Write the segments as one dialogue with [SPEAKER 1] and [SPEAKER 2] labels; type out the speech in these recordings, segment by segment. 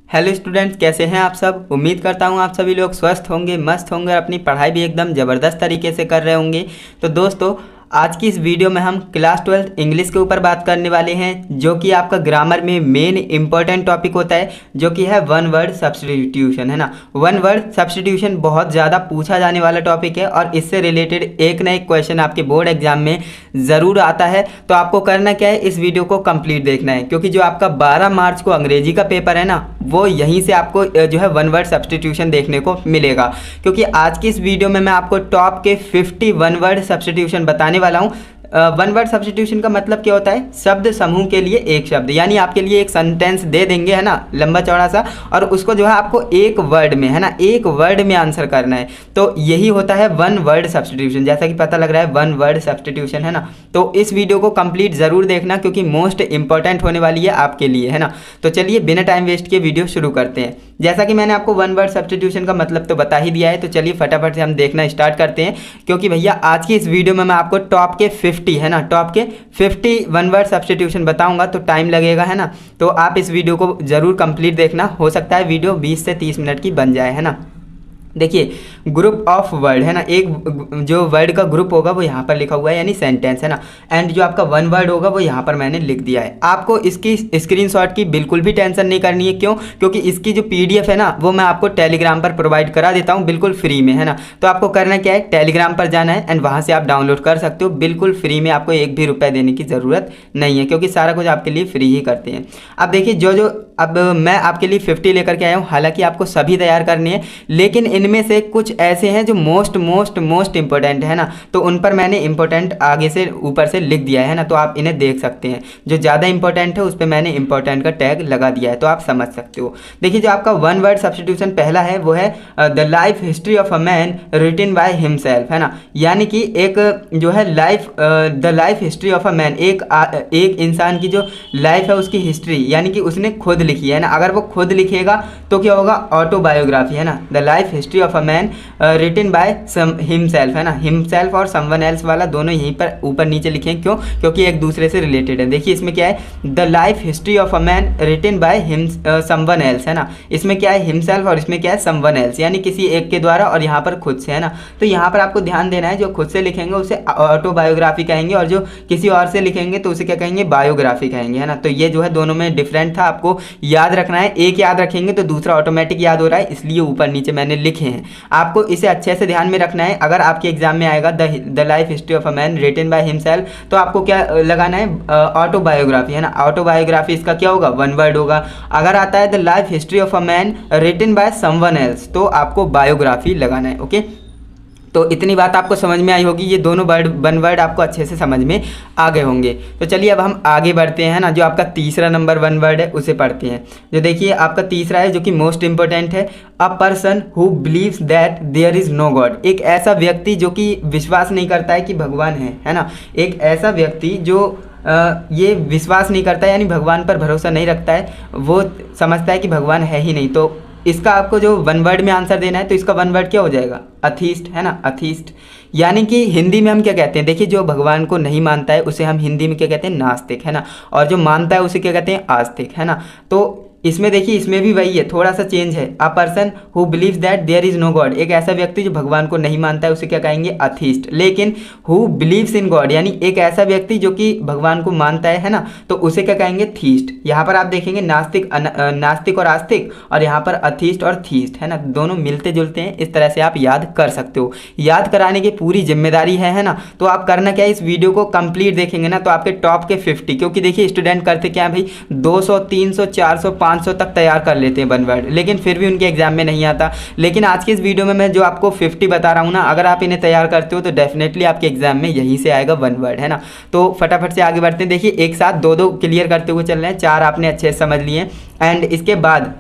[SPEAKER 1] Hello students, कैसे हैं आप सब। उम्मीद करता हूं आप सभी लोग स्वस्थ होंगे, मस्त होंगे और अपनी पढ़ाई भी एकदम ज़बरदस्त तरीके से कर रहे होंगे। तो दोस्तों, आज की इस वीडियो में हम क्लास 12 इंग्लिश के ऊपर बात करने वाले हैं, जो कि आपका ग्रामर में मेन इंपॉर्टेंट टॉपिक होता है, जो कि है वन वर्ड सब्स्टिट्यूशन, है ना। वन वर्ड सब्स्टिट्यूशन बहुत ज़्यादा पूछा जाने वाला टॉपिक है और इससे रिलेटेड एक ना एक क्वेश्चन आपके बोर्ड एग्जाम में ज़रूर आता है। तो आपको करना क्या है, इस वीडियो को कंप्लीट देखना है, क्योंकि जो आपका 12 मार्च को अंग्रेजी का पेपर है ना, वो यहीं से आपको जो है वन वर्ड सब्स्टिट्यूशन देखने को मिलेगा। क्योंकि आज की इस वीडियो में मैं आपको टॉप के 50 वन वर्ड सब्स्टिट्यूशन बताने वाला हूँ। वन वर्ड सब्स्टिट्यूशन का मतलब क्या होता है, शब्द समूह के लिए एक शब्द, यानी आपके लिए एक सेंटेंस दे देंगे, है ना, लंबा चौड़ा सा, और उसको जो है आपको एक वर्ड में, है ना, एक वर्ड में आंसर करना है। तो यही होता है वन वर्ड सब्स्टिट्यूशन, जैसा कि पता लग रहा है वन वर्ड सब्स्टिट्यूशन, है ना। तो इस वीडियो को कंप्लीट ज़रूर देखना, क्योंकि मोस्ट इंपॉर्टेंट होने वाली है आपके लिए, है ना। तो चलिए बिना टाइम वेस्ट किए वीडियो शुरू करते हैं। जैसा कि मैंने आपको वन वर्ड सब्स्टिट्यूशन का मतलब तो बता ही दिया है, तो चलिए फटाफट से हम देखना स्टार्ट करते हैं। क्योंकि भैया आज की इस वीडियो में मैं आपको टॉप के 50, है ना, टॉप के 50 वन वर्ड सब्स्टिट्यूशन बताऊंगा, तो टाइम लगेगा, है ना। तो आप इस वीडियो को जरूर कंप्लीट देखना, हो सकता है वीडियो 20 से 30 मिनट की बन जाए, है ना। देखिए, ग्रुप ऑफ वर्ड, है ना, एक जो वर्ड का ग्रुप होगा वो यहाँ पर लिखा हुआ है, यानी सेंटेंस, है ना। एंड जो आपका वन वर्ड होगा वो यहाँ पर मैंने लिख दिया है। आपको इसकी स्क्रीनशॉट की बिल्कुल भी टेंशन नहीं करनी है। क्यों? क्योंकि इसकी जो PDF है ना, वो मैं आपको टेलीग्राम पर प्रोवाइड करा देता हूँ बिल्कुल फ्री में, है ना। तो आपको करना क्या है, टेलीग्राम पर जाना है एंड वहाँ से आप डाउनलोड कर सकते हो बिल्कुल फ्री में। आपको एक भी रुपये देने की ज़रूरत नहीं है, क्योंकि सारा कुछ आपके लिए फ्री ही करते हैं। अब देखिए, जो अब मैं आपके लिए 50 लेकर के आया हूँ, हालांकि आपको सभी तैयार करनी है, लेकिन इनमें से कुछ ऐसे हैं जो मोस्ट इंपॉर्टेंट है ना, तो उन पर मैंने इंपॉर्टेंट आगे से ऊपर से लिख दिया है ना, तो आप इन्हें देख सकते हैं। जो ज़्यादा इंपॉर्टेंट है उस पर मैंने इंपॉर्टेंट का टैग लगा दिया है, तो आप समझ सकते हो। देखिए, जो आपका वन वर्ड सब्स्टिट्यूशन पहला है वो है the life history of a man written by himself, है ना। यानी कि एक जो है the life history of a man, एक इंसान की जो लाइफ है उसकी हिस्ट्री, यानी कि उसने खुद लिखी है ना। अगर वो खुद लिखेगा तो क्या होगा, ऑटोबायोग्राफी, है ना। The life history of a man written by himself, है ना। हिमसेल्फ और समवन एल्स वाला दोनों यहीं पर ऊपर नीचे लिखे हैं। क्यों? क्योंकि एक दूसरे से रिलेटेड है। देखिए, इसमें क्या है, the life history of a man written by someone else, है ना। इसमें क्या है, हिमसेल्फ, और इसमें क्या है, समवन एल्स, यानी किसी एक के द्वारा, और यहाँ पर खुद से, है ना। तो यहाँ पर आपको ध्यान देना है, जो खुद से लिखेंगे उसे ऑटोबायोग्राफी कहेंगे, और जो किसी और से लिखेंगे तो उसे क्या कहेंगे, बायोग्राफी कहेंगे, है ना। तो ये जो है दोनों में डिफरेंट था, आपको याद रखना है। एक याद रखेंगे तो दूसरा ऑटोमेटिक याद हो रहा है, इसलिए ऊपर नीचे मैंने लिखे हैं। आपको इसे अच्छे से ध्यान में रखना है। अगर आपके एग्जाम में आएगा the life history of a man written by himself, तो आपको क्या लगाना है, ऑटोबायोग्राफी, है ना। ऑटोबायोग्राफी इसका क्या होगा, वन वर्ड होगा। अगर आता है the life history of a man written by someone else, तो आपको बायोग्राफी लगाना है। ओके, तो इतनी बात आपको समझ में आई होगी। ये दोनों वर्ड वन वर्ड आपको अच्छे से समझ में आ गए होंगे। तो चलिए अब हम आगे बढ़ते हैं ना। जो आपका तीसरा नंबर वन वर्ड है उसे पढ़ते हैं। जो देखिए आपका तीसरा है, जो कि मोस्ट इंपॉर्टेंट है, a person who believes that there is no god. एक ऐसा व्यक्ति जो कि विश्वास नहीं करता है कि भगवान है ना। एक ऐसा व्यक्ति जो ये विश्वास नहीं करता है, यानी भगवान पर भरोसा नहीं रखता है, वो समझता है कि भगवान है ही नहीं। तो इसका आपको जो वन वर्ड में आंसर देना है, तो इसका वन वर्ड क्या हो जाएगा, अथीस्ट, है ना, अथीस्ट। यानी कि हिंदी में हम क्या कहते हैं, देखिए, जो भगवान को नहीं मानता है उसे हम हिंदी में क्या कहते हैं, नास्तिक, है ना। और जो मानता है उसे क्या कहते हैं, आस्तिक, है ना। तो इसमें देखिए, इसमें भी वही है, थोड़ा सा चेंज है। A person who believes that there is no god, एक ऐसा व्यक्ति जो भगवान को नहीं मानता है उसे क्या कहेंगे, अथीस्ट। लेकिन हु बिलीव्स इन गॉड, यानी एक ऐसा व्यक्ति जो कि भगवान को मानता है ना, तो उसे क्या कहेंगे, थीस्ट। यहाँ पर आप देखेंगे नास्तिक और आस्तिक, और यहाँ पर अथीस्ट और थीस्ट, है ना, दोनों मिलते जुलते हैं। इस तरह से आप याद कर सकते हो। याद कराने की पूरी जिम्मेदारी है ना। तो आप करना क्या है, इस वीडियो को कंप्लीट देखेंगे ना, तो आपके टॉप के 50, क्योंकि देखिए स्टूडेंट करते क्या है भाई, 200, 300, 400, 500 तक तैयार कर लेते हैं वन वर्ड, लेकिन फिर भी उनके एग्जाम में नहीं आता। लेकिन आज के इस वीडियो में मैं जो आपको 50 बता रहा हूँ ना, अगर आप इन्हें तैयार करते हो तो डेफिनेटली आपके एग्जाम में यहीं से आएगा वन वर्ड, है ना। तो फटाफट से आगे बढ़ते हैं। देखिए, एक साथ दो क्लियर करते हुए चल रहे हैं, 4 आपने अच्छे से समझ लिए। एंड इसके बाद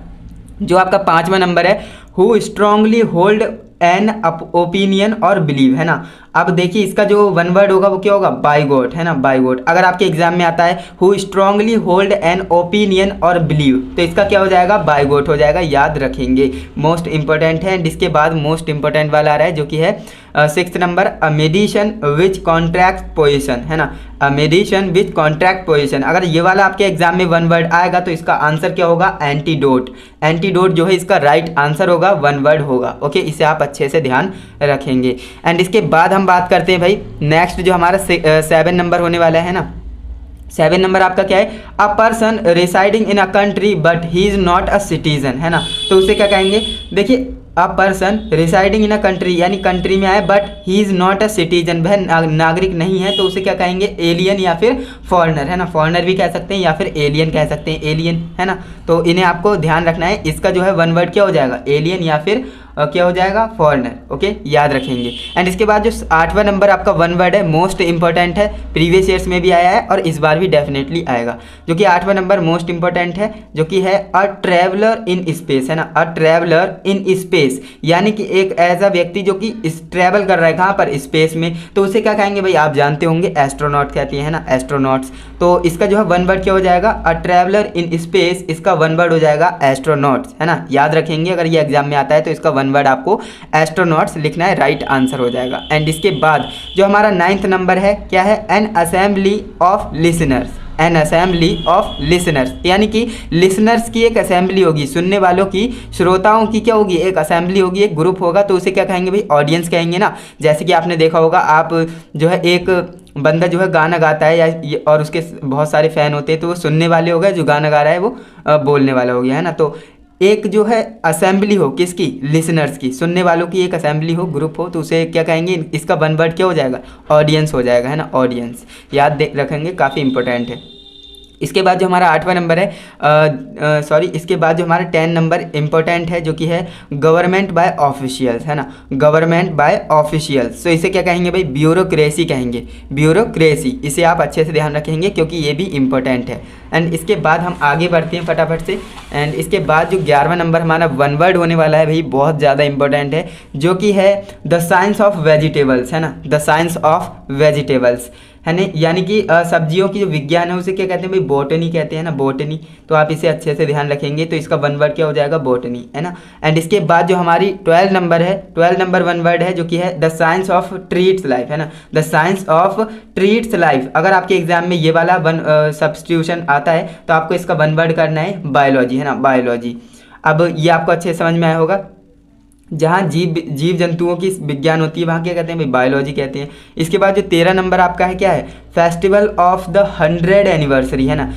[SPEAKER 1] जो आपका 5वां नंबर है, who strongly hold an opinion और बिलीव, है ना। अब देखिए, इसका जो वन वर्ड होगा वो क्या होगा, बाय गॉड, है ना, बाय गॉड। अगर आपके एग्जाम में आता है who strongly hold an opinion और बिलीव, तो इसका क्या हो जाएगा, बाय गॉड हो जाएगा। याद रखेंगे, मोस्ट इंपॉर्टेंट है। एंड इसके बाद मोस्ट इंपॉर्टेंट वाला आ रहा है, जो कि है sixth number a medicine which contract position, है ना, a medicine which contract position. अगर ये वाला आपके एग्जाम में वन वर्ड आएगा तो इसका आंसर क्या होगा, एंटीडोट। एंटीडोट जो है इसका राइट आंसर होगा, वन वर्ड होगा। ओके, इसे आप अच्छे से ध्यान रखेंगे। एंड इसके बाद हम बात करते हैं भाई नेक्स्ट जो हमारा 7 नंबर होने वाला है ना। 7 नंबर आपका क्या है, a person residing in a country but he is not a citizen, है ना। तो उसे क्या कहेंगे, देखिए a person residing in a country यानी कंट्री में आए but he is not a citizen, वह नागरिक नहीं है, तो उसे क्या कहेंगे, एलियन या फिर फॉरेनर, है ना। फॉरेनर भी कह सकते हैं या फिर एलियन कह सकते हैं, एलियन, है ना। तो इन्हें आपको ध्यान रखना है, इसका जो है वन वर्ड क्या हो जाएगा, एलियन या फिर क्या हो जाएगा, फॉरेनर। ओके, याद रखेंगे। एंड इसके बाद जो 8वां नंबर आपका वन वर्ड है, मोस्ट इंपॉर्टेंट है, प्रीवियस ईयर्स में भी आया है और इस बार भी डेफिनेटली आएगा, जो कि 8वां नंबर मोस्ट इंपॉर्टेंट है, जो कि है अ ट्रैवलर इन स्पेस, है ना। अ ट्रैवलर इन स्पेस यानी कि एक ऐसा व्यक्ति जो कि ट्रैवल कर रहा है कहाँ पर, स्पेस में, तो उसे क्या कहेंगे भाई, आप जानते होंगे एस्ट्रोनॉट कहती है ना, एस्ट्रोनॉट्स। तो इसका जो है वन वर्ड क्या हो जाएगा, अ ट्रैवलर इन स्पेस, इसका वन वर्ड हो जाएगा एस्ट्रोनॉट्स, है ना। याद रखेंगे, अगर ये एग्जाम में आता है तो इसका वन वर्ड आपको एस्ट्रोनॉट्स लिखना है, राइट आंसर हो जाएगा। एंड इसके बाद जो हमारा 9th नंबर है, क्या है, N assembly of listeners, N assembly of listeners यानी कि लिसनर्स की एक असेंबली होगी, सुनने वालों की, श्रोताओं की क्या होगी, एक असेंबली होगी, एक ग्रुप होगा, तो उसे क्या कहेंगे भाई, ऑडियंस कहेंगे ना। जैसे कि आपने देखा होगा, आप जो है एक बंदा जो है गाना गाता है या और उसके बहुत सारे फैन होते हैं, तो वो सुनने वाले हो गए, जो गाना गा रहा है वो बोलने वाला हो गया, है ना। तो एक जो है असेंबली हो किसकी, लिसनर्स की, सुनने वालों की एक असेंबली हो, ग्रुप हो, तो उसे क्या कहेंगे, इसका वन वर्ड क्या हो जाएगा, ऑडियंस हो जाएगा, है ना, ऑडियंस। याद रखेंगे, काफ़ी इंपॉर्टेंट है। इसके बाद जो हमारा 8वां नंबर है, सॉरी, इसके बाद जो हमारा 10 नंबर इंपॉर्टेंट है, जो कि है गवर्नमेंट बाय ऑफिशियल्स, है ना, गवर्नमेंट बाय ऑफिशियल्स। तो इसे क्या कहेंगे भाई, ब्यूरोक्रेसी कहेंगे, ब्यूरोक्रेसी। इसे आप अच्छे से ध्यान रखेंगे क्योंकि ये भी इंपॉर्टेंट है। एंड इसके बाद हम आगे बढ़ते हैं फटाफट से। एंड इसके बाद जो 11वां नंबर हमारा वन वर्ड होने वाला है भाई, बहुत ज़्यादा इंपॉर्टेंट है, जो कि है द साइंस ऑफ वेजिटेबल्स, है ना, द साइंस ऑफ वेजिटेबल्स, है ना, यानी कि सब्जियों की जो विज्ञान है उसे क्या कहते हैं भाई, बॉटनी कहते हैं ना, बॉटनी। तो आप इसे अच्छे से ध्यान रखेंगे, तो इसका वन वर्ड क्या हो जाएगा, बॉटनी, है ना। एंड इसके बाद जो हमारी 12 नंबर है, 12 नंबर वन वर्ड है, जो कि है the science of treats life, है ना, the science of treats life. अगर आपके एग्जाम में ये वाला वन सब्स्टिट्यूशन आता है तो आपको इसका वन वर्ड करना है बायोलॉजी, है ना, बायोलॉजी। अब ये आपको अच्छे से समझ में आया होगा, जहाँ जीव जंतुओं की विज्ञान होती है वहाँ क्या कहते हैं भाई, बायोलॉजी कहते हैं। इसके बाद जो 13 नंबर आपका है, क्या है, फेस्टिवल ऑफ द 100 एनिवर्सरी, है ना,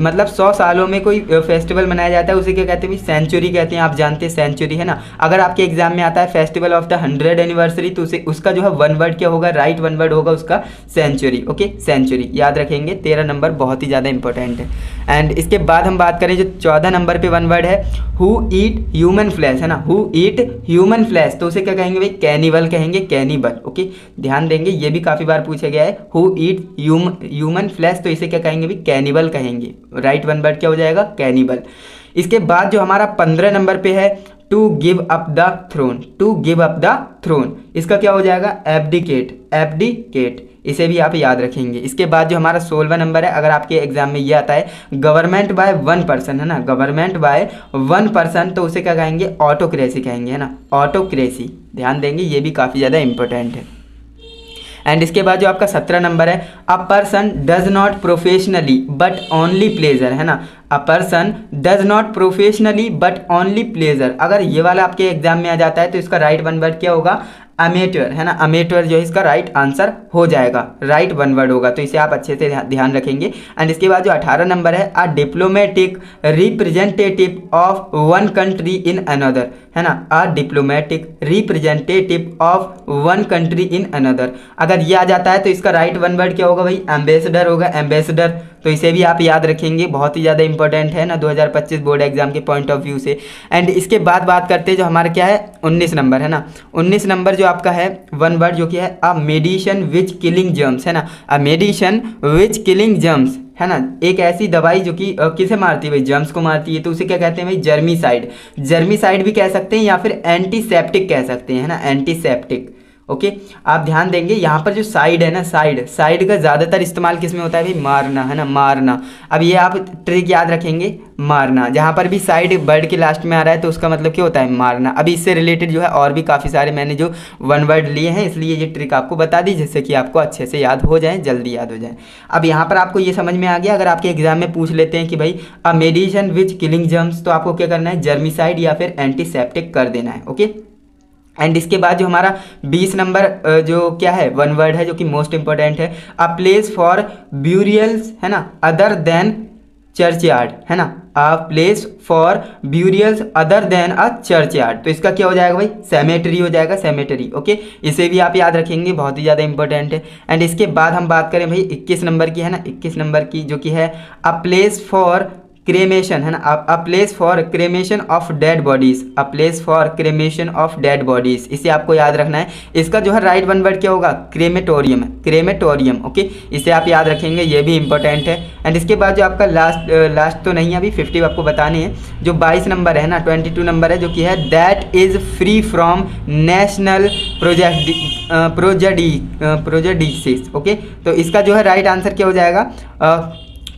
[SPEAKER 1] मतलब 100 सालों में कोई फेस्टिवल मनाया जाता है, उसे क्या कहते हैं भाई, सेंचुरी कहते हैं, आप जानते हैं सेंचुरी, है ना। अगर आपके एग्जाम में आता है फेस्टिवल ऑफ द 100 एनिवर्सरी, तो उसे उसका जो है वन वर्ड क्या होगा, राइट वन वर्ड होगा उसका सेंचुरी। ओके, सेंचुरी याद रखेंगे, 13 नंबर बहुत ही ज़्यादा इंपॉर्टेंट है। एंड इसके बाद हम बात करें जो 14 नंबर पे वन वर्ड है, हु ईट ह्यूमन फ्लैश, है ना, हु ईट ह्यूमन फ्लैश, तो उसे क्या कहेंगे भाई, कैनिबल कहेंगे, कैनिबल। ओके, ध्यान देंगे, ये भी काफ़ी बार पूछा गया है, हु ईट ह्यूमन फ्लैश, तो इसे क्या कहेंगे भाई, कैनिबल कहेंगे, राइट वन वर्ड क्या हो जाएगा, कैनिबल। इसके बाद जो हमारा 15 नंबर पे है, to give up the throne, to give up the throne, इसका क्या हो जाएगा, एब्डिकेट, एब्डिकेट, इसे भी आप याद रखेंगे। इसके बाद जो हमारा 16वां नंबर है, अगर आपके एग्जाम में ये आता है गवर्नमेंट बाय वन पर्सन, है ना, गवर्नमेंट बाय वन पर्सन, तो उसे क्या कहेंगे, ऑटोक्रेसी कहेंगे, है ना, ऑटोक्रेसी। ध्यान देंगे, ये भी काफ़ी ज़्यादा इंपॉर्टेंट है। एंड इसके बाद जो आपका 17 नंबर है, a person does not professionally but only pleasure, है ना, a person does not professionally but only pleasure. अगर ये वाला आपके एग्जाम में आ जाता है तो इसका राइट वन वर्ड क्या होगा, अमेटर, है ना, अमेटर जो है इसका राइट आंसर हो जाएगा, राइट वन वर्ड होगा, तो इसे आप अच्छे से ध्यान रखेंगे। एंड इसके बाद जो 18 नंबर है, अ diplomatic representative of one country in another, है ना, अ diplomatic representative of one country in another. अगर ये आ जाता है तो इसका राइट वन वर्ड क्या होगा भाई, एम्बेसडर होगा, एम्बेसडर। तो इसे भी आप याद रखेंगे, बहुत ही ज़्यादा इंपॉर्टेंट है ना 2025 बोर्ड एग्जाम के पॉइंट ऑफ व्यू से। एंड इसके बाद बात करते हैं जो हमारा क्या है 19 नंबर, है ना, 19 नंबर जो आपका है वन वर्ड जो कि है a medicine which killing germs, है ना, a medicine which killing germs, है ना, एक ऐसी दवाई जो कि किसे मारती है भाई, जर्म्स को मारती है, तो उसे क्या कहते हैं भाई, जर्मीसाइड। जर्मीसाइड भी कह सकते हैं या फिर एंटीसेप्टिक कह सकते हैं, है ना, एंटीसेप्टिक। ओके। आप ध्यान देंगे यहाँ पर जो साइड है ना, साइड का ज़्यादातर इस्तेमाल किस में होता है भाई, मारना, है ना, मारना। अब ये आप ट्रिक याद रखेंगे, मारना, जहाँ पर भी साइड वर्ड के लास्ट में आ रहा है तो उसका मतलब क्या होता है, मारना। अभी इससे रिलेटेड जो है और भी काफ़ी सारे मैंने जो वन वर्ड लिए हैं, इसलिए ये ट्रिक आपको बता दी जिससे कि आपको अच्छे से याद हो जाए, जल्दी याद हो जाए। अब यहाँ पर आपको ये समझ में आ गया। अगर आपके एग्जाम में पूछ लेते हैं कि भाई a medicine which killing germs, तो आपको क्या करना है, जर्मिसाइड या फिर एंटीसेप्टिक कर देना है। ओके। एंड इसके बाद जो हमारा 20 नंबर जो क्या है, वन वर्ड है जो कि मोस्ट इंपॉर्टेंट है, अ प्लेस फॉर ब्यूरियल्स, है ना, अदर देन चर्चयार्ड, है ना, a place for burials other than a churchyard. तो इसका क्या हो जाएगा भाई, सेमेटरी हो जाएगा, सेमेटरी। ओके, इसे भी आप याद रखेंगे, बहुत ही ज़्यादा इंपॉर्टेंट है। एंड इसके बाद हम बात करें भाई 21 नंबर की, है ना, 21 नंबर की जो कि है अ प्लेस फॉर क्रेमेशन, है ना, a place for cremation of dead bodies, a place for cremation of dead bodies, इसे आपको याद रखना है। इसका जो है राइट वन वर्ड क्या होगा, क्रेमेटोरियम, क्रेमेटोरियम। ओके, इसे आप याद रखेंगे, ये भी इंपॉर्टेंट है। एंड इसके बाद जो आपका लास्ट तो नहीं है, अभी 50 आपको बताने हैं। जो 22 नंबर है ना, 22 नंबर है जो कि है that is free from national prejudices. Okay, तो इसका जो है राइट आंसर क्या हो जाएगा,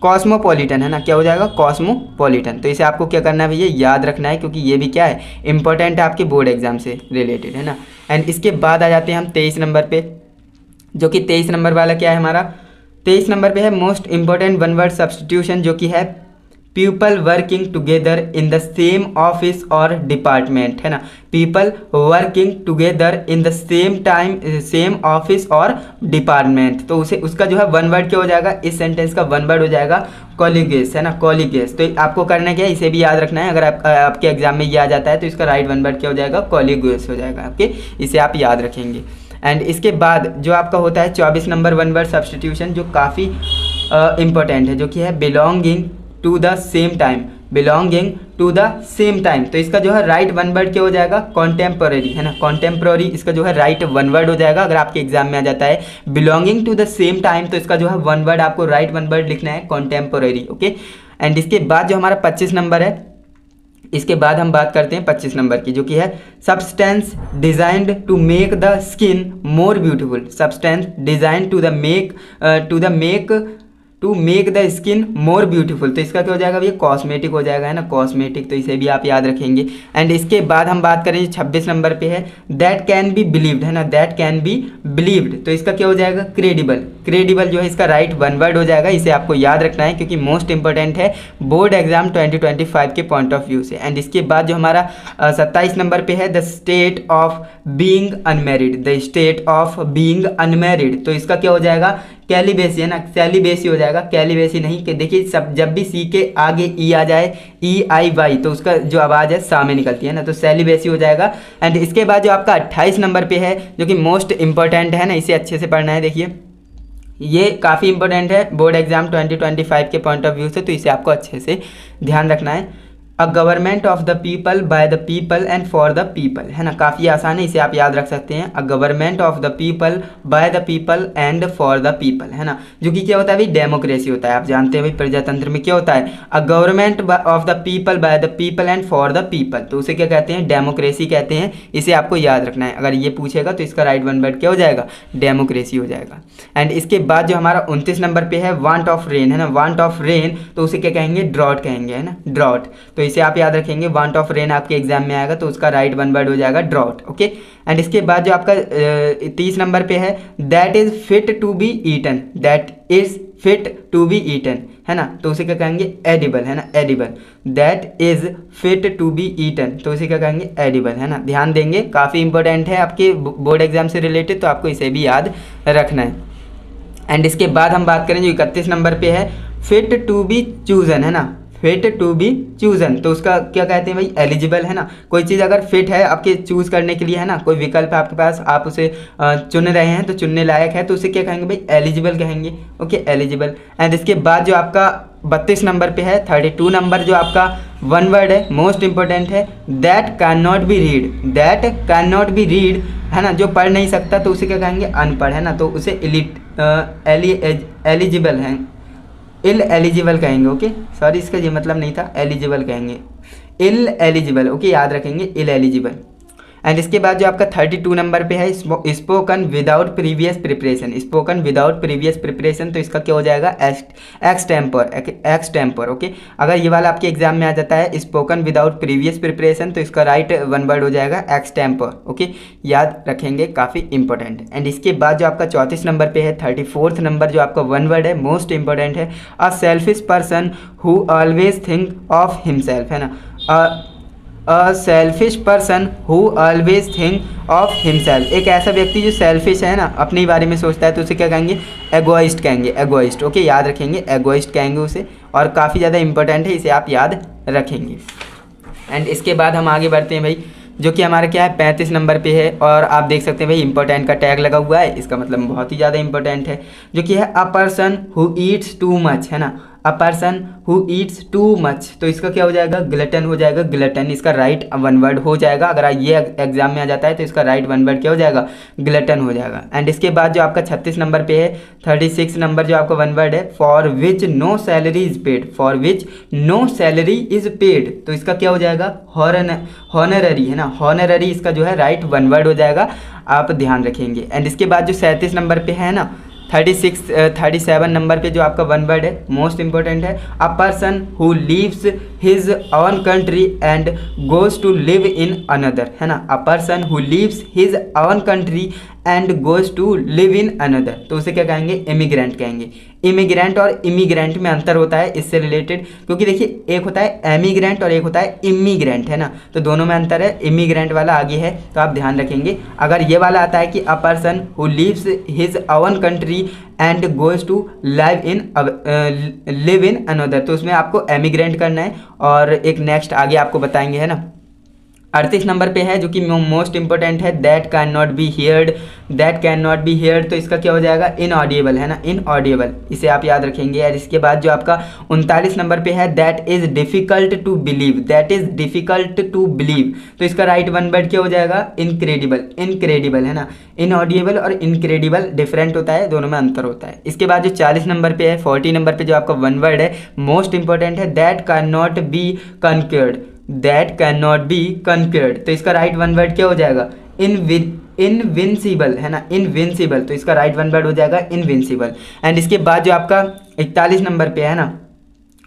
[SPEAKER 1] कॉस्मोपॉलिटन, है ना, क्या हो जाएगा, कॉस्मोपॉलिटन। तो इसे आपको क्या करना है भैया, याद रखना है, क्योंकि ये भी क्या है, इंपॉर्टेंट है आपके बोर्ड एग्जाम से रिलेटेड, है ना। एंड इसके बाद आ जाते हैं हम 23 नंबर पे, जो कि 23 नंबर वाला क्या है हमारा, 23 नंबर पे है most important one word substitution, जो कि है people working together in the same office और डिपार्टमेंट, है ना, people working together in the same time, same office और डिपार्टमेंट। तो उसे उसका जो है वन वर्ड क्या हो जाएगा, इस सेंटेंस का वन वर्ड हो जाएगा कॉलिगेस, है ना, कॉलिगेस। तो आपको करना क्या है, इसे भी याद रखना है। अगर आपके एग्जाम में ये आ जाता है तो इसका राइट वन वर्ड क्या हो जाएगा, कॉलिगेस हो जाएगा। ओके, इसे आप याद रखेंगे। एंड इसके बाद जो आपका होता है 24 नंबर वन वर्ड सब्स्टिट्यूशन, जो काफ़ी इंपॉर्टेंट है, जो कि है belonging to the same time, belonging to the same time. तो इसका जो है राइट वन वर्ड क्या हो जाएगा, कॉन्टेम्पोररी, है ना, कॉन्टेम्पोररी, इसका जो है राइट वन वर्ड हो जाएगा। अगर आपके एग्जाम में आ जाता है belonging to the same time, तो इसका जो है वन वर्ड आपको राइट वन वर्ड लिखना है, कॉन्टेम्पोररी। ओके। एंड इसके बाद जो हमारा 25 नंबर है, इसके बाद हम बात करते हैं 25 नंबर की, जो कि है substance designed to make the skin more beautiful, substance designed to make the skin more beautiful. तो इसका क्या हो जाएगा, ये कॉस्मेटिक हो जाएगा, है ना, कॉस्मेटिक। तो इसे भी आप याद रखेंगे। एंड इसके बाद हम बात करें 26 नंबर पे है दैट कैन बी बिलीव्ड, है ना, दैट कैन बी बिलीव्ड। तो इसका क्या हो जाएगा, क्रेडिबल, क्रेडिबल जो है इसका राइट वन वर्ड हो जाएगा। इसे आपको याद रखना है क्योंकि मोस्ट इंपॉर्टेंट है बोर्ड एग्जाम 2025 के पॉइंट ऑफ व्यू से। एंड इसके बाद जो हमारा 27 नंबर पे है the state of being unmarried, the state of being unmarried. तो इसका क्या हो जाएगा, कैलिबेसी, है ना, सेलिबेसी हो जाएगा, कैलिबेसी नहीं। कि देखिए सब जब भी सी के आगे ई आ जाए, ई आई वाई, तो उसका जो आवाज़ है सा में निकलती है ना, तो सेलिबेसी हो जाएगा। एंड इसके बाद जो आपका 28 नंबर पे है, जो कि मोस्ट इंपॉर्टेंट है ना, इसे अच्छे से पढ़ना है। देखिए ये काफ़ी इंपॉर्टेंट है बोर्ड एग्जाम 2025 के पॉइंट ऑफ व्यू से, तो इसे आपको अच्छे से ध्यान रखना है। A government of the people by the people and for the people, है ना, काफ़ी आसान है, इसे आप याद रख सकते हैं। A government of the people by the people and for the people, है ना, जो कि क्या होता है भाई, डेमोक्रेसी होता है। आप जानते हैं भाई प्रजातंत्र में क्या होता है, a government of the people by the people and for the people, तो उसे क्या कहते हैं, डेमोक्रेसी कहते हैं। इसे आपको याद रखना है। अगर ये पूछेगा तो इसका राइट वन वर्ड क्या हो जाएगा, डेमोक्रेसी हो जाएगा। एंड इसके बाद जो हमारा 29 नंबर पे है वांट ऑफ रेन, है ना, वांट ऑफ रेन, तो उसे क्या कहेंगे, ड्रॉट कहेंगे, है ना, ड्रॉट। तो इसे आप याद रखेंगे, वांट ऑफ रेन आपके एग्जाम में आएगा तो उसका राइट वन वर्ड हो जाएगा ड्रॉट। ओके। एंड इसके बाद जो आपका 30 नंबर पे है that is fit to be eaten, that is fit to be eaten, है ना, तो उसे क्या कहेंगे, एडिबल, है ना, edible. That is fit to be eaten, तो उसे क्या कहेंगे, एडिबल, है ना। ध्यान देंगे, काफ़ी इंपॉर्टेंट है आपके बोर्ड एग्जाम से रिलेटेड, तो आपको इसे भी याद रखना है। एंड इसके बाद हम बात करें जो 31 नंबर पे है फिट टू बी चूजन, है ना, फिट टू बी चूजन, तो उसका क्या कहते हैं भाई, एलिजिबल, है ना। कोई चीज़ अगर फिट है आपके चूज करने के लिए, है ना, कोई विकल्प है आपके पास, आप उसे चुन रहे हैं तो चुनने लायक है, तो उसे क्या कहेंगे भाई, एलिजिबल कहेंगे। Okay, eligible. एंड इसके बाद जो आपका 32 नंबर पे है 32 नंबर, जो आपका वन वर्ड है मोस्ट इंपॉर्टेंट है that can not B read, that can not B read, है ना, जो पढ़ नहीं सकता तो उसे क्या कहेंगे, अनपढ़, है ना, तो उसे एलिजिबल है, इल एलिजिबल कहेंगे। ओके, सॉरी इसका ये मतलब नहीं था, एलिजिबल कहेंगे, इल एलिजिबल। ओके, याद रखेंगे, इल एलिजिबल। एंड इसके बाद जो आपका 32 नंबर पे है spoken without previous preparation, spoken without previous preparation, तो इसका क्या हो जाएगा एक्सटेम्पर। ओके, अगर ये वाला आपके एग्जाम में आ जाता है स्पोकन विदाउट प्रीवियस प्रिपरेशन तो इसका राइट वन वर्ड हो जाएगा एक्सटेम्पर। ओके, याद रखेंगे, काफ़ी इंपॉर्टेंट है। एंड इसके बाद जो आपका 34 नंबर पे है 34th नंबर जो आपका वन वर्ड है मोस्ट इंपॉर्टेंट है, a selfish person who always think of himself, है ना। A selfish person who always think of himself, एक ऐसा व्यक्ति जो सेल्फिश है ना, अपने बारे में सोचता है, तो उसे क्या कहेंगे, एगोइस्ट कहेंगे, एगोइस्ट। ओके, याद रखेंगे, एगोइस्ट कहेंगे उसे, और काफ़ी ज़्यादा इंपॉर्टेंट है, इसे आप याद रखेंगे। एंड इसके बाद हम आगे बढ़ते हैं भाई, जो कि हमारा क्या है 35 नंबर पे है, और आप देख सकते हैं भाई इंपॉर्टेंट का टैग लगा हुआ है, इसका मतलब बहुत ही ज़्यादा इंपॉर्टेंट है, जो कि है a person who Yeats too much, है ना। A person who Yeats too much, तो इसका क्या हो जाएगा, ग्लटन हो जाएगा, ग्लटन इसका राइट वन वर्ड हो जाएगा। अगर ये एग्जाम में आ जाता है तो इसका राइट वन वर्ड क्या हो जाएगा, ग्लटन हो जाएगा। एंड इसके बाद जो आपका 36 नंबर पे है 36 नंबर जो आपका वन वर्ड है, for which no salary is paid, for which no salary is paid, तो इसका क्या हो जाएगा, हॉनररी, है ना, हॉनररी इसका जो है राइट वन वर्ड हो जाएगा, आप ध्यान रखेंगे। एंड इसके बाद जो 37 नंबर पे है ना 37 नंबर पे जो आपका वन वर्ड है मोस्ट इंपॉर्टेंट है, a person who leaves his own country and goes to live in another, है ना। A person who leaves his own country and goes to live in another, तो उसे क्या कहेंगे, इमिग्रेंट कहेंगे। Immigrant और इमिग्रेंट में अंतर होता है इससे रिलेटेड, क्योंकि देखिए एक होता है एमिग्रेंट और एक होता है इमिग्रेंट, है ना, तो दोनों में अंतर है, इमिग्रेंट वाला आगे है, तो आप ध्यान रखेंगे। अगर ये वाला आता है कि a person who leaves his own country and goes to live in another, तो उसमें आपको एमिग्रेंट करना है, और एक नेक्स्ट आगे आपको बताएंगे, है ना। 38 नंबर पे है जो कि मोस्ट इंपॉर्टेंट है, that can not B heard, that can not B heard, तो इसका क्या हो जाएगा, इनऑडिएबल, है ना, इनऑडिएबल, इसे आप याद रखेंगे। और इसके बाद जो आपका 39 नंबर पे है, that is difficult to believe, that is difficult to believe, तो इसका राइट वन वर्ड क्या हो जाएगा, इनक्रेडिबल, इनक्रेडिबल, है ना। इनऑडिएबल और इनक्रेडिबल डिफरेंट होता है, दोनों में अंतर होता है। इसके बाद जो 40 नंबर पे है 40 नंबर पे जो आपका वन वर्ड है मोस्ट इंपॉर्टेंट है, that can not be conquered, that can not be conquered, तो इसका राइट वन वर्ड क्या हो जाएगा, इनविंसिबल, है ना, इनविंसिबल, तो इसका राइट वन वर्ड हो जाएगा इनविंसिबल। एंड इसके बाद जो आपका 41 नंबर पे है ना,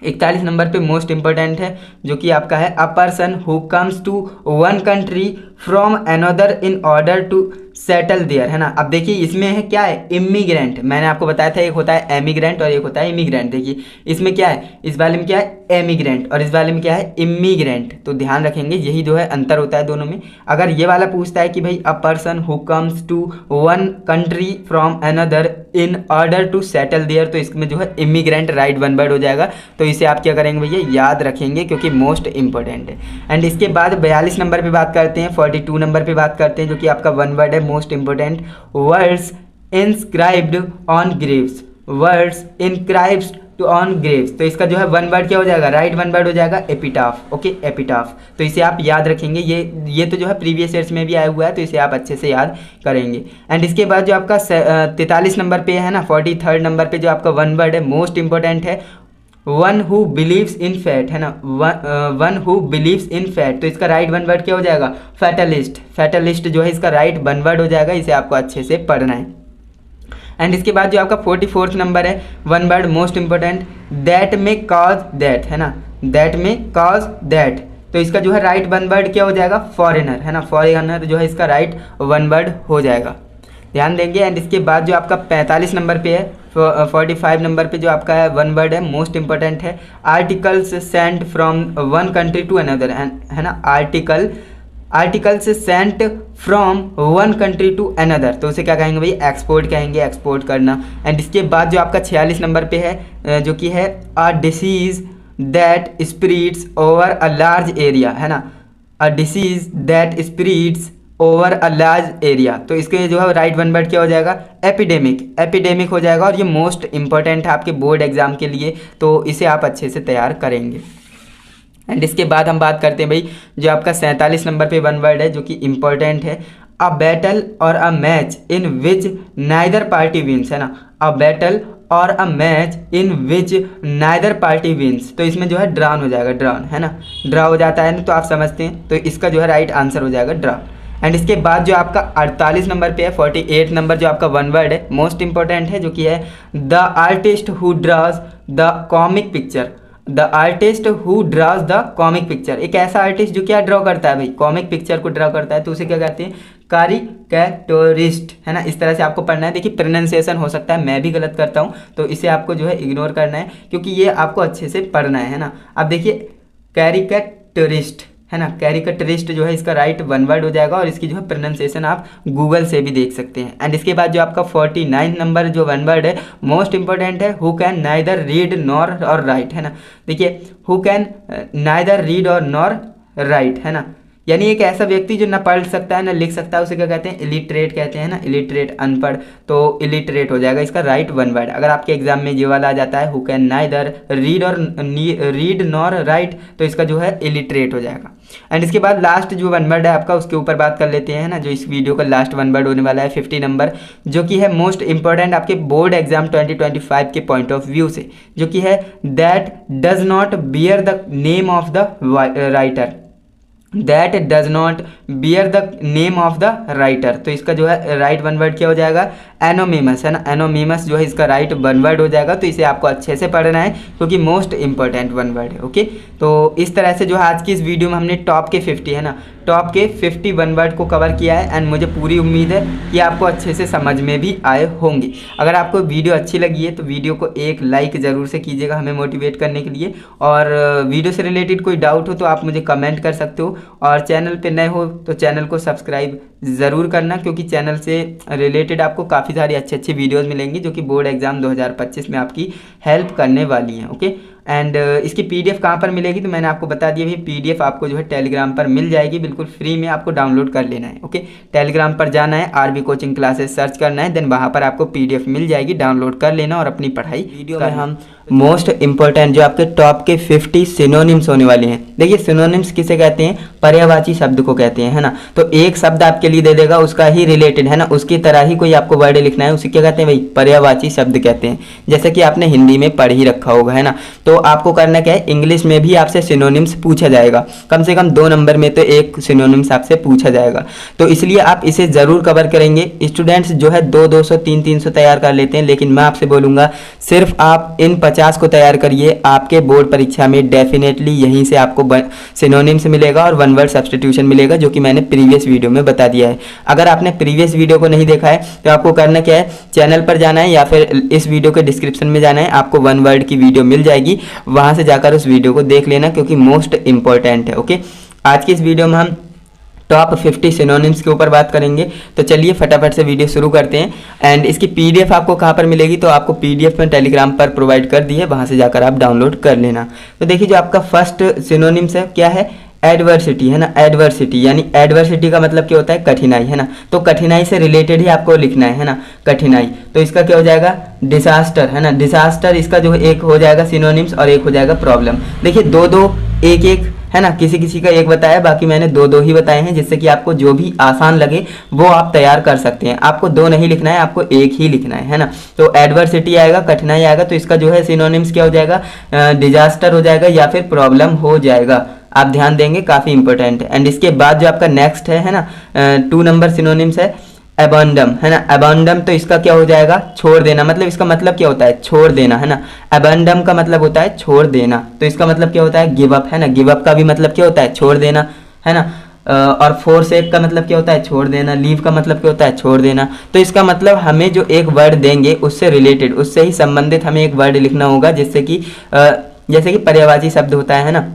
[SPEAKER 1] 41 नंबर पे मोस्ट इंपॉर्टेंट है जो कि आपका है, a person who comes to one country from another in order to settle there, है ना। अब देखिए इसमें है क्या है, इमिग्रेंट, मैंने आपको बताया था एक होता है एमिग्रेंट और एक होता है इमिग्रेंट। देखिए इसमें क्या है, इस वाले में क्या है एमिग्रेंट और इस वाले में क्या है इमिग्रेंट, तो ध्यान रखेंगे यही जो है अंतर होता है दोनों में। अगर ये वाला पूछता है कि भाई a person who comes to one country from another in order to settle there, तो इसमें जो है इमिग्रेंट राइट वन वर्ड हो जाएगा, तो इसे आप क्या करेंगे भैया, याद रखेंगे क्योंकि मोस्ट इंपॉर्टेंट है। एंड इसके बाद 42 नंबर पे बात करते हैं, 42 नंबर पे बात करते हैं जो कि आपका वन वर्ड है most important, words inscribed on graves, words inscribed to on graves, तो इसका जो है वन वर्ड क्या हो जाएगा, राइट वन वर्ड हो जाएगा एपिटाफ। ओके, एपिटाफ, तो इसे आप याद रखेंगे, ये तो जो है प्रीवियस ईयर्स में भी आया हुआ है, तो इसे आप अच्छे से याद करेंगे। एंड इसके बाद जो आपका 43 नंबर पे है ना, 43rd नंबर पे जो आपका वन वर्ड है मोस्ट इंपॉर्टेंट है, one who believes in fat, है ना, one who believes in fat, तो इसका राइट वन वर्ड क्या हो जाएगा, फैटलिस्ट, फैटलिस्ट जो है इसका राइट वन वर्ड हो जाएगा, इसे आपको अच्छे से पढ़ना है। एंड इसके बाद जो आपका 44th नंबर है one word most important, that में कॉज दैट, है ना, दैट में कॉज दैट, तो इसका जो है राइट वन वर्ड क्या हो जाएगा, फॉरेनर, है ना, फॉरेनर जो है इसका राइट वन वर्ड हो जाएगा, ध्यान देंगे। एंड इसके बाद जो आपका 45 नंबर पे है 45 नंबर पे जो आपका है वन वर्ड है मोस्ट इंपॉर्टेंट है, articles sent from one country to another, है ना, articles sent from one country to another, तो उसे क्या कहेंगे भाई, एक्सपोर्ट कहेंगे, एक्सपोर्ट करना। एंड इसके बाद जो आपका 46 नंबर पे है जो कि है a disease that spreads over a large area, है ना, a disease that spreads over a large area, तो इसके जो है राइट वन वर्ड क्या हो जाएगा, एपिडेमिक, एपिडेमिक हो जाएगा, और ये मोस्ट इंपॉर्टेंट है आपके बोर्ड एग्जाम के लिए, तो इसे आप अच्छे से तैयार करेंगे। एंड इसके बाद हम बात करते हैं भाई जो आपका 47 नंबर पे वन वर्ड है जो कि इंपॉर्टेंट है, अ बैटल और a match in which neither party wins, है ना, अ बैटल और a match in which neither party wins, तो इसमें जो है ड्रॉन हो जाएगा, ड्रॉन, है ना, ड्रॉ हो जाता है ना, तो आप समझते हैं, तो इसका जो है राइट आंसर हो जाएगा ड्रॉ। एंड इसके बाद जो आपका 48 नंबर पे है, 48 नंबर जो आपका वन वर्ड है, मोस्ट इंपॉर्टेंट है, जो कि है the artist who draws the comic picture. The artist who draws the comic picture, एक ऐसा आर्टिस्ट जो क्या ड्रॉ करता है भाई, कॉमिक पिक्चर को ड्रॉ करता है, तो उसे क्या कहते हैं, कारिकैटोरिस्ट, है ना। इस तरह से आपको पढ़ना है। देखिए प्रोनाउंसिएशन हो सकता है मैं भी गलत करता हूँ, तो इसे आपको जो है इग्नोर करना है, क्योंकि ये आपको अच्छे से पढ़ना है ना। अब देखिए कैरिकैटोरिस्ट, है ना, कैरिकैटरिस्ट जो है इसका राइट वन वर्ड हो जाएगा, और इसकी जो है प्रोनाउंसिएशन आप गूगल से भी देख सकते हैं। एंड इसके बाद जो आपका 49 नंबर जो वन वर्ड है, मोस्ट इंपॉर्टेंट है, who can neither read nor और राइट, है ना। देखिए हु कैन नाइदर रीड और नॉर राइट, है ना, यानी एक ऐसा व्यक्ति जो ना पढ़ सकता है ना लिख सकता है, उसे क्या कहते हैं, इलिटरेट कहते हैं ना, इलिटरेट, अनपढ़, तो इलिटरेट हो जाएगा इसका राइट वन वर्ड। अगर आपके एग्जाम में ये वाला आ जाता है, who can neither read nor right, तो इसका जो है इलिटरेट हो जाएगा। एंड इसके बाद लास्ट जो वन वर्ड है आपका, उसके ऊपर बात कर लेते हैं ना, जो इस वीडियो का लास्ट वन वर्ड होने वाला है 50 नंबर, जो कि है मोस्ट इंपॉर्टेंट आपके बोर्ड एग्जाम 2025 के पॉइंट ऑफ व्यू से, जो कि है that does not bear the name of the writer, that does not bear the name of the writer. तो इसका जो है राइट वन वर्ड क्या हो जाएगा, एनोनिमस, है ना, एनोनिमस जो है इसका राइट वन वर्ड हो जाएगा। तो इसे आपको अच्छे से पढ़ना है, क्योंकि मोस्ट इंपॉर्टेंट वन वर्ड है। ओके, तो इस तरह से जो है आज की इस वीडियो में हमने टॉप के 50, है ना, टॉप के 50 वन वर्ड को कवर किया है। एंड मुझे पूरी उम्मीद है कि आपको अच्छे से समझ में भी आए होंगे। अगर आपको वीडियो अच्छी लगी है तो वीडियो को एक लाइक ज़रूर से कीजिएगा हमें मोटिवेट करने के लिए, और वीडियो से रिलेटेड कोई डाउट हो तो आप मुझे कमेंट कर सकते हो, और चैनल पे नए हो तो चैनल को सब्सक्राइब ज़रूर करना, क्योंकि चैनल से रिलेटेड आपको काफ़ी सारी अच्छी वीडियोस मिलेंगी जो कि बोर्ड एग्जाम 2025 में आपकी हेल्प करने वाली हैं। ओके, एंड इसकी पीडीएफ कहाँ पर मिलेगी, तो मैंने आपको बता दिया, पीडीएफ आपको जो है टेलीग्राम पर मिल जाएगी, बिल्कुल फ्री में आपको डाउनलोड कर लेना है। ओके, टेलीग्राम पर जाना है, आरबी कोचिंग क्लासेस सर्च करना है, देन वहाँ पर आपको पीडीएफ मिल जाएगी, डाउनलोड कर लेना और अपनी पढ़ाई वीडियो में हम मोस्ट इंपॉर्टेंट जो आपके टॉप के 50 सिनोनिम्स होने वाले हैं। देखिए सिनोनिम्स किसे कहते हैं, पर्यायवाची शब्द को कहते हैं, है ना। तो एक शब्द आपके लिए दे देगा उसका ही रिलेटेड, है ना, उसकी तरह ही कोई आपको वर्ड लिखना है, उसे क्या कहते हैं भाई, पर्यायवाची शब्द कहते हैं। जैसे कि आपने हिंदी में पढ़ ही रखा होगा, है ना। तो आपको करना क्या है, इंग्लिश में भी आपसे सिनोनिम्स पूछा जाएगा, कम से कम 2 नंबर में तो एक सिनोनिम्स आपसे पूछा जाएगा, तो इसलिए आप इसे ज़रूर कवर करेंगे। स्टूडेंट्स जो है 200-200 300-300 तैयार कर लेते हैं, लेकिन मैं आपसे बोलूँगा सिर्फ आप इन 50 को तैयार करिए, आपके बोर्ड परीक्षा में डेफिनेटली यहीं से आपको सिनोनिम्स मिलेगा और वन वर्ड सब्स्टिट्यूशन मिलेगा, जो कि मैंने प्रीवियस वीडियो में बता दिया है। अगर आपने प्रीवियस वीडियो को नहीं देखा है तो आपको करना क्या है, चैनल पर जाना है या फिर इस वीडियो के डिस्क्रिप्शन में जाना है, आपको वन वर्ड की वीडियो मिल जाएगी, वहां से जाकर उस वीडियो को देख लेना, क्योंकि मोस्ट इंपॉर्टेंट है। ओके, आज की इस वीडियो में हम टॉप 50 सिनोनिम्स के ऊपर बात करेंगे, तो चलिए फटाफट से वीडियो शुरू करते हैं। एंड इसकी पीडीएफ आपको कहाँ पर मिलेगी, तो आपको पीडीएफ में टेलीग्राम पर प्रोवाइड कर दी है, वहाँ से जाकर आप डाउनलोड कर लेना। तो देखिए जो आपका फर्स्ट सिनोनिम्स है क्या है, एडवर्सिटी, है ना, एडवर्सिटी, यानी एडवर्सिटी का मतलब क्या होता है, कठिनाई, है ना। तो कठिनाई से रिलेटेड ही आपको लिखना है ना, कठिनाई। तो इसका क्या हो जाएगा, डिसास्टर, है ना, डिसास्टर इसका जो एक हो जाएगा सिनोनिम्स और एक हो जाएगा प्रॉब्लम। देखिए 2-2 1-1, है ना, किसी किसी का एक बताया, बाकी मैंने 2-2 ही बताए हैं, जिससे कि आपको जो भी आसान लगे वो आप तैयार कर सकते हैं। आपको 2 नहीं लिखना है, आपको 1 ही लिखना है ना। तो एडवर्सिटी आएगा, कठिनाई आएगा, तो इसका जो है सिनोनिम्स क्या हो जाएगा, डिजास्टर हो जाएगा या फिर प्रॉब्लम हो जाएगा। आप ध्यान देंगे, काफी इंपॉर्टेंट है। एंड इसके बाद जो आपका नेक्स्ट है ना, 2 नंबर सिनोनिम्स है अबंडम, है ना। अबंडम तो इसका क्या हो जाएगा, छोड़ देना, मतलब इसका मतलब क्या होता है, छोड़ देना, है ना। अबंडम का मतलब होता है छोड़ देना, तो इसका मतलब क्या होता है, गिव अप, है ना। गिव अप का भी मतलब क्या होता है, छोड़ देना, है ना। और फोरसेक का मतलब क्या होता है, छोड़ देना। लीव का मतलब क्या होता है, छोड़ देना। तो इसका मतलब हमें जो एक वर्ड देंगे उससे रिलेटेड, उससे ही संबंधित हमें एक वर्ड लिखना होगा, जिससे कि जैसे कि पर्यायवाची शब्द होता है ना,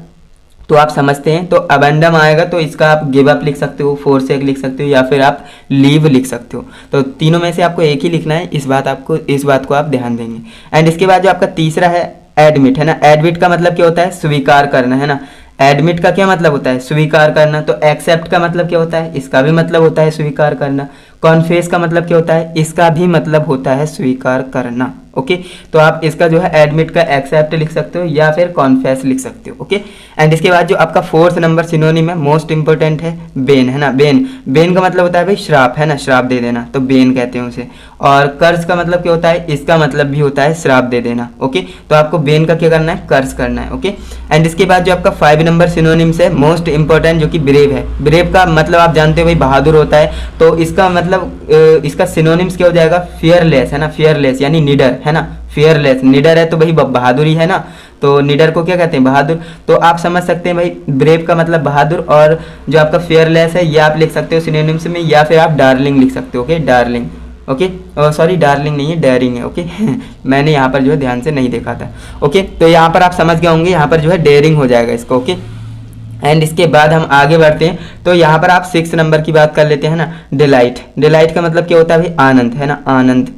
[SPEAKER 1] तो आप समझते हैं। तो अबंडम आएगा तो इसका आप गिव अप लिख सकते हो, फोरसेक लिख सकते हो, या फिर आप लीव लिख सकते हो। तो तीनों में से आपको एक ही लिखना है, इस बात को आप ध्यान देंगे। एंड इसके बाद जो आपका तीसरा है एडमिट, है ना। एडमिट का मतलब क्या होता है, स्वीकार करना, है ना। एडमिट का क्या मतलब होता है, स्वीकार करना। तो एक्सेप्ट का मतलब क्या होता है, इसका भी मतलब होता है स्वीकार करना। कॉन्फेस का मतलब क्या होता है, इसका भी मतलब होता है स्वीकार करना। ओके, तो आप इसका जो है एडमिट का एक्सेप्ट लिख सकते हो या फिर कॉन्फेस लिख सकते हो। ओके, एंड इसके बाद जो आपका फोर्थ नंबर सिनोनिम है, मोस्ट इंपॉर्टेंट है, बेन, है ना। बेन, बेन का मतलब होता है भाई श्राप, है ना, श्राप दे देना, तो बेन कहते हैं उसे। और कर्ज का मतलब क्या होता है, इसका मतलब भी होता है श्राप दे देना। ओके, तो आपको बेन का क्या करना है, कर्ज करना है। ओके, एंड इसके बाद जो आपका 5 नंबर सिनोनिम्स है, मोस्ट इंपॉर्टेंट जो कि ब्रेव है। ब्रेव का मतलब आप जानते हो भाई बहादुर होता है, तो इसका मतलब इसका सिनोनिम्स क्या हो जाएगा, फियरलेस, है ना, फियरलेस यानी निडर, है ना, फियरलेस, निडर है तो भाई बहादुरी है ना, तो निडर को क्या कहते हैं, बहादुर। तो आप समझ सकते हैं भाई ब्रेव का मतलब बहादुर, और जो आपका फियरलेस है ये आप लिख सकते हो सिनोनिम्स में, या फिर आप डार्लिंग लिख सकते हो। Okay, darling, okay, sorry darling नहीं है, डेयरिंग है। ओके मैंने यहाँ पर जो है ध्यान से नहीं देखा था। ओके, तो यहाँ पर आप समझ गए होंगे, यहाँ पर जो है डेयरिंग हो जाएगा इसको। ओके, एंड इसके बाद हम आगे बढ़ते हैं, तो यहाँ पर आप 6 नंबर की बात कर लेते हैं ना, डिलाइट। डिलाइट का मतलब क्या होता है भाई, आनंद, है ना, आनंद।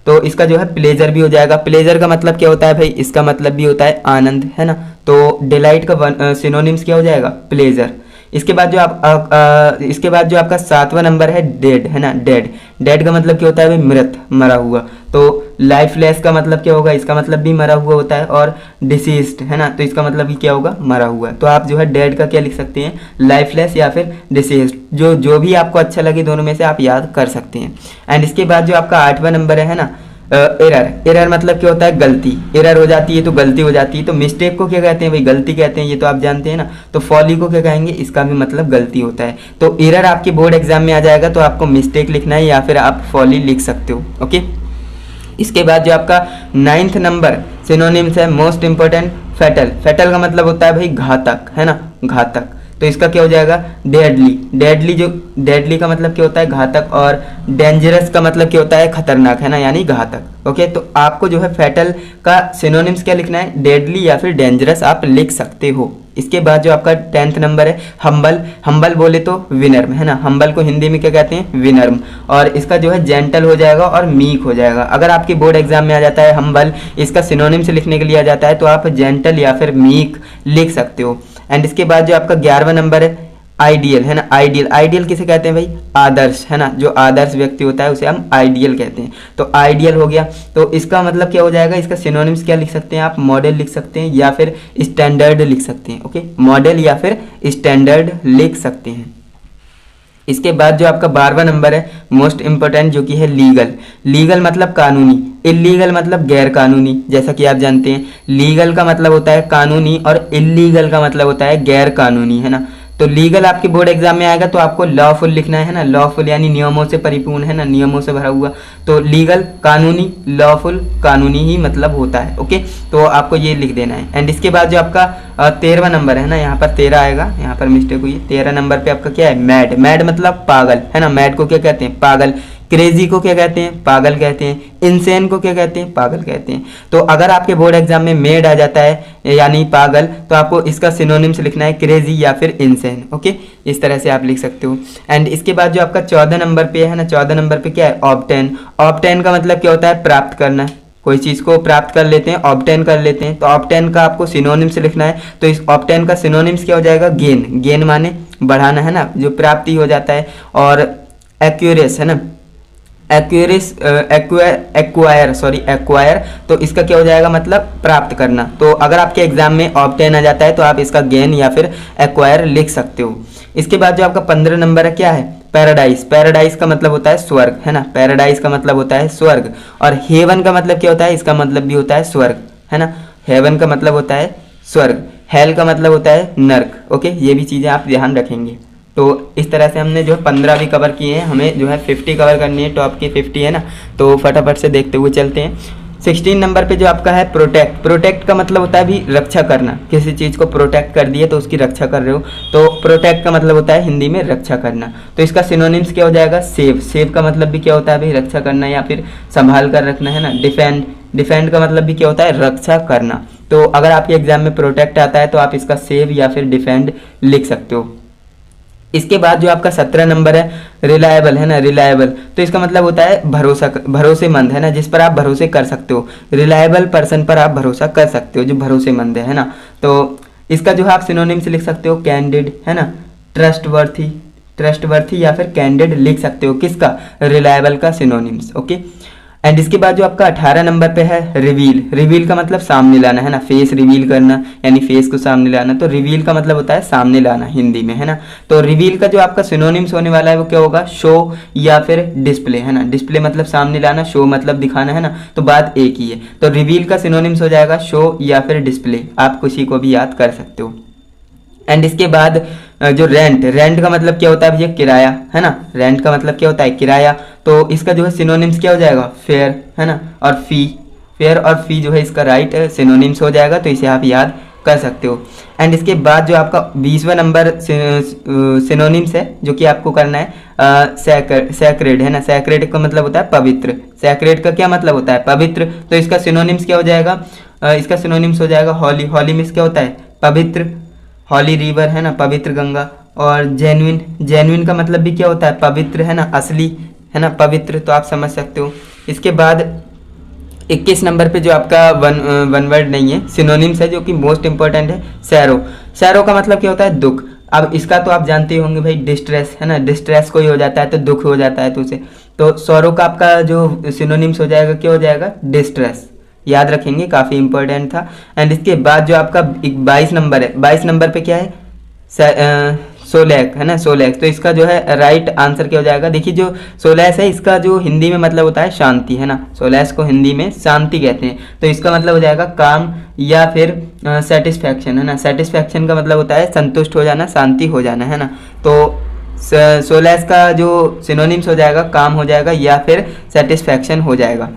[SPEAKER 1] तो इसका जो है प्लेजर भी हो जाएगा। प्लेजर का मतलब क्या होता है भाई, इसका मतलब भी होता है आनंद, है ना। तो डिलाइट का सिनोनिम्स क्या हो जाएगा, प्लेजर। इसके बाद जो इसके बाद जो आपका 7वां नंबर है, डेड, है ना, डेड। डेड का मतलब क्या होता है भाई, मृत, मरा हुआ। तो लाइफलेस का मतलब क्या होगा, इसका मतलब भी मरा हुआ होता है, और डिसीज्ड, है ना, तो इसका मतलब भी क्या होगा, मरा हुआ। तो आप जो है डेड का क्या लिख सकते हैं, लाइफलेस या फिर डिसीज्ड, जो भी आपको अच्छा लगे दोनों में से आप याद कर सकते हैं। एंड इसके बाद जो आपका 8वां नंबर है ना, एरर। एरर मतलब क्या होता है, गलती। एरर हो जाती है तो गलती हो जाती है, तो मिस्टेक को क्या कहते हैं भाई, गलती कहते हैं, ये तो आप जानते हैं ना। तो फॉली को क्या कहेंगे, इसका भी मतलब गलती होता है। तो एरर आपके बोर्ड एग्जाम में आ जाएगा, तो आपको मिस्टेक लिखना है या फिर आप फॉली लिख सकते हो। ओके, इसके बाद जो आपका 9th नंबर सिनोनिम्स है, मोस्ट इंपॉर्टेंट, फैटल। फैटल का मतलब होता है भाई घातक, है ना, घातक। तो इसका क्या हो जाएगा, डेडली। डेडली जो डेडली का मतलब क्या होता है, घातक, और डेंजरस का मतलब क्या होता है, खतरनाक, है ना, यानी घातक। ओके, तो आपको जो है फैटल का सिनोनिम्स क्या लिखना है, डेडली या फिर डेंजरस आप लिख सकते हो। इसके बाद जो आपका 10th नंबर है, हम्बल। हम्बल बोले तो विनर्म, है ना, हम्बल को हिंदी में क्या कहते हैं, विनर्म। और इसका जो है जेंटल हो जाएगा और मीक हो जाएगा। अगर आपके बोर्ड एग्जाम में आ जाता है हम्बल, इसका सिनोनिम्स लिखने के लिए आ जाता है, तो आप जेंटल या फिर मीक लिख सकते हो। एंड इसके बाद जो आपका 11वां नंबर है, आइडियल, है ना, आइडियल। आइडियल किसे कहते हैं भाई, आदर्श, है ना, जो आदर्श व्यक्ति होता है उसे हम आइडियल कहते हैं। तो आइडियल हो गया, तो इसका मतलब क्या हो जाएगा, इसका सिनोनिम्स क्या लिख सकते हैं आप, मॉडल लिख सकते हैं या फिर स्टैंडर्ड लिख सकते हैं। ओके, मॉडल या फिर स्टैंडर्ड लिख सकते हैं। इसके बाद जो आपका 12वां नंबर है, मोस्ट इंपॉर्टेंट, जो कि है लीगल। लीगल मतलब कानूनी, इलीगल मतलब गैर कानूनी। जैसा कि आप जानते हैं लीगल का मतलब होता है कानूनी और इलीगल का मतलब होता है गैर कानूनी, है ना। तो लीगल आपके बोर्ड एग्जाम में आएगा तो आपको लॉफुल लिखना है ना, लॉफुल यानी नियमों से परिपूर्ण, है ना, नियमों से भरा हुआ। तो लीगल कानूनी, लॉफुल कानूनी ही मतलब होता है। ओके, तो आपको ये लिख देना है। एंड इसके बाद जो आपका 13वां नंबर है ना, यहाँ पर 13 आएगा, यहाँ पर मिस्टेक हुई है। 13 नंबर पे आपका क्या है, मैड। मैड मतलब पागल, है ना, मैड को क्या कहते हैं, पागल। क्रेजी को क्या कहते हैं, पागल कहते हैं। इंसेन को क्या कहते हैं, पागल कहते हैं। तो अगर आपके बोर्ड एग्जाम में मेड आ जाता है यानी पागल, तो आपको इसका सिनोनिम्स लिखना है क्रेजी या फिर इंसेन। ओके, इस तरह से आप लिख सकते हो। एंड इसके बाद जो आपका 14 नंबर पे है ना, 14 नंबर पे क्या है, ऑब्टेन। ऑब्टेन का मतलब क्या होता है, प्राप्त करना। कोई चीज़ को प्राप्त कर लेते हैं, ऑब्टेन कर लेते हैं, तो ऑब्टेन का आपको सिनोनिम्स लिखना है। तो इस ऑब्टेन का सिनोनिम्स क्या हो जाएगा, गेन। गेन माने बढ़ाना, है ना, जो प्राप्ति हो जाता है। और एक्यूरेस, है ना, एक्वायर, तो इसका क्या हो जाएगा, मतलब प्राप्त करना। तो अगर आपके एग्जाम में ऑब्टेन आ जाता है तो आप इसका गेन या फिर एक्वायर लिख सकते हो। इसके बाद जो आपका 15 नंबर है, क्या है, पैराडाइज। पैराडाइज का मतलब होता है स्वर्ग, है ना, पैराडाइज का मतलब होता है स्वर्ग। और हेवन का मतलब क्या होता है, इसका मतलब भी होता है स्वर्ग, है ना, हेवन का मतलब होता है स्वर्ग। हेल का मतलब होता है नर्क। ओके, ये भी चीज़ें आप ध्यान रखेंगे। तो इस तरह से हमने जो है 15 भी कवर किए हैं, हमें जो है 50 कवर करनी है, टॉप की 50 है ना, तो फटाफट से देखते हुए चलते हैं। 16 नंबर पे जो आपका है प्रोटेक्ट। प्रोटेक्ट का मतलब होता है भी रक्षा करना, किसी चीज़ को प्रोटेक्ट कर दिए तो उसकी रक्षा कर रहे हो, तो प्रोटेक्ट का मतलब होता है हिंदी में रक्षा करना। तो इसका सिनोनिम्स क्या हो जाएगा, सेव। सेव का मतलब भी क्या होता है भाई, रक्षा करना या फिर संभाल कर रखना, है ना। डिफेंड। डिफेंड का मतलब भी क्या होता है, रक्षा करना। तो अगर आपके एग्जाम में प्रोटेक्ट आता है तो आप इसका सेव या फिर डिफेंड लिख सकते हो। इसके बाद जो आपका 17 नंबर है, रिलायबल, है ना, रिलायबल। तो इसका मतलब होता है भरोसा, भरोसेमंद, है ना, जिस पर आप भरोसे कर सकते हो। रिलायबल पर्सन पर आप भरोसा कर सकते हो, जो भरोसेमंद है ना। तो इसका जो है आप सिनोनिम्स लिख सकते हो, कैंडिड, है ना, ट्रस्टवर्थी, ट्रस्टवर्थी या फिर कैंडिड लिख सकते हो। किसका? रिलायबल का सिनोनिम्स। ओके, एंड इसके बाद जो आपका 18 नंबर पे है रिवील। रिवील का मतलब सामने लाना है ना, फेस रिवील करना यानी फेस को सामने लाना, तो रिवील का मतलब होता है सामने लाना हिंदी में, है ना। तो रिवील का जो आपका सिनोनिम्स होने वाला है वो क्या होगा? शो या फिर डिस्प्ले, है ना। डिस्प्ले मतलब सामने लाना, शो मतलब दिखाना, है ना, तो बात एक ही है। तो रिवील का सिनोनिम्स हो जाएगा शो या फिर डिस्प्ले, आप किसी को भी याद कर सकते हो। एंड इसके बाद जो रेंट, रेंट का मतलब क्या होता है भैया? किराया, है ना। रेंट का मतलब क्या होता है? किराया। तो इसका जो है सिनोनिम्स क्या हो जाएगा? फेयर, है ना, और फी। फेयर और फी जो है इसका राइट सिनोनिम्स हो जाएगा, तो इसे आप याद कर सकते हो। एंड इसके बाद जो आपका 20वां नंबर सिनोनिम्स है जो कि आपको करना है सैक्रेड, है ना। सैक्रेड का मतलब होता है पवित्र। सैक्रेड का क्या मतलब होता है? पवित्र। तो इसका सिनोनिम्स क्या हो जाएगा? इसका सिनोनिम्स हो जाएगा हॉली। हॉली मीन्स क्या होता है? पवित्र। हॉली रिवर, है ना, पवित्र गंगा। और जेन्युइन, जेन्युइन का मतलब भी क्या होता है? पवित्र, है ना, असली, है ना, पवित्र। तो आप समझ सकते हो। इसके बाद 21 नंबर पे जो आपका वन वर्ड नहीं है सिनोनिम्स है जो कि मोस्ट इंपॉर्टेंट है, सैरो। सैरो का मतलब क्या होता है? दुख। अब इसका तो आप जानते होंगे भाई, डिस्ट्रेस, है ना। डिस्ट्रेस कोई हो जाता है तो दुख हो जाता है तो उसे, तो सौरो का आपका जो सिनोनिम्स हो जाएगा क्या हो जाएगा? डिस्ट्रेस। याद रखेंगे, काफ़ी इंपॉर्टेंट था। एंड इसके बाद जो आपका 22 नंबर है, 22 नंबर पे क्या है? सोलैक, है ना, सोलैक। तो इसका जो है राइट आंसर क्या हो जाएगा? देखिए जो सोलैस है इसका जो हिंदी में मतलब होता है शांति, है ना। सोलैस को हिंदी में शांति कहते हैं, तो इसका मतलब हो जाएगा काम या फिर सेटिस्फैक्शन, है ना। सेटिस्फैक्शन का मतलब होता है संतुष्ट हो जाना, शांति हो जाना, है ना। तो सोलैस का जो सिनोनिम्स हो जाएगा काम हो जाएगा या फिर सेटिस्फैक्शन हो जाएगा।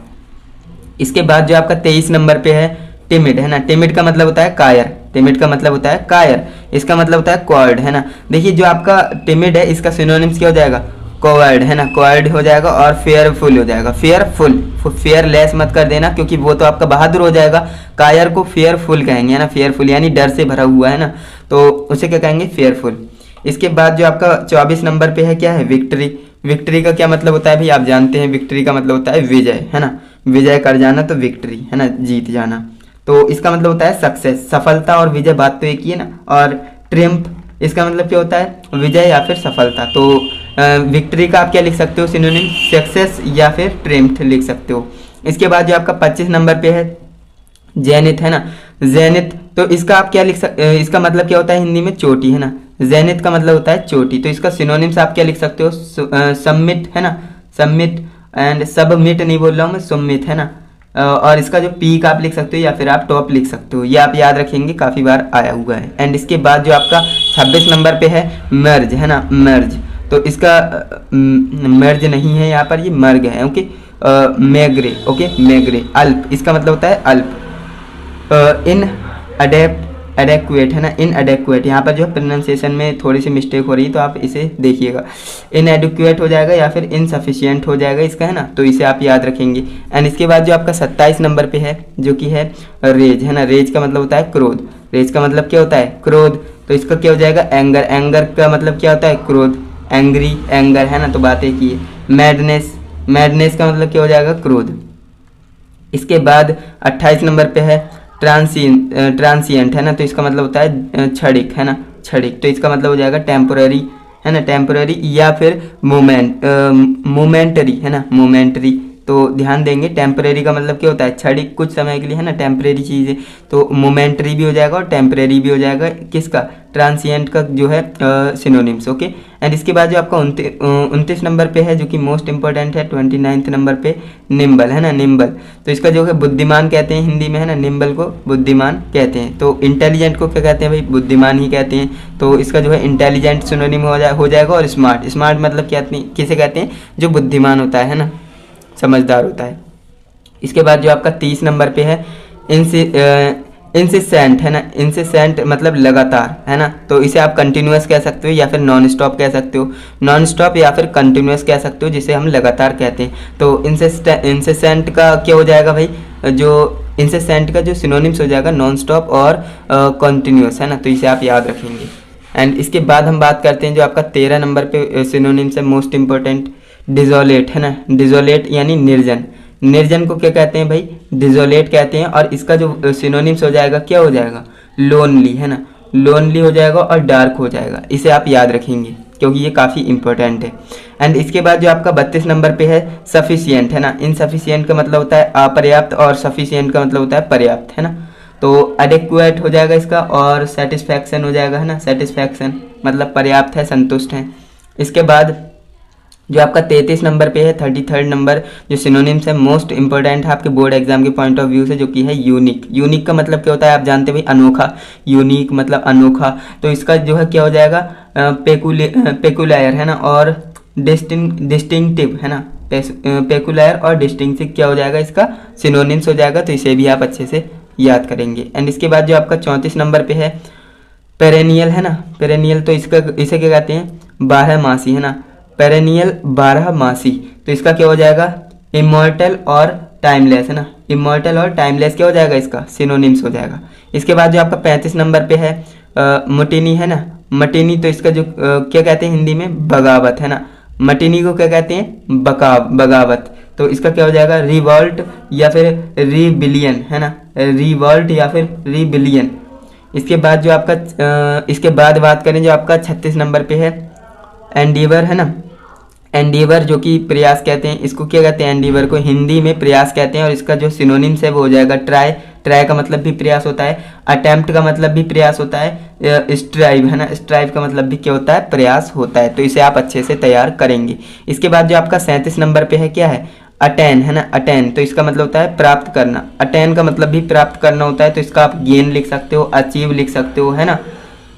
[SPEAKER 1] इसके बाद जो आपका 23 नंबर पे है टिमिड, है ना। टिमिड का मतलब होता है कायर। टिमिड का मतलब होता है कायर। इसका मतलब होता है क्वर्ड, है ना। देखिए जो आपका टिमिड है इसका सिनोनिम्स क्या हो जाएगा? कोवर्ड, है ना। कोवर्ड हो जाएगा और फेयरफुल हो जाएगा। फेयरफुल, फेयरलेस मत कर देना क्योंकि वो तो आपका बहादुर हो जाएगा। कायर को फेयरफुल कहेंगे, है ना। फेयरफुल यानी डर से भरा हुआ, है ना, तो उसे क्या कहेंगे? फेयरफुल। इसके बाद जो आपका 24 नंबर पे है क्या है? विक्ट्री। विक्ट्री का क्या मतलब होता है भाई? आप जानते हैं विक्ट्री का मतलब होता है विजय, है ना। विजय कर जाना तो विक्ट्री, है ना, जीत जाना। तो इसका मतलब होता है सक्सेस, सफलता और विजय बात तो एक ही है ना। और ट्रिम्प इसका मतलब क्या होता है? विजय या फिर सफलता। तो विक्ट्री का आप क्या लिख सकते हो सिनोनिम? सक्सेस या फिर ट्रिम्फ लिख सकते हो। इसके बाद जो आपका 25 नंबर पे है जैनित, है ना। जैनित, तो इसका आप क्या लिख इसका मतलब क्या होता है हिंदी में? चोटी, है ना। जैनित का मतलब होता है चोटी, तो इसका सिनोनिम्स आप क्या लिख सकते हो? सबमिट, है ना, सबमिट। एंड सबमिट नहीं बोल रहा हूँ मैं, सबमिट, है ना। और इसका जो पीक आप लिख सकते हो या फिर आप टॉप लिख सकते हो, ये आप याद रखेंगे, काफ़ी बार आया हुआ है। एंड इसके बाद जो आपका 26 नंबर पे है मर्ज, है ना, मर्ज। तो इसका मर्ज नहीं है यहाँ पर, ये मर्ग है। Okay, meagre, okay, meagre. अल्प, इसका मतलब होता है अल्प। इन एडेक्वेट, है ना, इन एडेक्वेट। यहाँ पर जो है प्रोनाउंसिएशन में थोड़ी सी मिस्टेक हो रही है तो आप इसे देखिएगा। इन एडिक्वेट हो जाएगा या फिर इनसफिशिएंट हो जाएगा इसका, है ना, तो इसे आप याद रखेंगे। एंड इसके बाद जो आपका 27 नंबर पे है जो कि है रेज, है ना। रेज का मतलब होता है क्रोध। रेज का मतलब क्या होता है? क्रोध। तो इसका क्या हो जाएगा? एंगर। एंगर का मतलब क्या होता है? क्रोध। एंग्री, एंगर, है ना, तो बात एक ही है। मैडनेस, मैडनेस का मतलब क्या हो जाएगा? क्रोध। इसके बाद 28 नंबर पे है ट्रांसिएंट, है ना। तो इसका मतलब होता है क्षणिक, है ना, क्षणिक। तो इसका मतलब हो जाएगा टेम्पोररी, है ना, टेम्पोररी या फिर मोमेंटरी, है ना, मोमेंटरी। तो ध्यान देंगे, टेम्परेरी का मतलब क्या होता है? क्षणिक, कुछ समय के लिए, है ना, टेम्परेरी चीज़ है। तो मोमेंटरी भी हो जाएगा और टेम्परेरी भी हो जाएगा, किसका? ट्रांसिएंट का जो है सिनोनिम्स। ओके, एंड इसके बाद जो आपका 29 नंबर पे है जो कि मोस्ट इंपॉर्टेंट है, 29 नंबर पे निम्बल, है ना, निम्बल। तो इसका जो है बुद्धिमान कहते हैं हिंदी में, है ना, निम्बल को बुद्धिमान कहते हैं। तो इंटेलिजेंट को क्या कहते हैं भाई? बुद्धिमान ही कहते हैं। तो इसका जो है इंटेलिजेंट सिनोनिम हो जाएगा। और स्मार्ट, स्मार्ट मतलब क्या, किसे कहते हैं? जो बुद्धिमान होता है ना, समझदार होता है। इसके बाद जो आपका 30 नंबर पे है इंसिसेंट, है ना। इंसिसेंट मतलब लगातार, है ना। तो इसे आप कंटिन्यूअस कह सकते हो या फिर नॉन स्टॉप कह सकते हो। नॉन स्टॉप या फिर कंटिन्यूअस कह सकते हो, जिसे हम लगातार कहते हैं। तो इंसिसेंट का क्या हो जाएगा भाई? जो इंसिसेंट का जो सिनोनिम्स हो जाएगा नॉन स्टॉप और कंटिन्यूअस, है ना। तो इसे आप याद रखेंगे। एंड इसके बाद हम बात करते हैं जो आपका 13 नंबर पे सिनोनिम्स है मोस्ट इंपॉर्टेंट, डिजोलेट, है ना। डिजोलेट यानी निर्जन। निर्जन को क्या कहते हैं भाई? डिजोलेट कहते हैं। और इसका जो सिनोनिम्स हो जाएगा क्या हो जाएगा? लोनली, है ना, लोनली हो जाएगा और डार्क हो जाएगा। इसे आप याद रखेंगे। क्योंकि ये काफ़ी इंपॉर्टेंट है। एंड इसके बाद जो आपका 32 नंबर पे है सफिशिएंट, है ना। इनसफिशिएंट का मतलब होता है अपर्याप्त और सफिशिएंट का मतलब होता है पर्याप्त, है ना। तो एडिक्वेट हो जाएगा इसका और सेटिस्फैक्शन हो जाएगा, है ना। सेटिस्फैक्शन मतलब पर्याप्त है, संतुष्ट है। इसके बाद जो आपका 33 नंबर पे है 33rd नंबर, जो सिनोनिम्स है मोस्ट इंपॉर्टेंट है आपके बोर्ड एग्जाम के पॉइंट ऑफ व्यू से, जो कि है यूनिक। यूनिक का मतलब क्या होता है आप जानते भाई, अनोखा। यूनिक मतलब अनोखा, तो इसका जो है क्या हो जाएगा पेकुलियर, है ना, और डिस्टिंक्टिव, है ना। पेकुलियर और डिस्टिंक्टिव क्या हो जाएगा, इसका सिनोनिम्स हो जाएगा। तो इसे भी आप अच्छे से याद करेंगे। एंड इसके बाद जो आपका 34 नंबर पे है पेरेनियल, है ना। पेरेनियल तो इसे क्या कहते हैं, 12मासी, है ना। पेरेनियल 12मासी, तो इसका क्या हो जाएगा इमॉर्टल और टाइमलेस, है ना। इमॉर्टल और टाइमलेस क्या हो जाएगा, इसका सिनोनिम्स हो जाएगा। इसके बाद जो आपका 35 नंबर पे है मटिनी, है ना। मटिनी तो इसका जो क्या कहते हैं हिंदी में बगावत, है ना। मटिनी को क्या कहते हैं बगावत, तो इसका क्या हो जाएगा रिवॉल्ट या फिर रिबिलियन, है ना। रिवॉल्ट या फिर रिबिलियन। इसके बाद जो आपका इसके बाद बात करें जो आपका 36 नंबर पे है एंडीवर, है ना। एंडीवर जो कि प्रयास कहते हैं, इसको क्या कहते हैं, एंडीवर को हिंदी में प्रयास कहते हैं। और इसका जो सिनोनिम्स है वो हो जाएगा ट्राई। ट्राई का मतलब भी प्रयास होता है, अटेम्प्ट का मतलब भी प्रयास होता है, स्ट्राइव, है ना। स्ट्राइव का मतलब भी क्या होता है, प्रयास होता है। तो इसे आप अच्छे से तैयार करेंगे। इसके बाद जो आपका 37 नंबर पे है क्या है अटेन, है ना। अटेन तो इसका मतलब होता है प्राप्त करना। अटेन का मतलब भी प्राप्त करना होता है, तो इसका आप गेन लिख सकते हो, अचीव लिख सकते हो, है ना।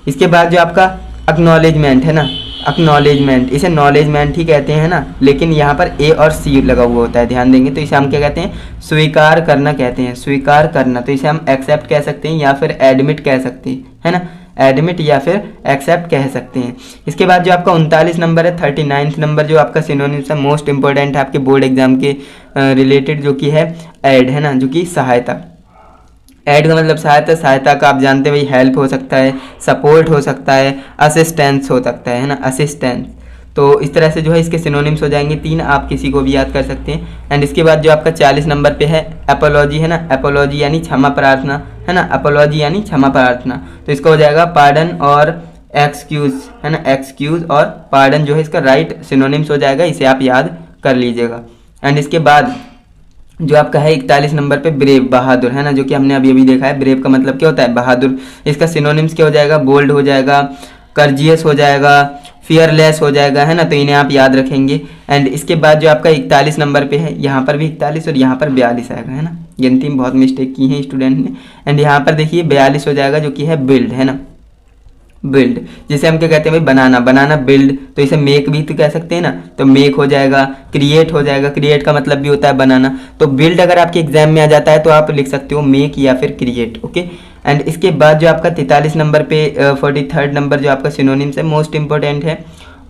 [SPEAKER 1] इसके बाद जो आपका एक्नॉलेजमेंट, है ना। एक्नॉलेजमेंट, इसे नॉलेजमेंट ही कहते हैं ना, लेकिन यहाँ पर ए और सी लगा हुआ होता है, ध्यान देंगे। तो इसे हम क्या कहते हैं, स्वीकार करना कहते हैं, स्वीकार करना। तो इसे हम एक्सेप्ट कह सकते हैं या फिर एडमिट कह सकते हैं, है ना। एडमिट या फिर एक्सेप्ट कह सकते हैं। इसके बाद जो आपका 39 नंबर है 39th नंबर, जो आपका सिनोनिम्स है मोस्ट इंपॉर्टेंट है आपके बोर्ड एग्जाम के रिलेटेड, जो कि है एड, है ना, जो कि सहायता। ऐड का मतलब सहायता। सहायता का आप जानते हैं भाई हेल्प हो सकता है, सपोर्ट हो सकता है, असिस्टेंस हो सकता है ना, असिस्टेंस। तो इस तरह से जो है इसके सिनोनिम्स हो जाएंगे 3, आप किसी को भी याद कर सकते हैं। एंड इसके बाद जो आपका 40 नंबर पे है एपोलॉजी, है ना। एपोलॉजी यानी क्षमा प्रार्थना, है ना। एपोलॉजी यानी क्षमा प्रार्थना, तो इसका हो जाएगा पार्डन और एक्सक्यूज, है ना। एक्सक्यूज और पार्डन जो है इसका राइट सिनोनिम्स हो जाएगा, इसे आप याद कर लीजिएगा। एंड इसके बाद जो आपका है 41 नंबर पे ब्रेव, बहादुर, है ना, जो कि हमने अभी अभी देखा है। ब्रेव का मतलब क्या होता है, बहादुर। इसका सिनोनिम्स क्या हो जाएगा, बोल्ड हो जाएगा, कर्जियस हो जाएगा, फियरलेस हो जाएगा, है ना। तो इन्हें आप याद रखेंगे। एंड इसके बाद जो आपका 41 नंबर पे है, यहाँ पर भी 41 और यहाँ पर 42 आएगा, है ना। गिनती में बहुत मिस्टेक की है स्टूडेंट ने। एंड यहाँ पर देखिए 42 हो जाएगा, जो कि है बिल्ड, है ना। बिल्ड, जिसे हम क्या कहते हैं भाई बनाना, बनाना बिल्ड। तो इसे मेक भी तो कह सकते हैं ना, तो मेक हो जाएगा। क्रिएट हो जाएगा, क्रिएट का मतलब भी होता है बनाना। तो बिल्ड अगर आपके एग्जाम में आ जाता है तो आप लिख सकते हो मेक या फिर क्रिएट, ओके। एंड इसके बाद जो आपका 43 नंबर पे 43rd नंबर जो आपका सिनोनिम्स है मोस्ट इंपॉर्टेंट है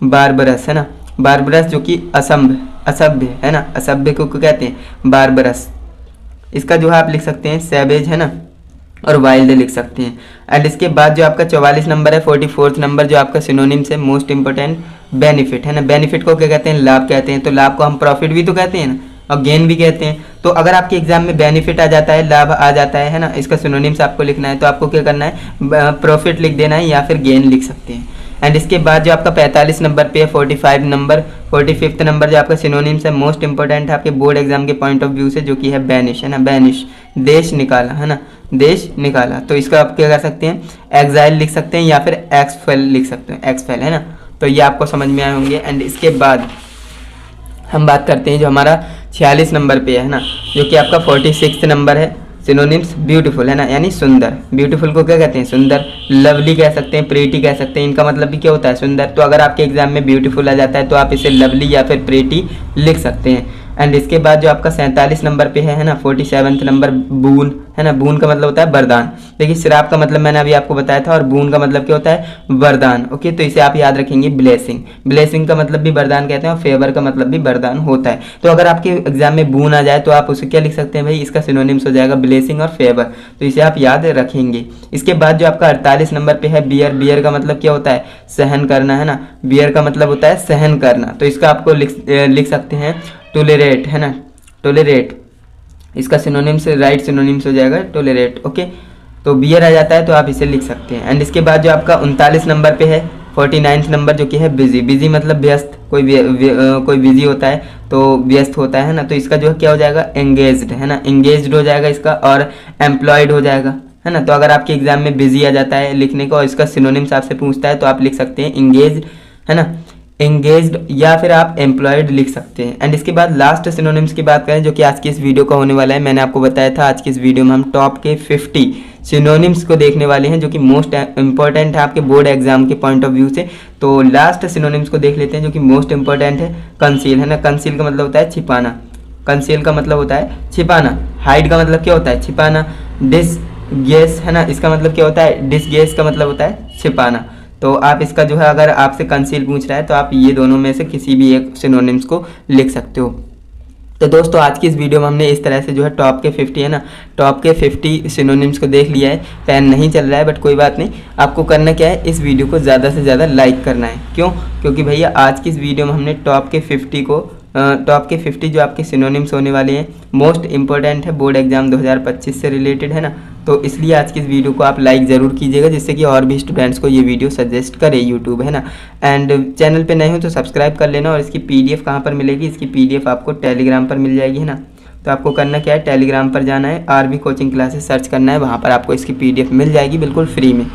[SPEAKER 1] बारबरस, है ना। बारबरस जो कि असभ्य, है ना। असभ्य को कहते हैं बारबरस। इसका जो है आप लिख सकते हैं सैवेज, है ना, और वाइल्ड लिख सकते हैं। एंड इसके बाद जो आपका 44 नंबर है 44th नंबर, जो आपका सिनोनिम्स है मोस्ट इंपॉर्टेंट बेनिफिट, है ना। बेनिफिट को क्या कहते हैं, लाभ कहते हैं। तो लाभ को हम प्रॉफिट भी तो कहते हैं ना, और गेन भी कहते हैं। तो अगर आपके एग्जाम में बेनिफिट आ जाता है, लाभ आ जाता है ना, इसका सिनोनिम्स आपको लिखना है, तो आपको क्या करना है, प्रॉफिट लिख देना है या फिर गेन लिख सकते हैं। एंड इसके बाद जो आपका 45 नंबर पे है 45 नंबर, 45th नंबर, जो आपका सिनोनिम्स है मोस्ट इंपॉर्टेंट है आपके बोर्ड एग्जाम के पॉइंट ऑफ व्यू से, जो कि है बैनिश, है ना। बैनिश, देश निकाला, है ना, देश निकाला। तो इसका आप क्या कर सकते हैं, एग्जाइल लिख सकते हैं या फिर एक्सफेल लिख सकते हैं, एक्सफेल, है ना। तो ये आपको समझ में आए होंगे। एंड इसके बाद हम बात करते हैं जो हमारा 46 नंबर पे है ना, जो कि आपका 46th नंबर है सिनोनिम्स ब्यूटीफुल, है ना, यानी सुंदर। ब्यूटीफुल को क्या कहते हैं, सुंदर। लवली कह सकते हैं, प्रीटी कह सकते हैं, इनका मतलब भी क्या होता है, सुंदर। तो अगर आपके एग्जाम में ब्यूटीफुल आ जाता है तो आप इसे लवली या फिर प्रीटी लिख सकते हैं। एंड इसके बाद जो आपका 47 नंबर पे है ना 47th नंबर बून, है ना। बून का मतलब होता है वरदान। देखिए श्राप का मतलब मैंने अभी आपको बताया था, और बून का मतलब क्या होता है, वरदान, ओके। तो इसे आप याद रखेंगे ब्लेसिंग। ब्लेसिंग का मतलब भी वरदान कहते हैं, और फेवर का मतलब भी वरदान होता है। तो अगर आपके एग्जाम में बून आ जाए तो आप उसे क्या लिख सकते हैं भाई, इसका सिनोनिम्स हो जाएगा ब्लेसिंग और फेवर। तो इसे आप याद रखेंगे। इसके बाद जो आपका 48 नंबर पे है बियर। बियर का मतलब क्या होता है, सहन करना, है ना। बियर का मतलब होता है सहन करना। तो इसका आपको लिख सकते हैं टोलेरेट, है ना, टोलेरेट। इसका सिनोनिम्स राइट सिनोनिम्स हो जाएगा टोलेरेट, ओके। तो बियर आ जाता है तो आप इसे लिख सकते हैं। एंड इसके बाद जो आपका 39 नंबर पे है 49th नंबर जो कि है बिजी। बिजी मतलब व्यस्त, कोई कोई बिजी होता है तो व्यस्त होता है ना, तो इसका जो है क्या हो जाएगा, एंगेज्ड, है ना, एंगेज्ड हो जाएगा इसका, और एम्प्लॉयड हो जाएगा, है ना। तो अगर आपके एग्जाम में बिजी आ जाता है लिखने को और इसका सिनोनिम्स आपसे पूछता है तो आप लिख सकते हैं इंगेज, है ना, एंगेज्ड, या फिर आप एम्प्लॉयड लिख सकते हैं। एंड इसके बाद लास्ट सिनोनिम्स की बात करें जो कि आज की इस वीडियो का होने वाला है। मैंने आपको बताया था आज की इस वीडियो में हम टॉप के 50 सिनोनिम्स को देखने वाले हैं जो कि मोस्ट इंपॉर्टेंट है आपके बोर्ड एग्जाम के पॉइंट ऑफ व्यू से। तो लास्ट सिनोनिम्स को देख लेते हैं जो कि मोस्ट इंपॉर्टेंट है। कंसील, है ना, कंसील का मतलब होता है छिपाना, कंसील का मतलब होता है छिपाना। हाइड का मतलब क्या होता है, छिपाना। डिसगेस, है ना, इसका मतलब क्या होता है, डिसगेस का मतलब होता है छिपाना। तो आप इसका जो है अगर आपसे कंसील पूछ रहा है तो आप ये दोनों में से किसी भी एक सिनोनिम्स को लिख सकते हो। तो दोस्तों आज की इस वीडियो में हमने इस तरह से जो है टॉप के 50, है ना, टॉप के 50 सिनोनिम्स को देख लिया है। पेन नहीं चल रहा है बट कोई बात नहीं, आपको करना क्या है, इस वीडियो को ज़्यादा से ज़्यादा लाइक करना है। क्यों? क्योंकि भैया आज की इस वीडियो में हमने टॉप के 50 जो आपके सिनोनिम्स होने वाले हैं, मोस्ट इंपॉर्टेंट है, बोर्ड एग्जाम 2025 से रिलेटेड, है ना। तो इसलिए आज की इस वीडियो को आप लाइक ज़रूर कीजिएगा जिससे कि और भी स्टूडेंट्स को ये वीडियो सजेस्ट करे यूट्यूब, है ना। एंड चैनल पे नए हो तो सब्सक्राइब कर लेना। और इसकी पीडीएफ कहाँ पर मिलेगी, इसकी पीडीएफ आपको टेलीग्राम पर मिल जाएगी, है ना। तो आपको करना क्या है, टेलीग्राम पर जाना है, आरबी कोचिंग क्लासेस सर्च करना है, वहाँ पर आपको इसकी पीडीएफ मिल जाएगी बिल्कुल फ्री में।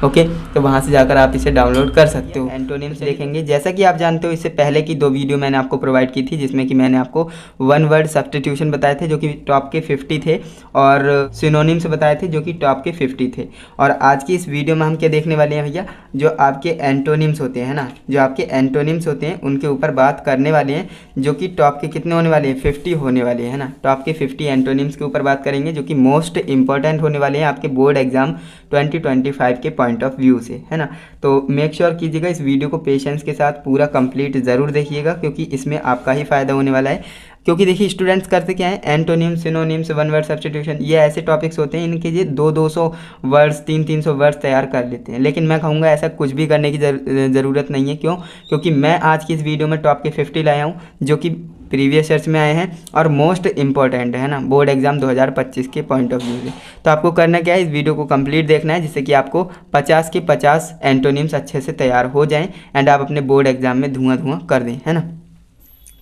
[SPEAKER 1] ओके, तो वहाँ से जाकर आप इसे डाउनलोड कर सकते हो। एंटोनिम्स देखेंगे, जैसा कि आप जानते हो इससे पहले की 2 वीडियो मैंने आपको प्रोवाइड की थी जिसमें कि मैंने आपको 1 वर्ड सब्स्टिट्यूशन बताए थे जो कि टॉप के 50 थे, और सिनोनिम्स बताए थे जो कि टॉप के 50 थे। और आज की इस वीडियो में हम क्या देखने वाले हैं भैया, जो आपके एंटोनिम्स होते हैं ना, जो आपके एंटोनिम्स होते हैं उनके ऊपर बात करने वाले हैं जो कि टॉप के कितने होने वाले हैं, 50 होने वाले हैं, है ना। टॉप के 50 एंटोनिम्स के ऊपर बात करेंगे जो कि मोस्ट इंपॉर्टेंट होने वाले हैं आपके बोर्ड एग्जाम 2025 के पॉइंट ऑफ व्यू से, है ना। तो मेक श्योर कीजिएगा इस वीडियो को पेशेंस के साथ पूरा कंप्लीट ज़रूर देखिएगा क्योंकि इसमें आपका ही फ़ायदा होने वाला है। क्योंकि देखिए स्टूडेंट्स करते क्या है, एंटोनिम्स, सिनोनिम्स, 1 वर्ड सब्स्टिट्यूशन, ये ऐसे टॉपिक्स होते हैं इनके ये 200 वर्ड्स, 300 वर्ड्स तैयार कर लेते हैं। लेकिन मैं कहूँगा ऐसा कुछ भी करने की ज़रूरत नहीं है। क्यों? क्योंकि मैं आज की इस वीडियो में टॉप के 50 लाया हूँ जो कि प्रीवियस ईयर्स में आए हैं और मोस्ट इंपॉर्टेंट है ना बोर्ड एग्जाम 2025 के पॉइंट ऑफ व्यू से। तो आपको करना क्या है, इस वीडियो को कंप्लीट देखना है जिससे कि आपको 50 के 50 एंटोनिम्स अच्छे से तैयार हो जाएं एंड आप अपने बोर्ड एग्जाम में धुआं कर दें, है ना।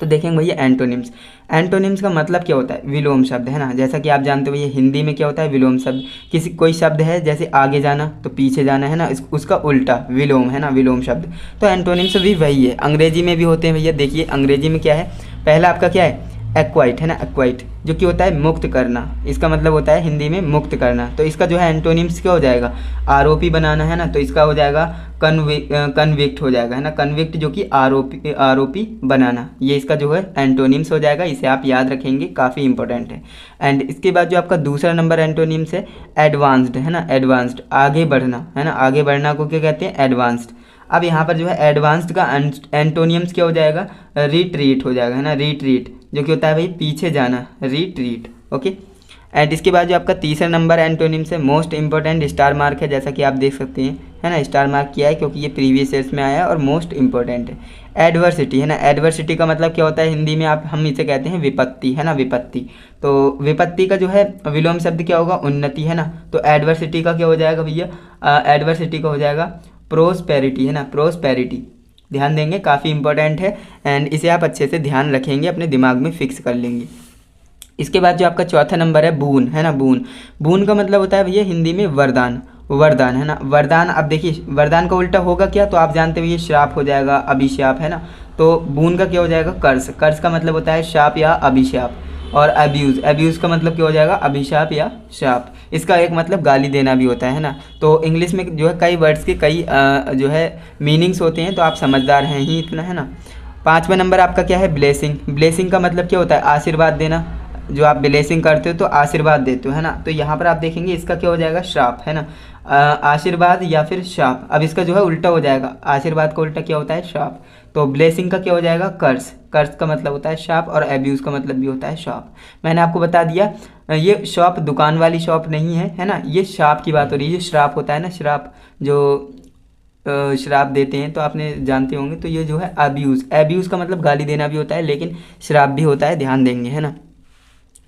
[SPEAKER 1] तो देखेंगे भैया एंटोनिम्स। एंटोनिम्स का मतलब क्या होता है, विलोम शब्द, है ना। जैसा कि आप जानते हो भैया हिंदी में क्या होता है, विलोम शब्द। किसी कोई शब्द है जैसे आगे जाना तो पीछे जाना, है ना, उसका उल्टा विलोम, है ना, विलोम शब्द। तो एंटोनिम्स भी वही है, अंग्रेजी में भी होते हैं भैया। देखिए अंग्रेजी में क्या है, पहला आपका क्या है, एक्वाइट, है ना, एक्वाइट जो कि होता है मुक्त करना, इसका मतलब होता है हिंदी में मुक्त करना। तो इसका जो है एंटोनिम्स क्या हो जाएगा, आरोपी बनाना, है ना, तो इसका हो जाएगा कन्विक्ट हो जाएगा, है ना, कन्विक्ट जो कि आरोपी बनाना, ये इसका जो है एंटोनिम्स हो जाएगा। इसे आप याद रखेंगे, काफ़ी इंपॉर्टेंट है। एंड इसके बाद जो आपका दूसरा नंबर एंटोनिम्स है एडवांस्ड, है ना, एडवांस्ड आगे बढ़ना, है ना, आगे बढ़ना को क्या कहते हैं, एडवांस्ड। अब यहाँ पर जो है एडवांस्ड का एंटोनिम्स क्या हो जाएगा, रिट्रीट हो जाएगा, है ना, रिट्रीट जो कि होता है भाई पीछे जाना, रिट्रीट। ओके, एंड इसके बाद जो आपका तीसरा नंबर एंटोनिम्स है मोस्ट इंपॉर्टेंट, स्टार मार्क है, जैसा कि आप देख सकते हैं, है ना, स्टार मार्क किया है क्योंकि ये प्रीवियस ईयर्स में आया है और मोस्ट इंपॉर्टेंट है। एडवर्सिटी, है ना, एडवर्सिटी का मतलब क्या होता है हिंदी में, हम इसे कहते हैं विपत्ति, है ना, विपत्ति। तो विपत्ति का जो है विलोम शब्द क्या होगा, उन्नति, है ना। तो एडवर्सिटी का क्या हो जाएगा भैया, एडवर्सिटी का हो जाएगा प्रोस्पेरिटी, है ना, प्रोस्पेरिटी। ध्यान देंगे, काफ़ी इंपॉर्टेंट है एंड इसे आप अच्छे से ध्यान रखेंगे, अपने दिमाग में फिक्स कर लेंगे। इसके बाद जो आपका चौथा नंबर है बून, है ना, बून। बून का मतलब होता है भैया हिंदी में वरदान, वरदान, है ना, वरदान। अब देखिए वरदान का उल्टा होगा क्या, तो आप जानते हो ये श्राप हो जाएगा, अभिशाप, है ना। तो बून का क्या हो जाएगा, कर्ज। कर्ज का मतलब होता है शाप या अभिशाप। और अब्यूज़, अब्यूज़ का मतलब क्या हो जाएगा, अभिशाप या शाप। इसका एक मतलब गाली देना भी होता है ना। तो इंग्लिश में जो है कई वर्ड्स के कई जो है मीनिंग्स होते हैं, तो आप समझदार हैं ही इतना, है ना। पाँचवा नंबर आपका क्या है, ब्लेसिंग। ब्लेसिंग का मतलब क्या होता है, आशीर्वाद देना। जो आप ब्लेसिंग करते हो तो आशीर्वाद देते हो, है ना। तो यहाँ पर आप देखेंगे इसका क्या हो जाएगा, श्राप, है ना, आशीर्वाद या फिर शाप। अब इसका जो है उल्टा हो जाएगा, आशीर्वाद का उल्टा क्या होता है, शाप। तो ब्लेसिंग का क्या हो जाएगा, कर्ज। कर्ज का मतलब होता है शाप और एब्यूज़ का मतलब भी होता है शाप। मैंने आपको बता दिया ये शॉप दुकान वाली शॉप नहीं है, है ना, ये शाप की बात हो रही है। ये श्राप होता है ना, श्राप जो श्राप देते हैं तो आपने जानते होंगे। तो ये जो है अब्यूज़, एब्यूज़ का मतलब गाली देना भी होता है लेकिन श्राप भी होता है, ध्यान देंगे, है ना।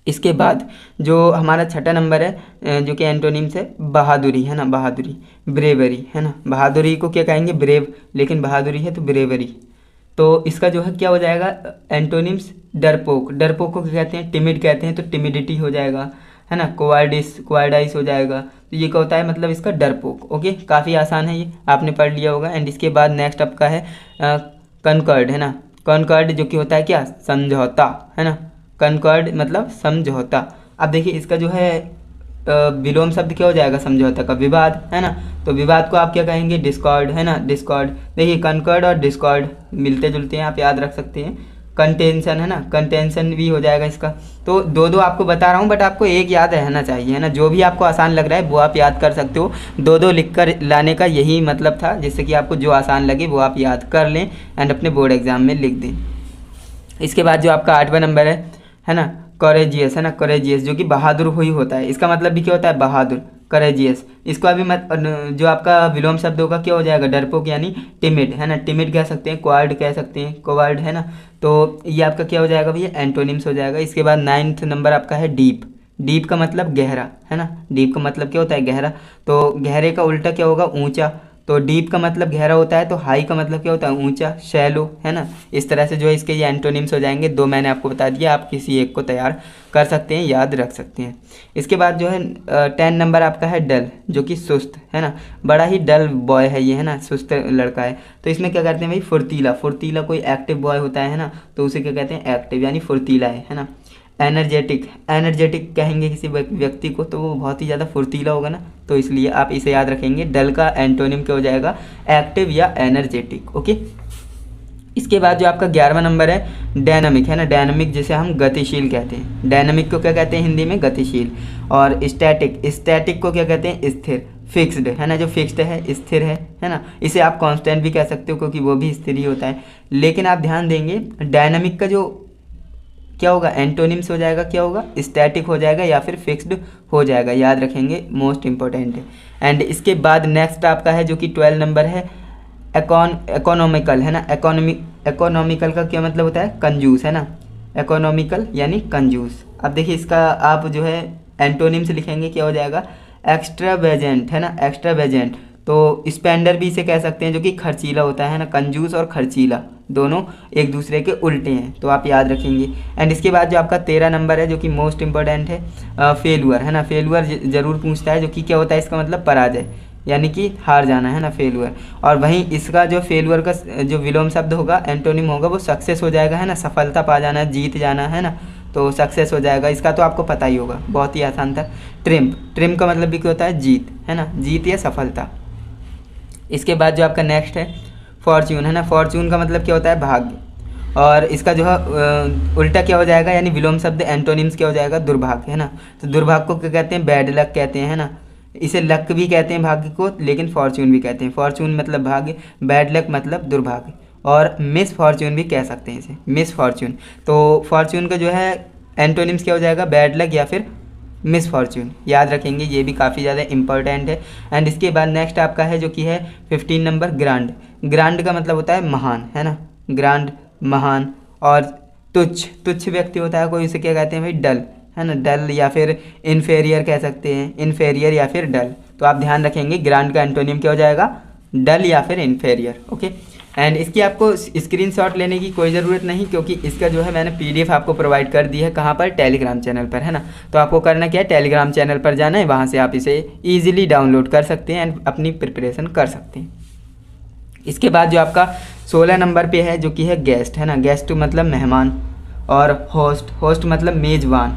[SPEAKER 1] इसके बाद जो हमारा छठा नंबर है जो कि एंटोनिम्स है बहादुरी, है ना, बहादुरी, ब्रेवरी, है ना। बहादुरी को क्या कहेंगे, ब्रेव, लेकिन बहादुरी है तो ब्रेवरी। तो इसका जो है क्या हो जाएगा एंटोनिम्स, डरपोक, डरपोक को क्या कहते हैं, टिमिड कहते हैं, तो टिमिडिटी हो जाएगा, है ना। कोवार्डिस, कोवार्डाइस हो जाएगा। तो ये क्या होता है, मतलब इसका डरपोक। ओके, काफ़ी आसान है, ये आपने पढ़ लिया होगा। एंड इसके बाद नेक्स्ट आपका है कनकर्ड, है ना। कनकर्ड जो कि होता है क्या, समझौता, है ना। कनकर्ड मतलब समझौता। अब देखिए इसका जो है विलोम शब्द क्या हो जाएगा समझौता का, विवाद, है ना। तो विवाद को आप क्या कहेंगे, डिस्कॉर्ड, है ना, डिस्कॉर्ड। देखिए कनकर्ड और डिस्कॉर्ड मिलते जुलते हैं, आप याद रख सकते हैं। कंटेंशन, है ना, कंटेंशन भी हो जाएगा इसका। तो दो दो आपको बता रहा हूँ, बट आपको एक याद रहना चाहिए, है ना। जो भी आपको आसान लग रहा है वो आप याद कर सकते हो। दो दो लिख कर लाने का यही मतलब था, जिससे कि आपको जो आसान लगे वो आप याद कर लें एंड अपने बोर्ड एग्जाम में लिख दें। इसके बाद जो आपका 8वां नंबर है ना, करेजियस, है ना, करेजियस, जो कि बहादुर हुई होता है। इसका मतलब भी क्या होता है, बहादुर, करेजियस। इसको अभी मत, जो आपका विलोम शब्द होगा क्या हो जाएगा, डरपोक यानी टिमिड, है ना। टिमिड कह सकते हैं, क्वार्ड कह सकते हैं, कोवार्ड, है ना। तो ये आपका क्या हो जाएगा भैया, एंटोनिम्स हो जाएगा। इसके बाद 9वां नंबर आपका है डीप। डीप का मतलब गहरा, है ना। डीप का मतलब क्या होता है, गहरा। तो गहरे का उल्टा क्या होगा, ऊंचा। तो डीप का मतलब गहरा होता है, तो हाई का मतलब क्या होता है, ऊंचा, शैलो, है ना। इस तरह से जो है इसके ये एंटोनिम्स हो जाएंगे। दो मैंने आपको बता दिया, आप किसी एक को तैयार कर सकते हैं, याद रख सकते हैं। इसके बाद जो है 10 नंबर आपका है डल, जो कि सुस्त, है ना। बड़ा ही डल बॉय है ये, है ना, सुस्त लड़का है। तो इसमें क्या करते हैं भाई, फुर्तीला, फुर्तीला कोई एक्टिव बॉय होता है ना, तो उसे क्या कहते हैं, एक्टिव, यानी फुर्तीला है ना। एनर्जेटिक, एनर्जेटिक कहेंगे किसी व्यक्ति को तो वो बहुत ही ज़्यादा फुर्तीला होगा ना, तो इसलिए आप इसे याद रखेंगे। डल का एंटोनिम क्या हो जाएगा, एक्टिव या एनर्जेटिक। ओके, इसके बाद जो आपका 11वां नंबर है डायनामिक, है ना। डायनामिक जिसे हम गतिशील कहते हैं। डायनामिक को क्या कहते हैं हिंदी में, गतिशील। और स्टैटिक, स्टैटिक को क्या कहते हैं, स्थिर, फिक्स्ड, है ना। जो फिक्स्ड है, स्थिर है ना। इसे आप कांस्टेंट भी कह सकते हो क्योंकि वो भी स्थिर ही होता है। लेकिन आप ध्यान देंगे डायनामिक का जो क्या होगा, एंटोनिम्स हो जाएगा, क्या होगा, स्टैटिक हो जाएगा या फिर फिक्स्ड हो जाएगा, याद रखेंगे, मोस्ट इंपॉर्टेंट है। एंड इसके बाद नेक्स्ट आपका है जो कि 12 नंबर है इकोनॉमिकल, है ना। इकोनॉमिकल का क्या मतलब होता है, कंजूस, है ना। इकोनॉमिकल यानी कंजूस। अब देखिए इसका आप जो है एंटोनिम्स लिखेंगे, क्या हो जाएगा, एक्स्ट्रावेजेंट, है ना, एक्स्ट्रावेजेंट। तो स्पेंडर भी इसे कह सकते हैं, जो कि खर्चीला होता है ना। कंजूस और खर्चीला दोनों एक दूसरे के उल्टे हैं, तो आप याद रखेंगे। एंड इसके बाद जो आपका 13 नंबर है जो कि मोस्ट इंपॉर्टेंट है, फेलुअर, है ना। फेलुअर जरूर पूछता है, जो कि क्या होता है, इसका मतलब पराजय, यानी कि हार जाना, है ना, फेलुअर। और वहीं इसका जो फेलुअर का जो विलोम शब्द होगा, एंटोनिम होगा, वो सक्सेस हो जाएगा, है ना। सफलता पा जाना, जीत जाना, है ना। तो सक्सेस हो जाएगा। इसका तो आपको पता ही होगा, बहुत ही आसान था। ट्रिम्प, ट्रिम्प का मतलब भी क्या होता है, जीत, है ना, जीत या सफलता। इसके बाद जो आपका नेक्स्ट है फॉर्च्यून, है ना। फॉर्च्यून का मतलब क्या होता है, भाग्य। और इसका जो है उल्टा क्या हो जाएगा, यानी विलोम शब्द एंटोनिम्स क्या हो जाएगा, दुर्भाग्य, है ना। तो दुर्भाग्य को क्या कहते हैं, बैड लक कहते हैं, है ना। इसे लक भी कहते हैं भाग्य को, लेकिन फॉर्च्यून भी कहते हैं। फॉर्च्यून मतलब भाग्य, बैड लक मतलब दुर्भाग्य। और मिस फॉर्च्यून भी कह सकते हैं इसे, मिस फॉर्च्यून। तो फॉर्च्यून का जो है एंटोनिम्स क्या हो जाएगा, बैड लक या फिर मिस फॉर्च्यून, याद रखेंगे, ये भी काफ़ी ज़्यादा इंपॉर्टेंट है। एंड इसके बाद नेक्स्ट आपका है जो कि है 15 नंबर ग्रांड। ग्रांड का मतलब होता है महान, है ना। ग्रांड, महान। और तुच्छ, तुच्छ व्यक्ति होता है कोई, उसे क्या कहते हैं भाई, डल, है ना। डल या फिर इन्फेरियर कह सकते हैं, इन्फेरियर या फिर डल। तो आप ध्यान रखेंगे ग्रांड का एंटोनियम क्या हो जाएगा, डल या फिर इन्फेरियर। ओके, एंड इसकी आपको स्क्रीनशॉट लेने की कोई ज़रूरत नहीं, क्योंकि इसका जो है मैंने PDF आपको प्रोवाइड कर दी है, कहाँ पर, टेलीग्राम चैनल पर, है ना। तो आपको करना क्या है, टेलीग्राम चैनल पर जाना है, वहाँ से आप इसे ईजिली डाउनलोड कर सकते हैं एंड अपनी प्रिपरेशन कर सकते हैं। इसके बाद जो आपका 16 नंबर पे है जो कि है गेस्ट, है ना। गेस्ट मतलब मेहमान। और होस्ट, होस्ट मतलब मेज़बान,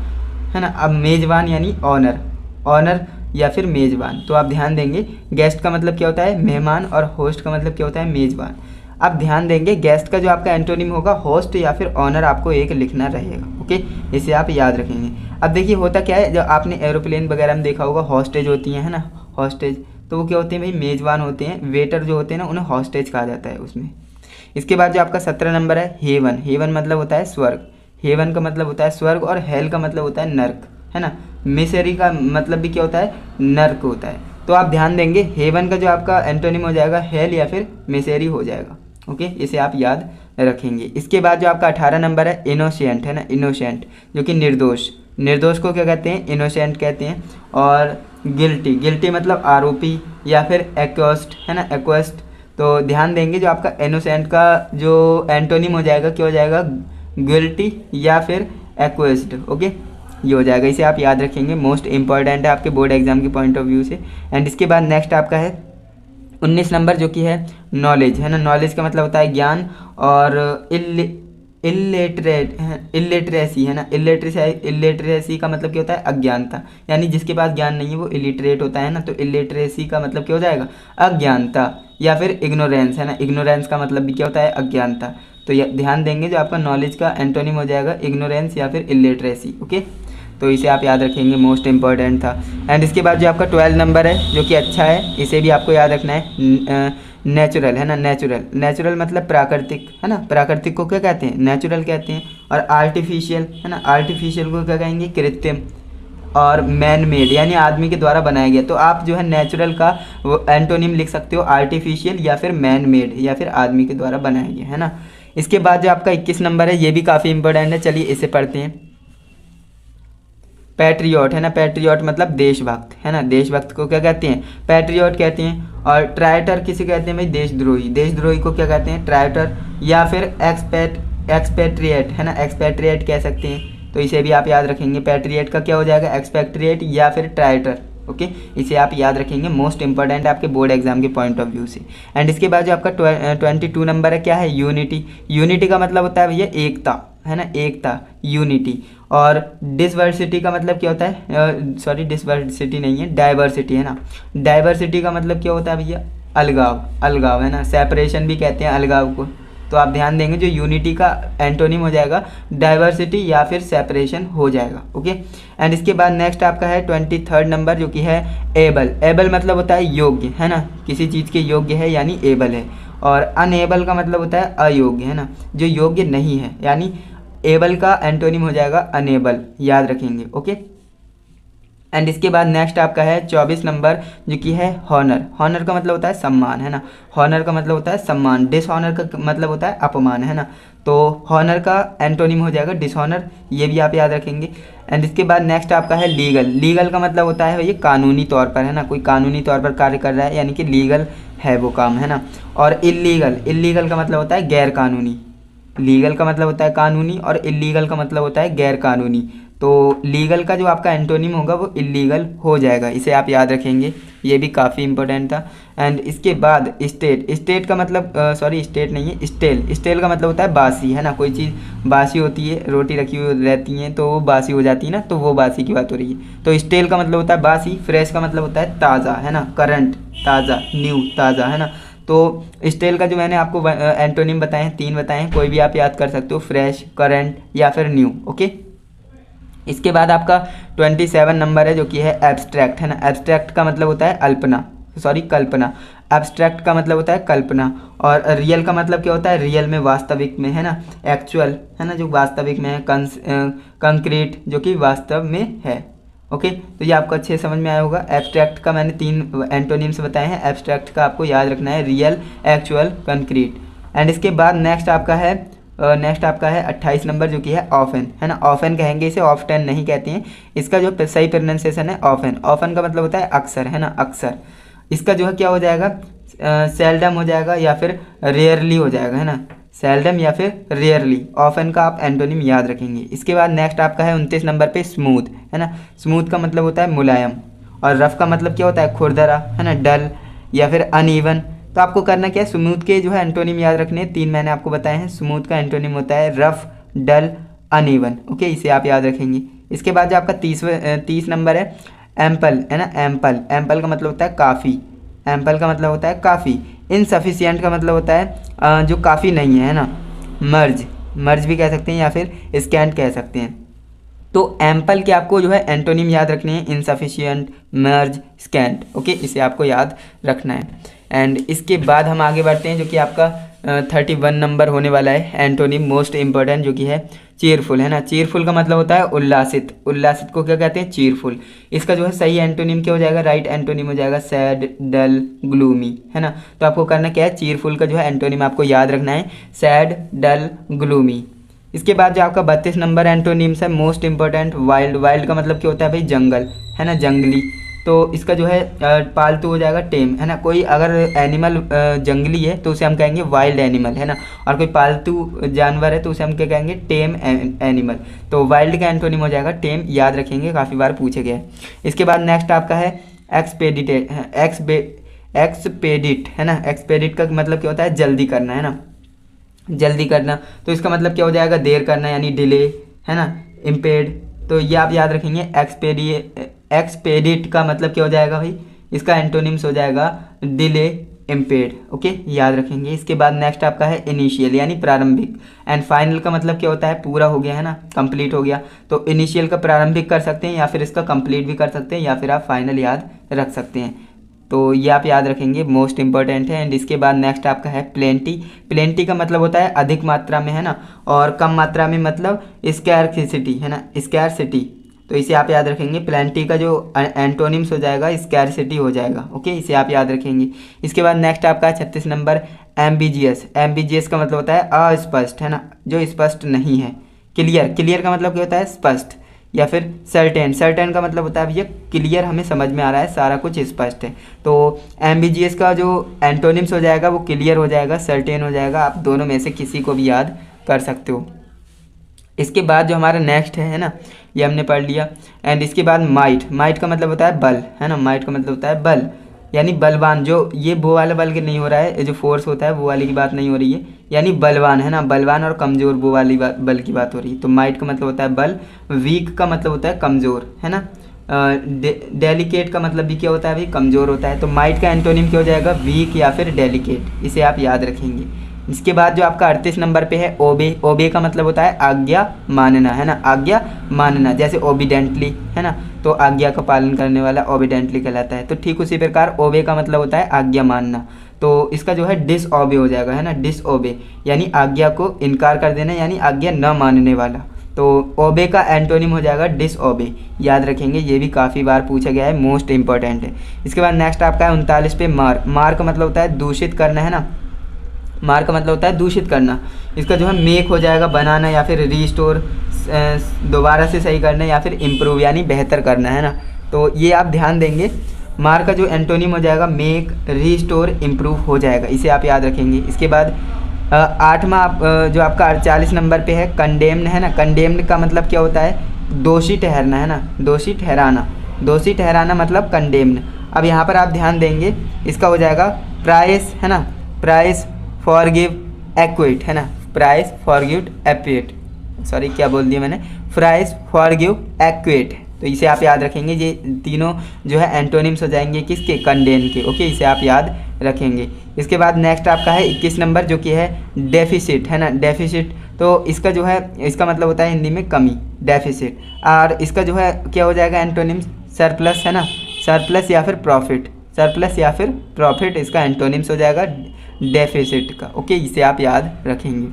[SPEAKER 1] है ना। अब मेज़बान यानी ऑनर, ऑनर या फिर मेज़बान। तो आप ध्यान देंगे गेस्ट का मतलब क्या होता है, मेहमान, और होस्ट का मतलब क्या होता है, मेज़बान। आप ध्यान देंगे गेस्ट का जो आपका एंटोनिम होगा, होस्ट या फिर ऑनर, आपको एक लिखना रहेगा। ओके, इसे आप याद रखेंगे। अब देखिए होता क्या है, जब आपने एरोप्लेन वगैरह में देखा होगा, हॉस्टेज होती हैं, है ना, हॉस्टेज। तो वो क्या होते हैं भाई, मेज़बान होते हैं। वेटर जो होते हैं ना, उन्हें हॉस्टेज कहा जाता है उसमें। इसके बाद जो आपका 17 नंबर है हेवन। हेवन मतलब होता है स्वर्ग। हेवन का मतलब होता है स्वर्ग, और हेल का मतलब होता है नर्क, है ना। मिसेरी का मतलब भी क्या होता है, नर्क होता है। तो आप ध्यान देंगे हेवन का जो आपका एंटोनिम हो जाएगा, हेल या फिर मिसेरी हो जाएगा। ओके, इसे आप याद रखेंगे। इसके बाद जो आपका 18 नंबर है इनोसेंट, है ना। इनोसेंट जो कि निर्दोष, निर्दोष को क्या कहते हैं, इनोसेंट कहते हैं। और गिल्टी, गिल्टी मतलब आरोपी या फिर एक्यूज्ड है ना, एक्यूज्ड। तो ध्यान देंगे जो आपका इनोसेंट का जो एंटोनिम हो जाएगा क्या हो जाएगा, गिल्टी या फिर एक्यूज्ड। ओके, ये हो जाएगा, इसे आप याद रखेंगे, मोस्ट इंपॉर्टेंट है आपके बोर्ड एग्जाम के पॉइंट ऑफ व्यू से। एंड इसके बाद नेक्स्ट आपका है 19 नंबर जो कि है नॉलेज है ना। नॉलेज का मतलब होता है ज्ञान। और इलिटरेसी है ना, इलिटरेसी का मतलब क्या होता है, अज्ञानता। यानी जिसके पास ज्ञान नहीं है वो इलिटरेट होता है ना, तो इलिटरेसी का मतलब क्या हो जाएगा, अज्ञानता या फिर इग्नोरेंस है ना। इग्नोरेंस का मतलब भी क्या होता है, अज्ञानता। तो ये ध्यान देंगे जो आपका नॉलेज का एंटोनिम हो जाएगा इग्नोरेंस या फिर इलिटरेसी। ओके, तो इसे आप याद रखेंगे, मोस्ट इंपॉर्टेंट था। एंड इसके बाद जो आपका 12 नंबर है जो कि अच्छा है, इसे भी आपको याद रखना है, नेचुरल है ना। नेचुरल, नेचुरल मतलब प्राकृतिक है ना, प्राकृतिक को क्या कहते हैं, नेचुरल कहते हैं। और आर्टिफिशियल है ना, आर्टिफिशियल को क्या कहेंगे, कृत्रिम। और मैन मेड यानी आदमी के द्वारा बनाया गया। तो आप जो है नेचुरल का वो एंटोनिम लिख सकते हो आर्टिफिशियल या फिर मैन मेड या फिर आदमी के द्वारा बनाया गया है ना। इसके बाद जो आपका 21 नंबर है ये भी काफ़ी इंपॉर्टेंट है, चलिए इसे पढ़ते हैं। पैट्रियट है ना, पैट्रियट मतलब देशभक्त है ना, देशभक्त को क्या कहते हैं, पैट्रियट कहते हैं। और ट्राइटर किसे कहते हैं भाई, देशद्रोही। देशद्रोही को क्या कहते हैं, ट्राइटर या फिर एक्सपेट्रिएट है ना, एक्सपेट्रिएट कह सकते हैं। तो इसे भी आप याद रखेंगे, पैट्रियट का क्या हो जाएगा, एक्सपेट्रिएट या फिर ट्राइटर। ओके, इसे आप याद रखेंगे, मोस्ट इंपॉर्टेंट है आपके बोर्ड एग्जाम के पॉइंट ऑफ व्यू से। एंड इसके बाद जो आपका 22 नंबर है क्या है, यूनिटी। यूनिटी का मतलब होता है भैया एकता है ना, एकता, यूनिटी। और डिसवर्सिटी का मतलब क्या होता है, सॉरी डिसवर्सिटी नहीं है, डाइवर्सिटी है ना। डाइवर्सिटी का मतलब क्या होता है भैया, अलगाव, अलगाव है ना, सेपरेशन भी कहते हैं अलगाव को। तो आप ध्यान देंगे जो यूनिटी का एंटोनिम हो जाएगा डाइवर्सिटी या फिर सेपरेशन हो जाएगा। ओके, एंड इसके बाद नेक्स्ट आपका है 23 नंबर जो कि है एबल। एबल मतलब होता है योग्य है ना, किसी चीज़ के योग्य है यानी एबल है। और अनएबल का मतलब होता है अयोग्य है ना, जो योग्य नहीं है, यानी एबल का एंटोनिम हो जाएगा अनेबल, याद रखेंगे। ओके, एंड इसके बाद नेक्स्ट आपका है 24 नंबर जो कि है हॉनर। हॉनर का मतलब होता है सम्मान है ना, हॉनर का मतलब होता है सम्मान। डिसऑनर का मतलब होता है अपमान है ना, तो हॉनर का एंटोनिम हो जाएगा डिसऑनर, ये भी आप याद रखेंगे। एंड इसके बाद नेक्स्ट आपका है लीगल। लीगल का मतलब होता है ये कानूनी तौर पर है ना, कोई कानूनी तौर पर कार्य कर रहा है यानी कि लीगल है वो काम है ना। और इल्लीगल, इल्लीगल का मतलब होता है गैर कानूनी। लीगल का मतलब होता है कानूनी और इल्लीगल का मतलब होता है गैर कानूनी। तो लीगल का जो आपका एंटोनिम होगा वो इल्लीगल हो जाएगा, इसे आप याद रखेंगे, ये भी काफ़ी इंपॉर्टेंट था। एंड इसके बाद स्टेट। स्टेट का मतलब सॉरी स्टेट नहीं है, स्टेल। स्टेल का मतलब होता है बासी है ना, कोई चीज़ बासी होती है, रोटी रखी हुई रहती हैं तो वो बासी हो जाती है ना, तो वो बासी की बात हो रही है। तो स्टेल का मतलब होता है बासी। फ्रेश का मतलब होता है ताज़ा है ना, करंट, ताज़ा, न्यू, ताज़ा है ना। तो स्टेल का जो मैंने आपको एंटोनिम बताए हैं, 3 बताए हैं, कोई भी आप याद कर सकते हो, फ्रेश, करंट या फिर न्यू। ओके, इसके बाद आपका 27 नंबर है जो कि है एब्स्ट्रैक्ट है ना। एब्स्ट्रैक्ट का मतलब होता है अल्पना, सॉरी कल्पना। एब्स्ट्रैक्ट का मतलब होता है कल्पना। और रियल का मतलब क्या होता है, रियल में, वास्तविक में है ना, एक्चुअल है ना, जो वास्तविक में है, कंक्रीट जो कि वास्तव में है। ओके, तो ये आपको अच्छे समझ में आया होगा। एब्स्ट्रैक्ट का मैंने 3 एंटोनिम्स बताए हैं, एब्स्ट्रैक्ट का आपको याद रखना है रियल, एक्चुअल, कंक्रीट। एंड इसके बाद नेक्स्ट आपका है 28 नंबर जो कि है ऑफन है ना। ऑफन कहेंगे इसे, ऑफ्टन नहीं कहते हैं। इसका जो सही प्रोनाउंसिएशन है ऑफन। ऑफन का मतलब होता है अक्सर है ना, अक्सर। इसका जो है क्या हो जाएगा, सेल्डम हो जाएगा या फिर रेयरली हो जाएगा है ना, सेल्डम या फिर रेयरली। ऑफन का आप एंटोनिम याद रखेंगे। इसके बाद नेक्स्ट आपका है 29 नंबर पे स्मूथ है ना। स्मूथ का मतलब होता है मुलायम। और रफ का मतलब क्या होता है, खुरदरा है ना, डल या फिर अनइवन। तो आपको करना क्या है, स्मूथ के जो है एंटोनिम याद रखने हैं, 3 मैंने आपको बताए हैं। स्मूथ का एंटोनिम होता है रफ, डल, अनइवन। ओके, इसे आप याद रखेंगे। इसके बाद जो आपका 30 नंबर है एम्पल है ना। एम्पल, एम्पल का मतलब होता है काफ़ी। एम्पल का मतलब होता है काफ़ी। इनसफिशिएंट का मतलब होता है जो काफ़ी नहीं है ना। मर्ज, मर्ज भी कह सकते हैं या फिर स्कैंट कह सकते हैं। तो एम्पल के आपको जो है एंटोनिम याद रखने हैं, इनसफिशिएंट, मर्ज, स्कैंट। ओके, इसे आपको याद रखना है। एंड इसके बाद हम आगे बढ़ते हैं जो कि आपका 31 नंबर होने वाला है एंटोनिम, मोस्ट इंपॉर्टेंट, जो कि है चीयरफुल है ना। चीयरफुल का मतलब होता है उल्लासित। उल्लासित को क्या कहते हैं, चीयरफुल। इसका जो है सही एंटोनिम क्या हो जाएगा, राइट एंटोनिम हो जाएगा सैड, डल, ग्लूमी है ना। तो आपको करना क्या है, चीयरफुल का जो है एंटोनिम आपको याद रखना है सैड, डल, ग्लूमी। इसके बाद जो आपका 32 नंबर एंटोनिम्स है मोस्ट इंपॉर्टेंट, वाइल्ड। वाइल्ड का मतलब क्या होता है भाई? जंगल, है ना, जंगली। तो इसका जो है पालतू हो जाएगा टेम, है ना। कोई अगर एनिमल जंगली है तो उसे हम कहेंगे वाइल्ड एनिमल, है ना, और कोई पालतू जानवर है तो उसे हम क्या कहेंगे? टेम एनिमल। तो वाइल्ड का एंटोनिम हो जाएगा टेम, याद रखेंगे, काफ़ी बार पूछे गया है। इसके बाद नेक्स्ट आपका है एक्सपेडिट, है ना। एक्सपेडिट का मतलब क्या होता है? जल्दी करना, है ना, जल्दी करना। तो इसका मतलब क्या हो जाएगा? देर करना, यानी डिले, है ना, इम्पेड। तो ये आप याद रखेंगे। एक्सपेडिट का मतलब क्या हो जाएगा भाई? इसका एंटोनिम्स हो जाएगा डिले, इम्पेड। ओके, याद रखेंगे। इसके बाद नेक्स्ट आपका है इनिशियल, यानी प्रारंभिक। एंड फाइनल का मतलब क्या होता है? पूरा हो गया, है ना, कंप्लीट हो गया। तो इनिशियल का प्रारंभिक कर सकते हैं, या फिर इसका कंप्लीट भी कर सकते हैं, या फिर आप फाइनल याद रख सकते हैं। तो ये आप याद रखेंगे, मोस्ट इंपॉर्टेंट है। एंड इसके बाद नेक्स्ट आपका है प्लेंटी। प्लेंटी का मतलब होता है अधिक मात्रा में, है ना, और कम मात्रा में मतलब स्कैरसिटी, है ना, स्कैरसिटी। तो इसे आप याद रखेंगे। प्लेंटी का जो एंटोनिम्स हो जाएगा स्कैरसिटी हो जाएगा। ओके, इसे आप याद रखेंगे। इसके बाद नेक्स्ट आपका है 36 नंबर एम्बिजियस। एम्बिजियस का मतलब होता है अस्पष्ट, है ना, जो स्पष्ट नहीं है। क्लियर, क्लियर का मतलब क्या होता है? स्पष्ट। या फिर सर्टेन, सर्टेन का मतलब होता है भैया क्लियर, हमें समझ में आ रहा है, सारा कुछ स्पष्ट है। तो एम्बिजियस का जो एंटोनिम्स हो जाएगा वो क्लियर हो जाएगा, सर्टेन हो जाएगा। आप दोनों में से किसी को भी याद कर सकते हो। इसके बाद जो हमारा नेक्स्ट है ना, ये हमने पढ़ लिया। एंड इसके बाद माइट। माइट का मतलब होता है बल, है ना, माइट का मतलब होता है बल, यानी बलवान। जो ये वो वाला बल के नहीं हो रहा है, जो फोर्स होता है वो वाली की बात नहीं हो रही है, यानी बलवान, है ना, बलवान और कमज़ोर वो वाली बल की बात हो रही है। तो माइट का मतलब होता है बल। वीक का मतलब होता है कमज़ोर, है ना। डेलिकेट का मतलब भी क्या होता है भाई? कमज़ोर होता है। तो माइट का एंटोनिम क्या हो जाएगा? वीक या फिर डेलिकेट। इसे आप याद रखेंगे। इसके बाद जो आपका 38 नंबर पे है ओबे। ओबे का मतलब होता है आज्ञा मानना, है ना, आज्ञा मानना। जैसे ओबिडेंटली, है ना, तो आज्ञा का पालन करने वाला ओबिडेंटली कहलाता है। तो ठीक उसी प्रकार ओबे का मतलब होता है आज्ञा मानना। तो इसका जो है डिसओबे हो जाएगा, है ना, डिसओबे, यानी आज्ञा को इनकार कर देना, यानी आज्ञा न मानने वाला। तो ओबे का एंटोनिम हो जाएगा डिसओबे, याद रखेंगे। ये भी काफ़ी बार पूछा गया है, मोस्ट इंपॉर्टेंट है। इसके बाद नेक्स्ट आपका है 39 पे मार। मार का मतलब होता है दूषित करना, है ना, मार का मतलब होता है दूषित करना। इसका जो है मेक हो जाएगा बनाना, या फिर रीस्टोर, दोबारा से सही करना, या फिर इम्प्रूव यानी बेहतर करना, है ना। तो ये आप ध्यान देंगे। मार का जो एंटोनिम हो जाएगा मेक, रीस्टोर, इम्प्रूव हो जाएगा। इसे आप याद रखेंगे। इसके बाद 8वां जो आपका 48 नंबर पे है कंडेम्ड, है ना। कंडेम्ड का मतलब क्या होता है? दोषी ठहरना, है ना, दोषी ठहराना। दोषी ठहराना मतलब कंडेम्ड। अब यहाँ पर आप ध्यान देंगे, इसका हो जाएगा प्राइस, है ना, प्राइस फॉरगिव एक्विट, है ना, प्राइस फॉरगिव एक्विट, सॉरी क्या बोल दिया मैंने, प्राइस फॉरगिव एक्विट। तो इसे आप याद रखेंगे। ये तीनों जो है एंटोनिम्स हो जाएंगे किसके? कंडेन के। ओके, इसे आप याद रखेंगे। इसके बाद नेक्स्ट आपका है 21 नंबर, जो कि है डेफिसिट, है ना, डेफिसिट। तो इसका जो है, इसका मतलब होता है हिंदी में कमी, डेफिसिट। और इसका जो है क्या हो जाएगा एंटोनिम्स? सरप्लस, है ना, सरप्लस या फिर प्रॉफिट, सरप्लस या फिर प्रॉफिट इसका एंटोनिम्स हो जाएगा डेफिसिट का। ओके, इसे आप याद रखेंगे।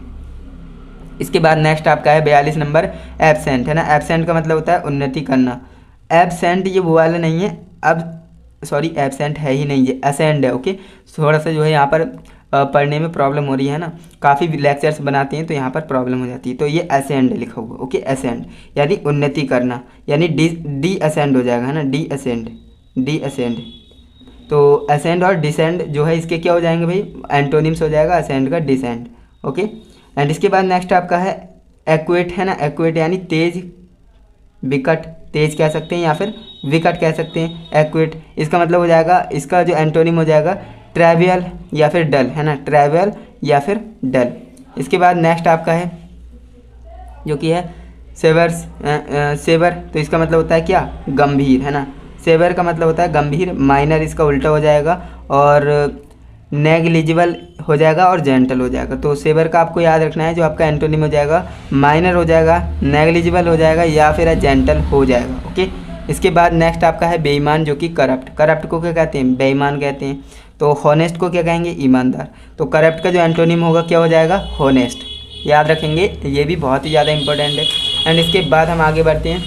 [SPEAKER 1] इसके बाद नेक्स्ट आपका है 42 नंबर एब्सेंट, है ना। एब्सेंट का मतलब होता है उन्नति करना। एब्सेंट ये वो वाला नहीं है, अब सॉरी एब्सेंट है ही नहीं, ये असेंड है। ओके, थोड़ा सा जो है यहाँ पर पढ़ने में प्रॉब्लम हो रही है ना, काफ़ी लेक्चर्स बनाते हैं तो यहाँ पर प्रॉब्लम हो जाती है। तो ये असेंड लिखा हुआ। ओके, असेंड यानी उन्नति करना, यानी डी असेंड हो जाएगा, है ना, डी असेंड, डी असेंड। तो असेंड और डिसेंड जो है इसके क्या हो जाएंगे भाई? एंटोनिम्स हो जाएगा असेंड का डिसेंड। ओके, एंड इसके बाद नेक्स्ट आपका है एक्वेट, है ना। एक्वेट यानी तेज, विकट, तेज कह सकते हैं या फिर विकट कह सकते हैं। एक्वेट इसका मतलब हो जाएगा, इसका जो एंटोनिम हो जाएगा ट्रैवियल या फिर डल, है ना, ट्रैवियल या फिर डल। इसके बाद नेक्स्ट आपका है जो कि है सेवर्स, सेवर। तो इसका मतलब होता है क्या? गंभीर, है ना। सेवर का मतलब होता है गंभीर। माइनर इसका उल्टा हो जाएगा, और नेग्लिजिबल हो जाएगा, और जेंटल हो जाएगा। तो सेवर का आपको याद रखना है, जो आपका एंटोनिम हो जाएगा माइनर हो जाएगा, नेग्लिजिबल हो जाएगा, या फिर जेंटल हो जाएगा। ओके, इसके बाद नेक्स्ट आपका है बेईमान, जो कि करप्ट। करप्ट को क्या कहते हैं? बेईमान कहते हैं। तो हॉनेस्ट को क्या कहेंगे? ईमानदार। तो करप्ट का जो एंटोनिम होगा क्या हो जाएगा? हॉनेस्ट। याद रखेंगे, ये भी बहुत ही ज़्यादा इंपॉर्टेंट है। एंड इसके बाद हम आगे बढ़ते हैं,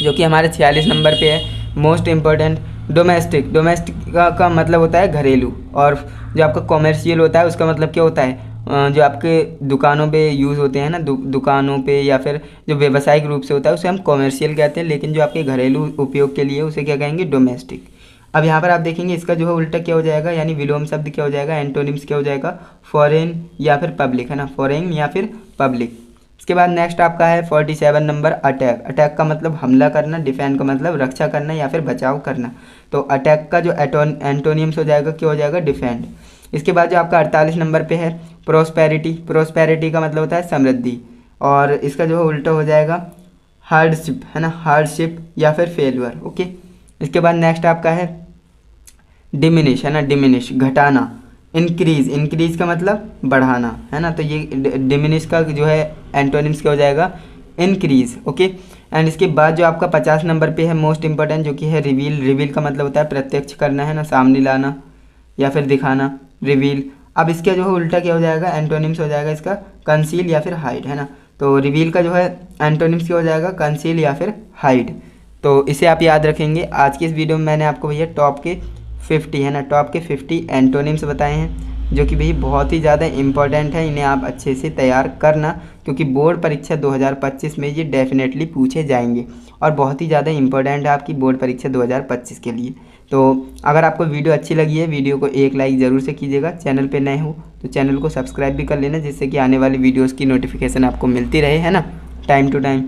[SPEAKER 1] जो कि हमारे 46 नंबर पे है, मोस्ट इम्पॉर्टेंट, डोमेस्टिक। डोमेस्टिक का मतलब होता है घरेलू, और जो आपका कॉमर्शियल होता है उसका मतलब क्या होता है? जो आपके दुकानों पे यूज़ होते हैं ना, दुकानों पे या फिर जो व्यावसायिक रूप से होता है उसे हम कॉमर्शियल कहते हैं, लेकिन जो आपके घरेलू उपयोग के लिए उसे क्या कहेंगे, डोमेस्टिक। अब यहाँ पर आप देखेंगे इसका जो है उल्टा क्या हो जाएगा, यानी विलोम शब्द क्या हो जाएगा, एंटोनिम्स क्या हो जाएगा, फॉरेन या फिर पब्लिक, है ना, फॉरेन या फिर पब्लिक। इसके बाद नेक्स्ट आपका है 47 नंबर, अटैक। अटैक का मतलब हमला करना, डिफेंड का मतलब रक्षा करना या फिर बचाव करना। तो अटैक का जो एंटोनियम्स हो जाएगा क्या हो जाएगा, डिफेंड। इसके बाद जो आपका 48 नंबर पे है प्रोस्पेरिटी। प्रोस्पेरिटी का मतलब होता है समृद्धि, और इसका जो है उल्टा हो जाएगा हार्डशिप, है ना, हार्डशिप या फिर फेलुअर। ओके। इसके बाद नेक्स्ट आपका है डिमिनिश, है ना, डिमिनिश घटाना। इंक्रीज, इंक्रीज का मतलब बढ़ाना, है ना, तो ये डिमिनिश का जो है एंटोनिम्स क्या हो जाएगा, इंक्रीज। ओके। एंड इसके बाद जो आपका 50 नंबर पे है मोस्ट इंपॉर्टेंट, जो कि है रिवील। रिवील का मतलब होता है प्रत्यक्ष करना, है ना, सामने लाना या फिर दिखाना, रिवील। अब इसका जो है उल्टा क्या हो जाएगा, एंटोनिम्स हो जाएगा इसका कंसील या फिर हाइड, है ना। तो रिवील का जो है एंटोनिम्स क्या हो जाएगा, कंसील या फिर हाइड। तो इसे आप याद रखेंगे। आज की इस वीडियो में मैंने आपको भैया टॉप के 50, है ना, टॉप के 50 एंटोनिम्स बताए हैं, जो कि भैया बहुत ही ज़्यादा इंपॉर्टेंट है। इन्हें आप अच्छे से तैयार करना, क्योंकि बोर्ड परीक्षा 2025 में ये डेफिनेटली पूछे जाएंगे और बहुत ही ज़्यादा इंपॉर्टेंट है आपकी बोर्ड परीक्षा 2025 के लिए। तो अगर आपको वीडियो अच्छी लगी है, वीडियो को एक लाइक ज़रूर से कीजिएगा। चैनल पे नए हो तो चैनल को सब्सक्राइब भी कर लेना, जिससे कि आने वाली वीडियोज़ की नोटिफिकेशन आपको मिलती रहे, है ना, टाइम टू टाइम।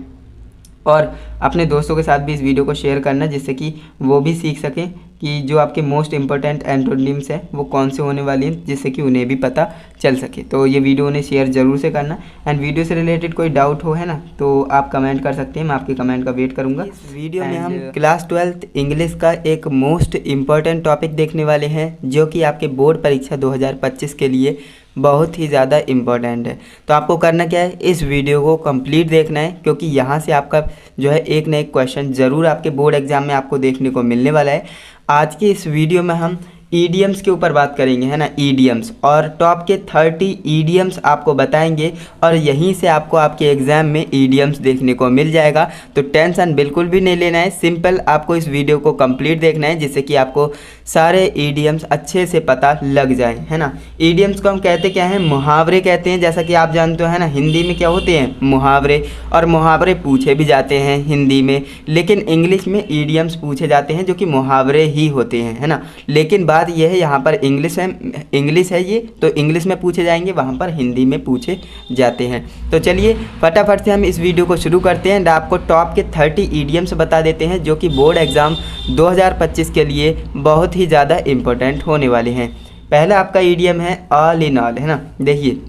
[SPEAKER 1] और अपने दोस्तों के साथ भी इस वीडियो को शेयर करना, जिससे कि वो भी सीख सकें कि जो आपके मोस्ट इंपॉर्टेंट एंटोनिम्स हैं वो कौन से होने वाली हैं, जिससे कि उन्हें भी पता चल सके। तो ये वीडियो उन्हें शेयर ज़रूर से करना। एंड वीडियो से रिलेटेड कोई डाउट हो, है ना, तो आप कमेंट कर सकते हैं, मैं आपके कमेंट का वेट करूँगा। इस वीडियो में हम क्लास 12th इंग्लिश का एक मोस्ट इम्पॉर्टेंट टॉपिक देखने वाले हैं, जो कि आपके बोर्ड परीक्षा 2025 के लिए बहुत ही ज़्यादा इम्पॉर्टेंट है। तो आपको करना क्या है, इस वीडियो को कंप्लीट देखना है, क्योंकि यहाँ से आपका जो है एक ना एक क्वेश्चन ज़रूर आपके बोर्ड एग्जाम में आपको देखने को मिलने वाला है। आज के इस वीडियो में हम ईडियम्स के ऊपर बात करेंगे, है ना, ईडियम्स, और टॉप के 30 ईडियम्स आपको बताएंगे, और यहीं से आपको आपके एग्ज़ाम में ईडियम्स देखने को मिल जाएगा। तो टेंशन बिल्कुल भी नहीं लेना है, सिंपल आपको इस वीडियो को कंप्लीट देखना है, जिससे कि आपको सारे ईडियम्स अच्छे से पता लग जाए, है ना। ईडियम्स को हम कहते क्या हैं, मुहावरे कहते हैं, जैसा कि आप जानते हो, है ना। हिंदी में क्या होते हैं, मुहावरे, और मुहावरे पूछे भी जाते हैं हिंदी में, लेकिन इंग्लिश में ईडियम्स पूछे जाते हैं, जो कि मुहावरे ही होते हैं, है ना। लेकिन बात यह है, यहाँ पर इंग्लिश है ये, तो इंग्लिश में पूछे जाएंगे, वहाँ पर हिंदी में पूछे जाते हैं। तो चलिए फटाफट से हम इस वीडियो को शुरू करते हैं। आपको टॉप के 30 ईडियम्स बता देते हैं, जो कि बोर्ड एग्ज़ाम 2025 के लिए बहुत ही ज़्यादा इम्पोर्टेंट होने वाले हैं। पहला आपका ईडियम है ऑल इन ऑल, है ना। देखिए,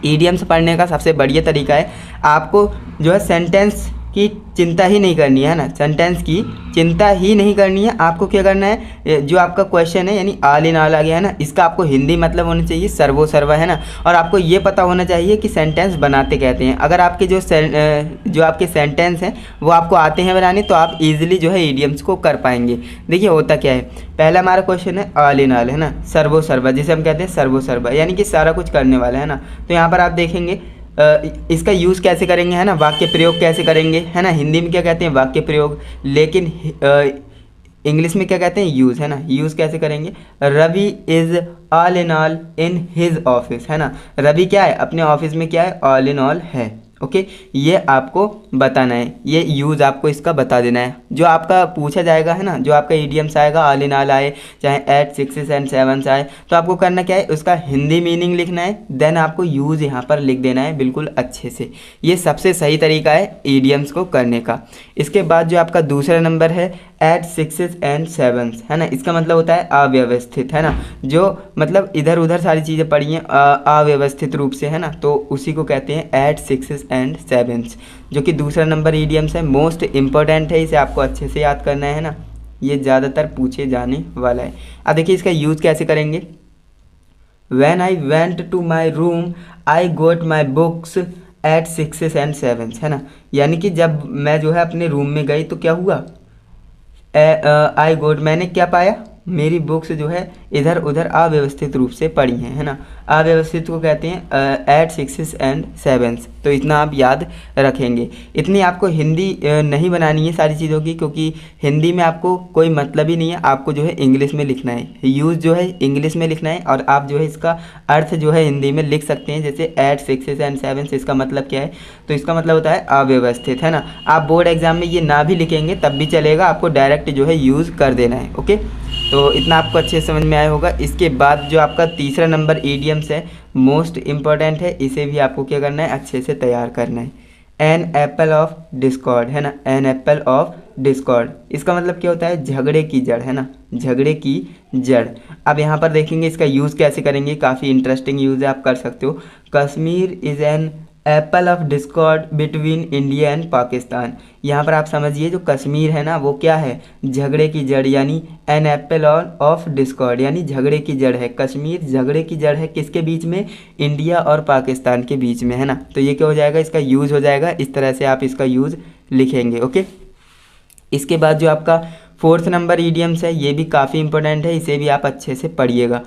[SPEAKER 1] ईडियम्स पढ़ने का सबसे बढ़िया तरीका है, आपको जो है सेंटेंस की चिंता ही नहीं करनी है ना, सेंटेंस की चिंता ही नहीं करनी है। आपको क्या करना है, जो आपका क्वेश्चन है, यानी ऑल इन ऑल आ गया है ना, इसका आपको हिंदी मतलब होना चाहिए सर्वो सर्वा, है ना। और आपको ये पता होना चाहिए कि सेंटेंस बनाते कहते हैं। अगर आपके जो आपके सेंटेंस हैं वो आपको आते हैं बनाने, तो आप इजीली जो है ईडियम्स को कर पाएंगे। देखिए होता क्या है, पहला हमारा क्वेश्चन है ऑल इन ऑल, है ना, सर्वो सर्वा, जिसे हम कहते हैं सर्वो सर्वा, यानी कि सारा कुछ करने वाला, है ना। तो यहाँ पर आप देखेंगे इसका यूज़ कैसे करेंगे, है ना, वाक्य प्रयोग कैसे करेंगे, है ना। हिंदी में क्या कहते हैं, वाक्य प्रयोग, लेकिन इंग्लिश में क्या कहते हैं, यूज़, है ना। यूज़ कैसे करेंगे, Ravi is all in all in his office, है ना। रवि क्या है, अपने ऑफिस में क्या है, ऑल इन ऑल है। ओके, ये आपको बताना है, ये यूज़ आपको इसका बता देना है। जो आपका पूछा जाएगा, है ना, जो आपका ईडियम्स आएगा, ऑल इन ऑल आए, चाहे 8, 6 एंड 7 आए, तो आपको करना क्या है, उसका हिंदी मीनिंग लिखना है, देन आपको यूज़ यहाँ पर लिख देना है बिल्कुल अच्छे से। ये सबसे सही तरीका है ईडियम्स को करने का। इसके बाद जो आपका दूसरा नंबर है 8, 6 एंड 7, है ना, इसका मतलब होता है अव्यवस्थित, है ना। जो मतलब इधर उधर सारी चीज़ें पढ़ी हैं अव्यवस्थित रूप से, है ना, तो उसी को कहते हैं 8, 6 एंड 7, जो कि दूसरा नंबर ईडियम्स है, मोस्ट इंपॉर्टेंट है, इसे आपको अच्छे से याद करना है ना, ये ज़्यादातर पूछे जाने वाला है। अब देखिए इसका यूज़ कैसे करेंगे, When I went to my room, I got my books at 6 and 7, है ना। यानी कि जब मैं जो है अपने रूम में गई तो क्या हुआ, आई गोट, मैंने क्या पाया, मेरी बुक्स जो है इधर उधर अव्यवस्थित रूप से पड़ी हैं, है ना। अव्यवस्थित को कहते हैं एट 6 एंड 7। तो इतना आप याद रखेंगे। इतनी आपको हिंदी नहीं बनानी है सारी चीज़ों की, क्योंकि हिंदी में आपको कोई मतलब ही नहीं है। आपको जो है इंग्लिश में लिखना है, यूज़ जो है इंग्लिश में लिखना है, और आप जो है इसका अर्थ जो है हिंदी में लिख सकते हैं। जैसे एट 6 एंड 7 इसका मतलब क्या है, तो इसका मतलब होता है अव्यवस्थित, है ना। आप बोर्ड एग्जाम में ये ना भी लिखेंगे तब भी चलेगा, आपको डायरेक्ट जो है यूज़ कर देना है। ओके, तो इतना आपको अच्छे से समझ में आया होगा। इसके बाद जो आपका तीसरा नंबर ईडियम्स है, मोस्ट इम्पॉर्टेंट है, इसे भी आपको क्या करना है, अच्छे से तैयार करना है। एन एप्पल ऑफ डिस्कॉर्ड, है ना, एन एप्पल ऑफ डिस्कॉर्ड, इसका मतलब क्या होता है, झगड़े की जड़, है ना, झगड़े की जड़। अब यहाँ पर देखेंगे इसका यूज़ कैसे करेंगे, काफ़ी इंटरेस्टिंग यूज़ है, आप कर सकते हो। Kashmir is an apple of Discord between India and Pakistan. यहाँ पर आप समझिए जो कश्मीर है ना, वो क्या है, झगड़े की जड़, यानी एन एप्पल ऑफ डिस्कॉर्ड, यानी झगड़े की जड़ है। कश्मीर झगड़े की जड़ है, किसके बीच में, इंडिया और पाकिस्तान के बीच में, है ना। तो ये क्या हो जाएगा, इसका यूज़ हो जाएगा, इस तरह से आप इसका यूज़ लिखेंगे। ओके, इसके बाद जो आपका फोर्थ नंबर ईडियम्स है, ये भी काफ़ी इंपॉर्टेंट है, इसे भी आप अच्छे से पढ़िएगा।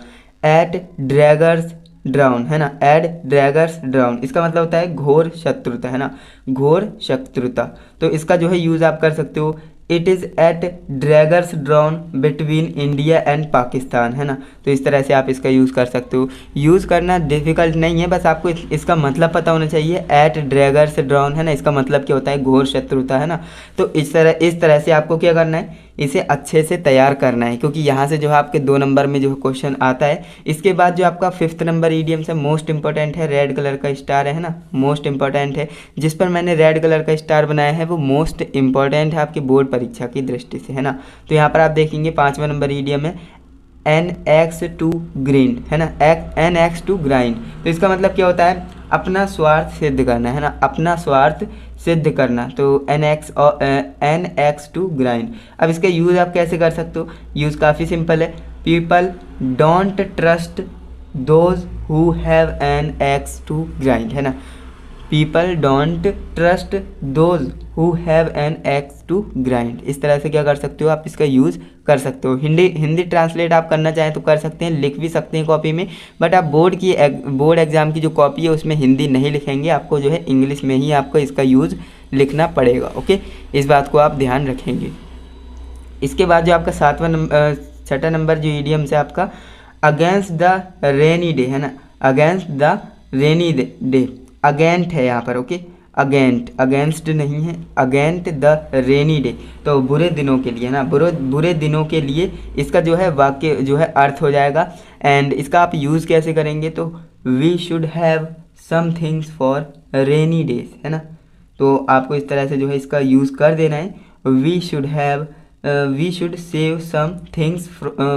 [SPEAKER 1] एट ड्रैगर्स ड्राउन, है ना, एड ड्रैगर्स ड्राउन, इसका मतलब होता है घोर शत्रुता, है ना, घोर शत्रुता। तो इसका जो है यूज़ आप कर सकते हो, it is at daggers drawn between India and Pakistan, है ना। तो इस तरह से आप इसका यूज़ कर सकते हो। यूज़ करना डिफ़िकल्ट नहीं है, बस आपको इसका मतलब पता होना चाहिए। एट ड्रैगर्स ड्राउन, है ना, इसका मतलब क्या होता है, घोर शत्रुता, है ना। तो इस तरह से आपको क्या करना है, इसे अच्छे से तैयार करना है, क्योंकि यहाँ से जो है आपके 2 नंबर में जो है क्वेश्चन आता है। इसके बाद जो आपका फिफ्थ नंबर ईडियम्स है, मोस्ट इंपॉर्टेंट है, रेड कलर का स्टार है ना, मोस्ट इंपॉर्टेंट है। जिस पर मैंने रेड कलर का स्टार बनाया है वो मोस्ट इंपॉर्टेंट है आपकी बोर्ड परीक्षा की दृष्टि से, है ना। तो यहाँ पर आप देखेंगे 5वां नंबर ईडियम है NX2 ग्रीन, है ना, NX2 ग्राइंड। तो इसका मतलब क्या होता है, अपना स्वार्थ सिद्ध करना, है ना, अपना स्वार्थ सिद्ध करना। तो NX2 ग्राइंड। अब इसका यूज़ आप कैसे कर सकते हो, यूज़ काफ़ी सिंपल है। People don't trust those who have NX2 grind, है ना, people don't trust those who have NX2 grind. इस तरह से क्या कर सकते हो, आप इसका यूज़ कर सकते हो। हिंदी ट्रांसलेट आप करना चाहें तो कर सकते हैं, लिख भी सकते हैं कॉपी में, बट आप बोर्ड एग्जाम की जो कॉपी है उसमें हिंदी नहीं लिखेंगे, आपको जो है इंग्लिश में ही आपको इसका यूज़ लिखना पड़ेगा। ओके, इस बात को आप ध्यान रखेंगे। इसके बाद जो आपका छठा नंबर जो ईडियम से आपका अगेंस्ट द रेनी डे, है ना, against the rainy day, against है यहाँ पर। ओके, अगेंस्ट नहीं है, अगेंस्ट द रेनी डे, तो बुरे दिनों के लिए, है ना, बुरे दिनों के लिए इसका जो है वाक्य जो है अर्थ हो जाएगा। एंड इसका आप यूज़ कैसे करेंगे, तो we should have some things for rainy days, है ना। तो आपको इस तरह से जो है इसका यूज़ कर देना है, we should save some things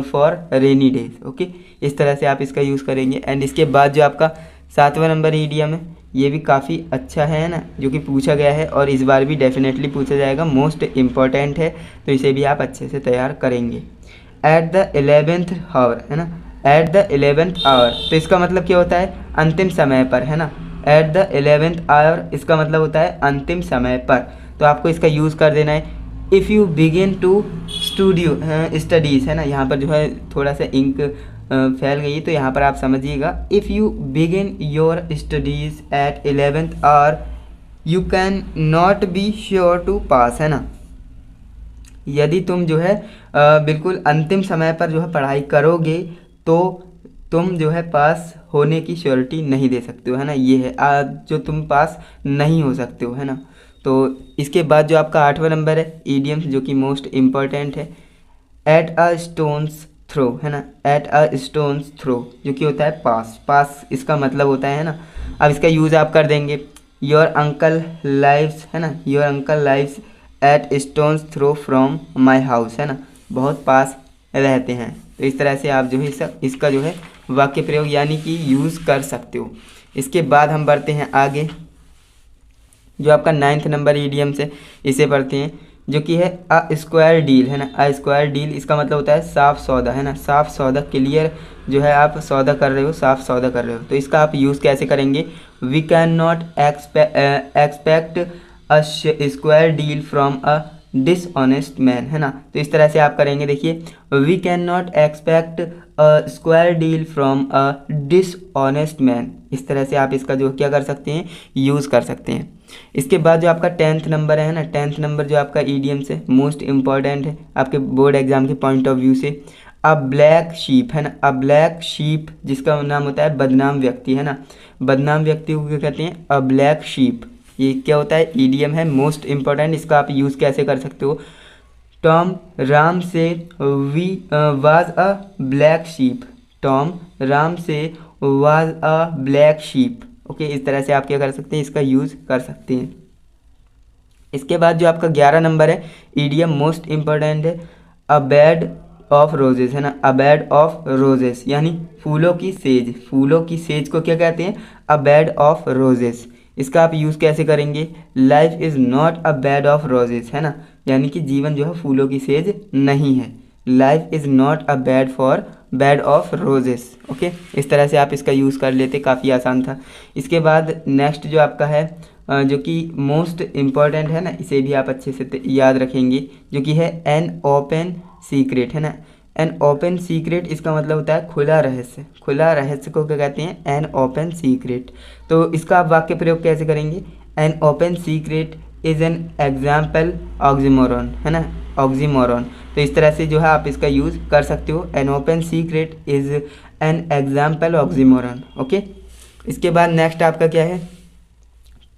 [SPEAKER 1] for rainy days. Okay, इस तरह से आप इसका यूज़ करेंगे। एंड इसके बाद जो आपका 7वां नंबर ईडियम है, ये भी काफ़ी अच्छा है ना, जो कि पूछा गया है और इस बार भी डेफिनेटली पूछा जाएगा, मोस्ट इम्पॉर्टेंट है, तो इसे भी आप अच्छे से तैयार करेंगे। एट द 11th आवर, है ना, एट द 11th आवर, तो इसका मतलब क्या होता है, अंतिम समय पर, है ना, एट द 11th आवर इसका मतलब होता है अंतिम समय पर। तो आपको इसका यूज़ कर देना है। If you begin to studies, है ना, यहाँ पर जो है थोड़ा सा इंक फैल गई, तो यहाँ पर आप समझिएगा, if you begin your studies at 11th hour you can not be sure to pass, है ना। यदि तुम जो है बिल्कुल अंतिम समय पर जो है पढ़ाई करोगे तो तुम जो है पास होने की श्योरिटी नहीं दे सकते हो, है ना, ये है जो तुम पास नहीं हो सकते हो, है ना। तो इसके बाद जो आपका 8वां नंबर है ईडियम्स, जो कि मोस्ट इम्पॉर्टेंट है, एट अ स्टोन्स थ्रो, है ना, एट अ स्टोन्स थ्रो, जो कि होता है पास इसका मतलब होता है ना। अब इसका यूज़ आप कर देंगे, योर अंकल लाइव्स, है ना, your uncle lives at stone's throw from my house, है ना, बहुत पास रहते हैं। तो इस तरह से आप जो है इसका जो है वाक्य प्रयोग यानी कि यूज़ कर सकते हो। इसके बाद हम बढ़ते हैं आगे, जो आपका 9th नंबर ईडियम से इसे पढ़ते हैं, जो कि है अ स्क्वायर डील, है ना, अ स्क्वायर डील इसका मतलब होता है साफ सौदा, है ना, साफ सौदा, क्लियर जो है आप सौदा कर रहे हो, साफ सौदा कर रहे हो। तो इसका आप यूज़ कैसे करेंगे, we can not expect a square deal from a dishonest man, है ना। तो इस तरह से आप करेंगे। देखिए, we can not expect a square deal from a dishonest man. इस तरह से आप इसका जो क्या कर सकते हैं, यूज़ कर सकते हैं। इसके बाद जो आपका 10th नंबर है ना, 10th नंबर जो आपका ईडियम्स है, मोस्ट इंपॉर्टेंट है आपके बोर्ड एग्जाम के पॉइंट ऑफ व्यू से। अ ब्लैक शीप, है ना, अ ब्लैक शीप जिसका नाम होता है बदनाम व्यक्ति, है ना। बदनाम व्यक्ति को क्या कहते हैं, अ ब्लैक शीप। ये क्या होता है, ईडियम है, मोस्ट इंपॉर्टेंट। इसका आप यूज़ कैसे कर सकते हो। टॉम राम से we was a black sheep. Tom राम से was a black sheep. Okay, इस तरह से आप क्या कर सकते हैं, इसका यूज़ कर सकते हैं। इसके बाद जो आपका 11 नंबर है, ईडियम मोस्ट इंपॉर्टेंट है, अ बेड ऑफ रोजेस, है ना। अ बेड ऑफ रोजेस यानी फूलों की सेज। फूलों की सेज को क्या कहते हैं, अ बेड ऑफ रोजेस। इसका आप यूज़ कैसे करेंगे, life is not a bed of roses, है ना। यानी कि जीवन जो है फूलों की सेज नहीं है। Life is not a bed of roses. Okay, इस तरह से आप इसका यूज़ कर लेते, काफ़ी आसान था। इसके बाद नेक्स्ट जो आपका है जो कि मोस्ट इम्पॉर्टेंट है ना, इसे भी आप अच्छे से याद रखेंगे, जो कि है एन ओपन सीक्रेट, है ना। एन ओपन सीक्रेट इसका मतलब होता है खुला रहस्य। खुला रहस्य को क्या कहते हैं, एन ओपन सीक्रेट। तो इसका आप वाक्य प्रयोग कैसे करेंगे, an open secret is an example oxymoron, है ना, ऑक्सीमोरन। तो इस तरह से जो है आप इसका यूज़ कर सकते हो, an open secret is an example oxymoron. Okay, इसके बाद नेक्स्ट आपका क्या है,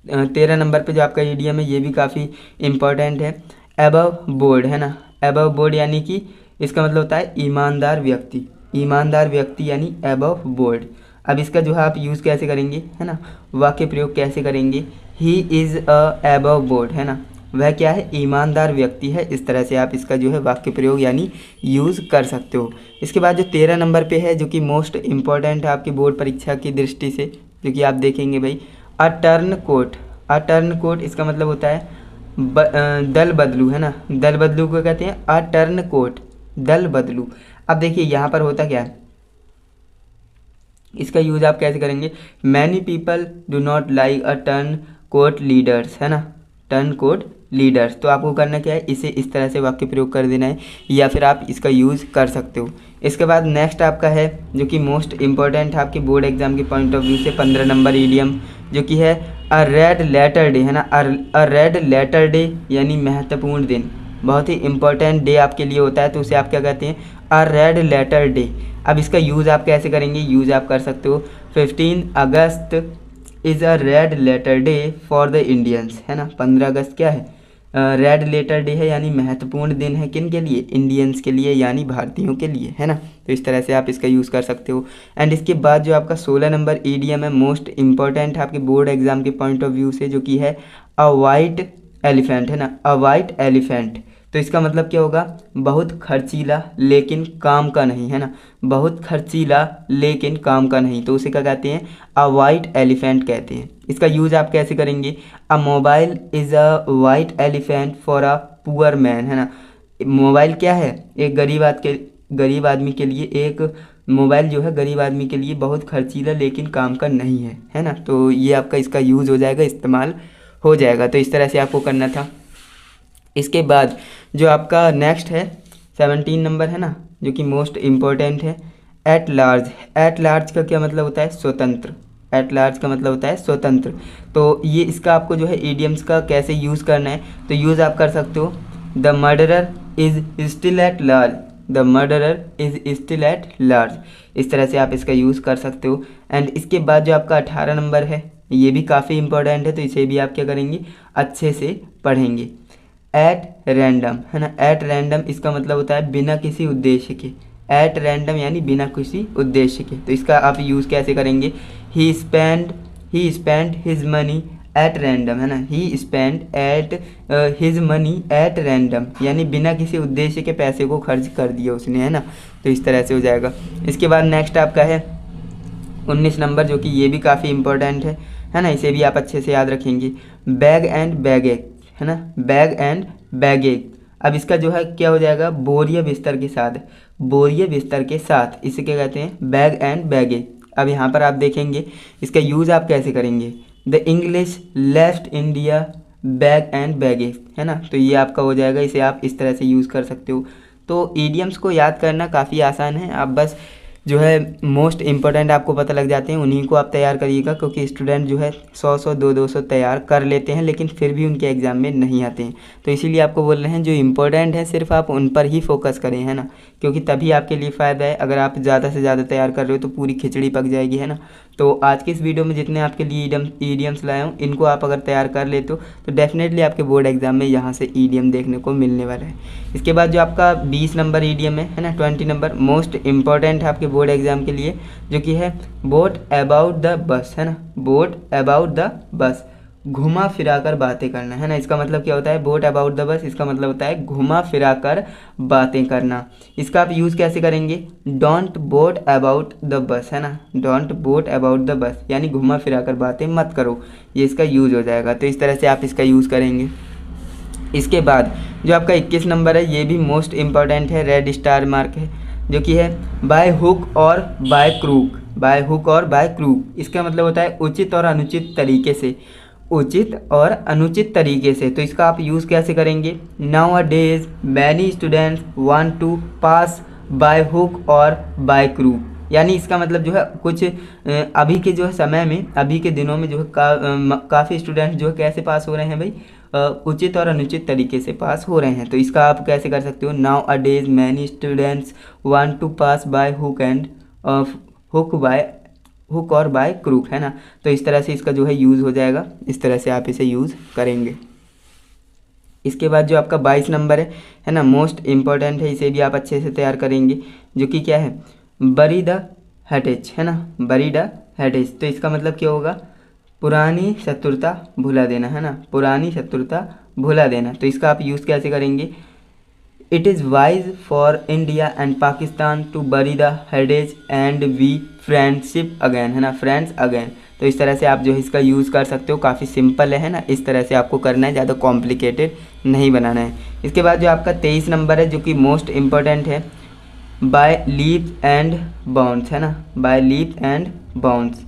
[SPEAKER 1] 13 नंबर पे जो आपका ईडियम है, ये भी काफ़ी इम्पॉर्टेंट है, अबव बोर्ड, है ना। अबव बोर्ड यानी कि इसका मतलब होता है ईमानदार व्यक्ति। ईमानदार व्यक्ति यानी अबव बोर्ड। अब इसका जो है आप यूज़ कैसे करेंगे, है ना, वाक्य प्रयोग कैसे करेंगे, he is a above board, है ना, वह क्या है, ईमानदार व्यक्ति है। इस तरह से आप इसका जो है वाक्य प्रयोग यानी यूज़ कर सकते हो। इसके बाद जो 13 नंबर पे है, जो कि मोस्ट इम्पॉर्टेंट है आपकी बोर्ड परीक्षा की दृष्टि से, जो कि आप देखेंगे भाई, a turncoat. A turncoat इसका मतलब होता है दल बदलू, है ना। दल बदलू को कहते हैं अ टर्न कोट, दल बदलू। अब देखिए यहाँ पर होता क्या है, इसका यूज आप कैसे करेंगे, many people do not like a turncoat leaders, है ना, टर्न कोट लीडर्स। तो आपको करना क्या है, इसे इस तरह से वाक्य प्रयोग कर देना है, या फिर आप इसका यूज़ कर सकते हो। इसके बाद नेक्स्ट आपका है, जो कि मोस्ट इंपॉर्टेंट है आपके बोर्ड एग्जाम के पॉइंट ऑफ व्यू से, 15 नंबर ईडियम, जो कि है अ रेड लेटर डे, है ना। अ रेड लेटर डे यानी महत्वपूर्ण दिन, बहुत ही इंपॉर्टेंट डे आपके लिए होता है, तो उसे आप क्या कहते हैं, अ रेड लेटर डे। अब इसका यूज़ आप कैसे करेंगे, यूज़ आप कर सकते हो, 15 अगस्त is a red letter day for the Indians, है ना। 15 अगस्त क्या है, रेड लेटर डे है, यानी महत्वपूर्ण दिन है, किन के लिए, इंडियंस के लिए, यानी भारतीयों के लिए, है ना। तो इस तरह से आप इसका यूज़ कर सकते हो। एंड इसके बाद जो आपका 16 नंबर ईडियम है, मोस्ट इंपॉर्टेंट है आपके बोर्ड एग्जाम के पॉइंट ऑफ व्यू से, जो कि है अ वाइट एलिफेंट, है ना, अ वाइट एलिफेंट। तो इसका मतलब क्या होगा, बहुत खर्चीला लेकिन काम का नहीं, है ना, बहुत खर्चीला लेकिन काम का नहीं, तो उसे क्या कहते हैं, अ वाइट एलिफेंट कहते हैं। इसका यूज़ आप कैसे करेंगे, अ mobile is a white elephant for a poor man, है ना। मोबाइल क्या है, एक गरीब आदमी के लिए एक मोबाइल जो है गरीब आदमी के लिए बहुत खर्चीला लेकिन काम का नहीं है ना। तो ये आपका इसका यूज़ हो जाएगा, इस्तेमाल हो जाएगा। तो इस तरह से आपको करना था। इसके बाद जो आपका नेक्स्ट है 17 नंबर, है ना, जो कि मोस्ट इम्पोर्टेंट है, एट लार्ज। एट लार्ज का क्या मतलब होता है, स्वतंत्र। एट लार्ज का मतलब होता है स्वतंत्र। तो ये इसका आपको जो है ईडियम्स का कैसे यूज़ करना है, तो यूज़ आप कर सकते हो, the murderer is still at large. The murderer is still at large. इस तरह से आप इसका यूज़ कर सकते हो। एंड इसके बाद जो आपका 18 नंबर है, ये भी काफ़ी इंपॉर्टेंट है, तो इसे भी आप क्या करेंगे, अच्छे से पढ़ेंगे। एट रैंडम, है ना, एट रैंडम इसका मतलब होता है बिना किसी उद्देश्य के। एट रैंडम यानी बिना किसी उद्देश्य के। तो इसका आप यूज़ कैसे करेंगे, he spend his money at random, है ना, he spend at his money at random, यानी बिना किसी उद्देश्य के पैसे को खर्च कर दिया उसने, है ना। तो इस तरह से हो जाएगा। इसके बाद नेक्स्ट आपका है 19 नंबर, जो कि ये भी काफ़ी इंपॉर्टेंट है ना, इसे भी आप अच्छे से याद रखेंगे, बैग एंड बैगेज, है ना, बैग एंड बैगेज। अब इसका जो है क्या हो जाएगा, बोरिया बिस्तर के साथ, बोरिया बिस्तर के साथ, इसे क्या कहते हैं, बैग एंड बैगेज। अब यहाँ पर आप देखेंगे इसका यूज़ आप कैसे करेंगे, the English left India bag and baggage, है ना। तो ये आपका हो जाएगा, इसे आप इस तरह से यूज़ कर सकते हो। तो ईडियम्स को याद करना काफ़ी आसान है, आप बस जो है मोस्ट इम्पोर्टेंट आपको पता लग जाते हैं, उन्हीं को आप तैयार करिएगा, क्योंकि स्टूडेंट जो है 100 200 तैयार कर लेते हैं लेकिन फिर भी उनके एग्ज़ाम में नहीं आते हैं। तो इसीलिए आपको बोल रहे हैं जो इम्पोर्टेंट है सिर्फ आप उन पर ही फोकस करें, है ना, क्योंकि तभी आपके लिए फ़ायदा है। अगर आप ज़्यादा से ज़्यादा तैयार कर रहे हो तो पूरी खिचड़ी पक जाएगी, है ना। तो आज की इस वीडियो में जितने आपके लिए ईडियम्स लाया हूँ, इनको आप अगर तैयार कर लेते हो तो डेफिनेटली आपके बोर्ड एग्जाम में यहाँ से ईडियम देखने को मिलने वाला है। इसके बाद जो आपका 20 नंबर ईडियम है ना, 20 नंबर मोस्ट इम्पॉर्टेंट है आपके बोर्ड एग्जाम के लिए, जो कि है बोट अबाउट द बस, है ना। बोट अबाउट द बस, घुमा फिरा कर बातें करना, है ना। इसका मतलब क्या होता है, बोट अबाउट द बस, इसका मतलब होता है घुमा फिरा कर बातें करना। इसका आप यूज़ कैसे करेंगे, don't boat about the bus, है ना, don't boat about the bus, यानी घुमा फिरा कर बातें मत करो, ये इसका यूज़ हो जाएगा। तो इस तरह से आप इसका यूज़ करेंगे। इसके बाद जो आपका 21 नंबर है, ये भी मोस्ट इम्पॉर्टेंट है, रेड स्टार मार्क है, जो कि है bye hook or by crook, bye hook or by crook. इसका मतलब होता है उचित और अनुचित तरीके से, उचित और अनुचित तरीके से। तो इसका आप यूज़ कैसे करेंगे, nowadays many students want to pass by hook or by crook, यानी इसका मतलब जो है कुछ अभी के जो है समय में, अभी के दिनों में जो है काफ़ी स्टूडेंट्स जो है कैसे पास हो रहे हैं भाई, उचित और अनुचित तरीके से पास हो रहे हैं। तो इसका आप कैसे कर सकते हो, nowadays many students want to pass by hook and hook or by crook, है ना। तो इस तरह से इसका जो है यूज़ हो जाएगा, इस तरह से आप इसे यूज़ करेंगे। इसके बाद जो आपका 22 नंबर है ना, मोस्ट इम्पॉर्टेंट है, इसे भी आप अच्छे से तैयार करेंगे, जो कि क्या है, बरी द हेटेज, है ना, बरी द हेटेज। तो इसका मतलब क्या होगा, पुरानी शत्रुता भुला देना, है ना, पुरानी शत्रुता भुला देना। तो इसका आप यूज़ कैसे करेंगे, it is wise for India and Pakistan to bury the hedges and we friendship again, है ना, फ्रेंड्स अगेन। तो इस तरह से आप जो है इसका यूज़ कर सकते हो, काफ़ी सिंपल है ना, इस तरह से आपको करना है, ज़्यादा कॉम्प्लिकेटेड नहीं बनाना है। इसके बाद जो आपका 23 नंबर है, जो कि मोस्ट इम्पॉर्टेंट है, बाय लीप्स एंड बाउंड्स, है ना, बाय लीप्स एंड बाउंड्स,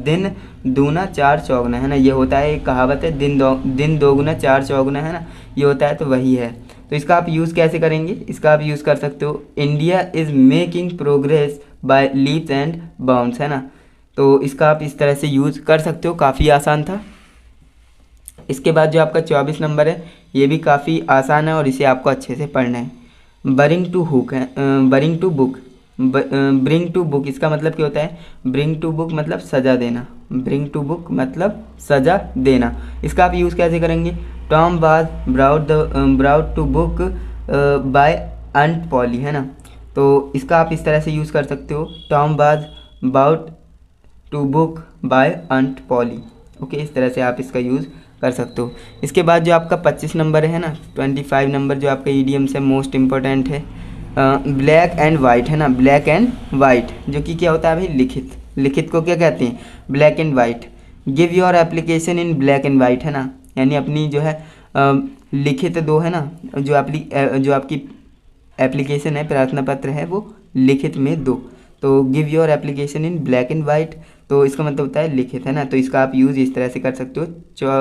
[SPEAKER 1] दिन दूना चार चौगुना, है ना। ये होता है, एक कहावत है, दिन दोगुना चार चौगुना, है ना, ये होता है, तो वही है। तो इसका आप यूज़ कैसे करेंगे, इसका आप यूज़ कर सकते हो, India is making progress by leaps and bounds, है ना। तो इसका आप इस तरह से यूज़ कर सकते हो, काफ़ी आसान था। इसके बाद जो आपका 24 नंबर है, ये भी काफ़ी आसान है और इसे आपको अच्छे से पढ़ना है। बरिंग टू हुक है, bring to book, bring to book, इसका मतलब क्या होता है, ब्रिंग टू बुक मतलब सजा देना, ब्रिंग टू बुक मतलब सजा देना। इसका आप यूज़ कैसे करेंगे, Tom was brought to book by aunt Polly, है ना। तो इसका आप इस तरह से यूज़ कर सकते हो, Tom was brought to book by aunt Polly, okay, इस तरह से आप इसका यूज़ कर सकते हो। इसके बाद जो आपका 25 नंबर है ना, 25 नंबर जो आपका ईडियम से मोस्ट इम्पोर्टेंट है, ब्लैक एंड वाइट, है ना, ब्लैक एंड वाइट, जो कि क्या होता है भाई, लिखित, लिखित को क्या कहते हैं, black and white. Give your application in black and white, है ना, यानी अपनी जो है लिखित दो, है ना, जो आपकी एप्लीकेशन है, प्रार्थना पत्र है, वो लिखित में दो। तो give your application in black and white, तो इसका मतलब होता है लिखित, है ना। तो इसका आप यूज़ इस तरह से कर सकते हो।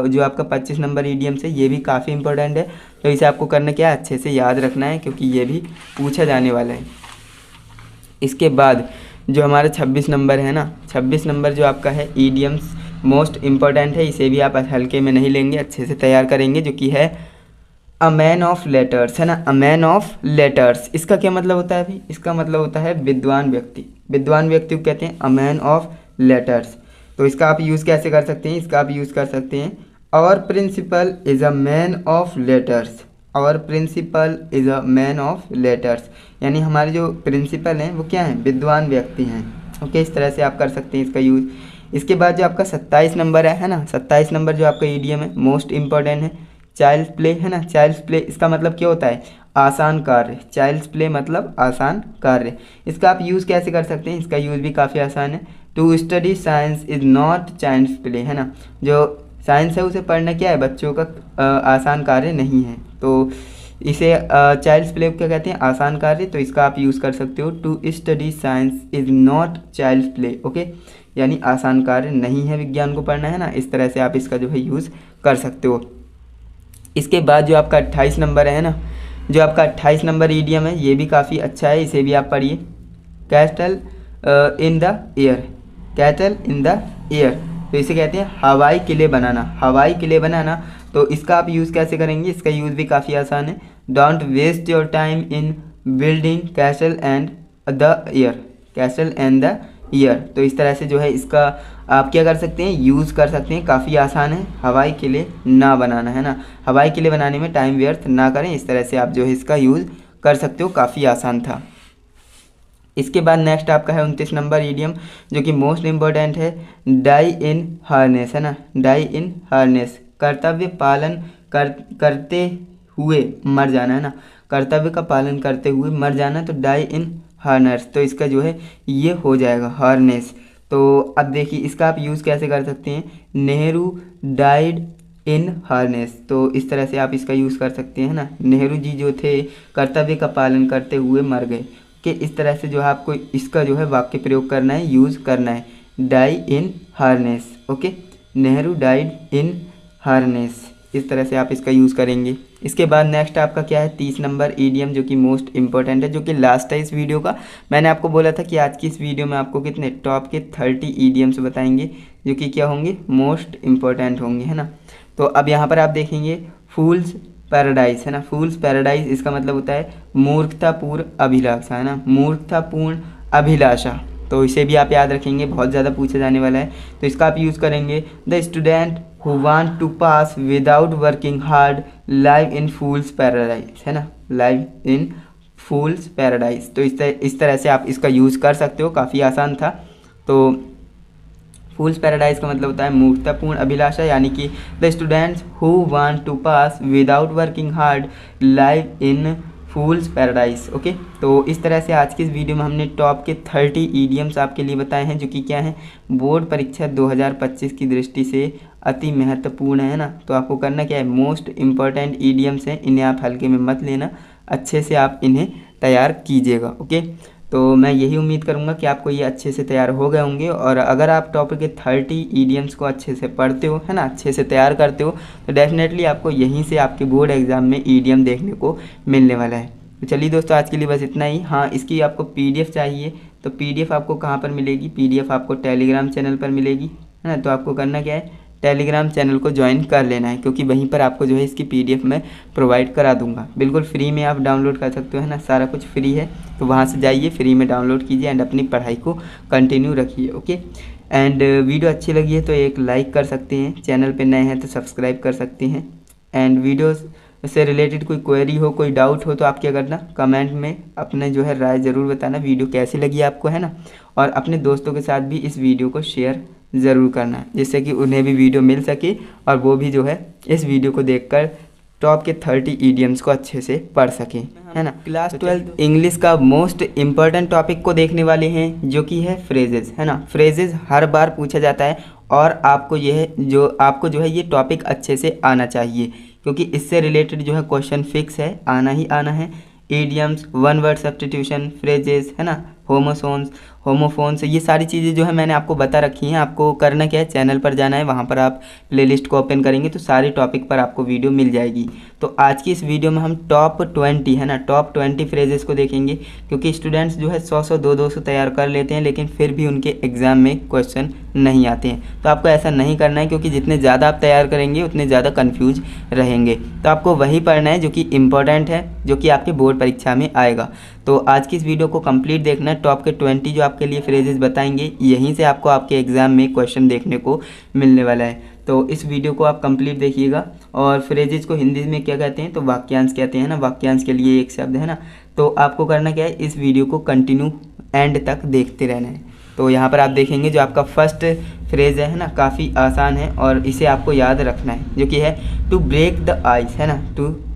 [SPEAKER 1] जो आपका 25 नंबर ईडियम से, ये भी काफ़ी इंपॉर्टेंट है, तो इसे आपको करना क्या है, अच्छे से याद रखना है, क्योंकि ये भी पूछा जाने वाला है। इसके बाद जो हमारा 26 नंबर है ना, 26 नंबर जो आपका है ईडियम्स मोस्ट इम्पॉर्टेंट है, इसे भी आप हल्के में नहीं लेंगे, अच्छे से तैयार करेंगे, जो कि है अ मैन ऑफ लेटर्स, है ना, अ मैन ऑफ लेटर्स। इसका क्या मतलब होता है भाई, इसका मतलब होता है विद्वान व्यक्ति, विद्वान व्यक्ति को कहते हैं अ मैन ऑफ लेटर्स। तो इसका आप यूज़ कैसे कर सकते हैं, इसका आप यूज़ कर सकते हैं, our principal is a man of letters, our principal is a man of letters, यानी हमारे जो प्रिंसिपल हैं वो क्या हैं, विद्वान व्यक्ति हैं, ओके, इस तरह से आप कर सकते हैं इसका यूज़। इसके बाद जो आपका 27 नंबर है ना, 27 नंबर जो आपका ईडियम है मोस्ट इम्पॉर्टेंट है, चाइल्ड्स प्ले, है ना, चाइल्ड्स प्ले, इसका मतलब क्या होता है, आसान कार्य, चाइल्ड्स प्ले मतलब आसान कार्य। इसका आप यूज़ कैसे कर सकते हैं, इसका यूज़ भी काफ़ी आसान है, to study science is not child's play, है ना, जो साइंस है उसे पढ़ना क्या है, बच्चों का आसान कार्य नहीं है। तो इसे चाइल्ड्स प्ले क्या कहते हैं, आसान कार्य। तो इसका आप यूज़ कर सकते हो, to study science is not child's play, okay, यानी आसान कार्य नहीं है विज्ञान को पढ़ना, है ना। इस तरह से आप इसका जो है यूज़ कर सकते हो। इसके बाद जो आपका 28 नंबर है ना, जो आपका 28 नंबर ईडियम है, ये भी काफ़ी अच्छा है, इसे भी आप पढ़िए। Cattle in the air, cattle in the air, तो इसे कहते हैं हवाई किले बनाना, हवाई किले बनाना। तो इसका आप यूज़ कैसे करेंगे, इसका यूज़ भी काफ़ी आसान है। Don't waste your time in building castle and the air, castle and the air. तो इस तरह से जो है इसका आप क्या कर सकते हैं, यूज़ कर सकते हैं, काफ़ी आसान है। हवाई किले ना बनाना है ना, हवाई किले बनाने में टाइम व्यर्थ ना करें, इस तरह से आप जो है इसका यूज़ कर सकते हो, काफ़ी आसान था। इसके बाद नेक्स्ट आपका है 29 नंबर ईडियम, जो कि मोस्ट इम्पोर्टेंट है। डाई इन हार्नेस है ना, डाई इन हार्नेस, कर्तव्य पालन करते हुए मर जाना है ना, कर्तव्य का पालन करते हुए मर जाना, तो डाई इन हार्नेस, तो इसका जो है ये हो जाएगा हार्नेस। तो अब देखिए इसका आप यूज़ कैसे कर सकते हैं, नेहरू डाइड इन हार्नेस, तो इस तरह से आप इसका यूज़ कर सकते हैं ना, नेहरू जी जो थे कर्तव्य का पालन करते हुए मर गए, कि इस तरह से जो है आपको इसका जो है वाक्य प्रयोग करना है, यूज़ करना है, die in harness. Okay, Nehru died in harness, इस तरह से आप इसका यूज़ करेंगे। इसके बाद नेक्स्ट आपका क्या है, 30 नंबर ईडियम, जो कि मोस्ट इंपॉर्टेंट है, जो कि लास्ट है इस वीडियो का। मैंने आपको बोला था कि आज की इस वीडियो में आपको कितने टॉप के 30 ईडियम्स बताएंगे, जो कि क्या होंगे, मोस्ट इंपॉर्टेंट होंगे, है ना। तो अब यहाँ पर आप देखेंगे फूल्स पैराडाइज है ना, फूल्स पैराडाइज इसका मतलब होता है मूर्खतापूर्ण अभिलाषा, है ना, मूर्खतापूर्ण अभिलाषा। तो इसे भी आप याद रखेंगे, बहुत ज़्यादा पूछा जाने वाला है। तो इसका आप यूज़ करेंगे, the student who want to pass without working hard live in fool's paradise, है ना, लाइव इन फूल्स पैराडाइज। तो इस तरह से आप इसका यूज़ कर सकते हो, काफ़ी आसान था। तो फूल्स पैराडाइज का मतलब होता है मूर्खतापूर्ण अभिलाषा, यानी कि the students who want to pass without working hard live in fool's paradise. Okay, तो इस तरह से आज की इस वीडियो में हमने टॉप के 30 ईडियम्स आपके लिए बताए हैं, जो कि क्या है, बोर्ड परीक्षा 2025 की दृष्टि से अति महत्वपूर्ण है ना। तो आपको करना क्या है, मोस्ट इम्पॉर्टेंट ईडियम्स हैं, इन्हें आप हल्के में मत लेना, अच्छे से आप इन्हें तैयार कीजिएगा। ओके, तो मैं यही उम्मीद करूंगा कि आपको ये अच्छे से तैयार हो गए होंगे, और अगर आप टॉपिक के 30 ईडियम्स को अच्छे से पढ़ते हो, है ना, अच्छे से तैयार करते हो, तो डेफिनेटली आपको यहीं से आपके बोर्ड एग्जाम में ईडियम देखने को मिलने वाला है। तो चलिए दोस्तों, आज के लिए बस इतना ही। हाँ, इसकी आपको PDF चाहिए, तो PDF आपको कहाँ पर मिलेगी, PDF आपको टेलीग्राम चैनल पर मिलेगी, है ना। तो आपको करना क्या है, टेलीग्राम चैनल को ज्वाइन कर लेना है, क्योंकि वहीं पर आपको जो है इसकी PDF मैं प्रोवाइड करा दूंगा, बिल्कुल फ्री में आप डाउनलोड कर सकते हो, है ना, सारा कुछ फ्री है। तो वहाँ से जाइए, फ्री में डाउनलोड कीजिए एंड अपनी पढ़ाई को कंटिन्यू रखिए। ओके, एंड वीडियो अच्छी लगी है तो एक लाइक कर सकते हैं, चैनल पर नए हैं तो सब्सक्राइब कर सकते हैं, एंड वीडियोज़ से रिलेटेड कोई क्वेरी हो, कोई डाउट हो, तो आप क्या करना, कमेंट में अपने जो है राय ज़रूर बताना, वीडियो कैसी लगी आपको, है ना। और अपने दोस्तों के साथ भी इस वीडियो को शेयर ज़रूर करना है, जिससे कि उन्हें भी वीडियो मिल सके और वो भी जो है इस वीडियो को देखकर टॉप के 30 ईडियम्स को अच्छे से पढ़ सकें, है ना। क्लास 12 इंग्लिश का मोस्ट इम्पॉर्टेंट टॉपिक को देखने वाले हैं, जो कि है फ्रेजेस, है ना। फ्रेजेस हर बार पूछा जाता है, और आपको जो है ये टॉपिक अच्छे से आना चाहिए, क्योंकि इससे रिलेटेड जो है क्वेश्चन फिक्स है, आना ही आना है। Idioms, one word substitution, phrases, है ना, होमोफोन्स, ये सारी चीज़ें जो है मैंने आपको बता रखी हैं। आपको करना क्या है, चैनल पर जाना है, वहाँ पर आप प्लेलिस्ट को ओपन करेंगे तो सारे टॉपिक पर आपको वीडियो मिल जाएगी। तो आज की इस वीडियो में हम टॉप 20, है ना, टॉप 20 फ्रेजेस को देखेंगे, क्योंकि स्टूडेंट्स जो है 100 200 तैयार कर लेते हैं, लेकिन फिर भी उनके एग्ज़ाम में क्वेश्चन नहीं आते हैं। तो आपको ऐसा नहीं करना है, क्योंकि जितने ज़्यादा आप तैयार करेंगे उतने ज़्यादा कन्फ्यूज रहेंगे। तो आपको वही पढ़ना है जो कि इम्पोर्टेंट है, जो कि आपके बोर्ड परीक्षा में आएगा। तो आज की इस वीडियो को कंप्लीट देखना है, टॉप के 20 जो आपके लिए फ्रेजेस बताएंगे, यहीं से आपको आपके एग्ज़ाम में क्वेश्चन देखने को मिलने वाला है। तो इस वीडियो को आप कंप्लीट देखिएगा। और फ्रेजेस को हिंदी में क्या कहते हैं, तो वाक्यांश कहते हैं ना, वाक्यांश के लिए एक शब्द है ना। तो आपको करना क्या है, इस वीडियो को कंटिन्यू एंड तक देखते रहना है। तो यहाँ पर आप देखेंगे जो आपका फर्स्ट फ्रेज है ना, काफ़ी आसान है और इसे आपको याद रखना है, जो कि है टू ब्रेक द आइस, है ना,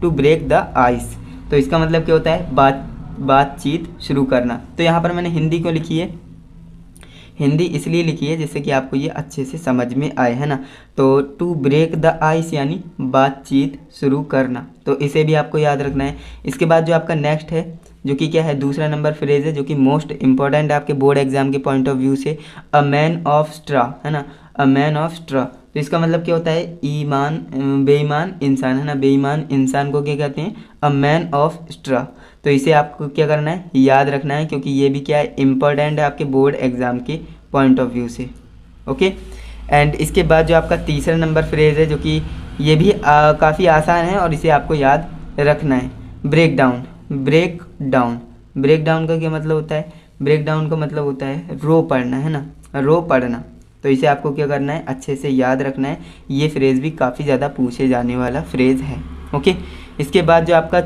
[SPEAKER 1] टू ब्रेक द आइस। तो इसका मतलब क्या होता है, बातचीत शुरू करना। तो यहाँ पर मैंने हिंदी क्यों लिखी है, हिंदी इसलिए लिखी है जिससे कि आपको ये अच्छे से समझ में आए, है ना। तो टू ब्रेक द आइस यानी बातचीत शुरू करना, तो इसे भी आपको याद रखना है। इसके बाद जो आपका नेक्स्ट है, जो कि क्या है, दूसरा नंबर फ्रेज है, जो कि मोस्ट इंपॉर्टेंट है आपके बोर्ड एग्जाम के पॉइंट ऑफ व्यू से, अ मैन ऑफ स्ट्रा, है ना, अ मैन ऑफ स्ट्रा। तो तो इसका मतलब क्या होता है, ईमान बेईमान इंसान, है ना। बेईमान इंसान को क्या कहते हैं, अ मैन ऑफ स्ट्रा। तो इसे आपको क्या करना है, याद रखना है, क्योंकि ये भी क्या है, इम्पोर्टेंट है आपके बोर्ड एग्जाम के पॉइंट ऑफ व्यू से। ओके। एंड इसके बाद जो आपका तीसरा नंबर फ्रेज़ है, जो कि ये भी काफ़ी आसान है और इसे आपको याद रखना है, break down. Break down, break down का क्या मतलब होता है, ब्रेक डाउन का मतलब होता है रो पढ़ना, है ना, रो पढ़ना। तो इसे आपको क्या करना है, अच्छे से याद रखना है। ये फ्रेज़ भी काफ़ी ज़्यादा पूछे जाने वाला फ्रेज़ है। ओके। इसके बाद जो आपका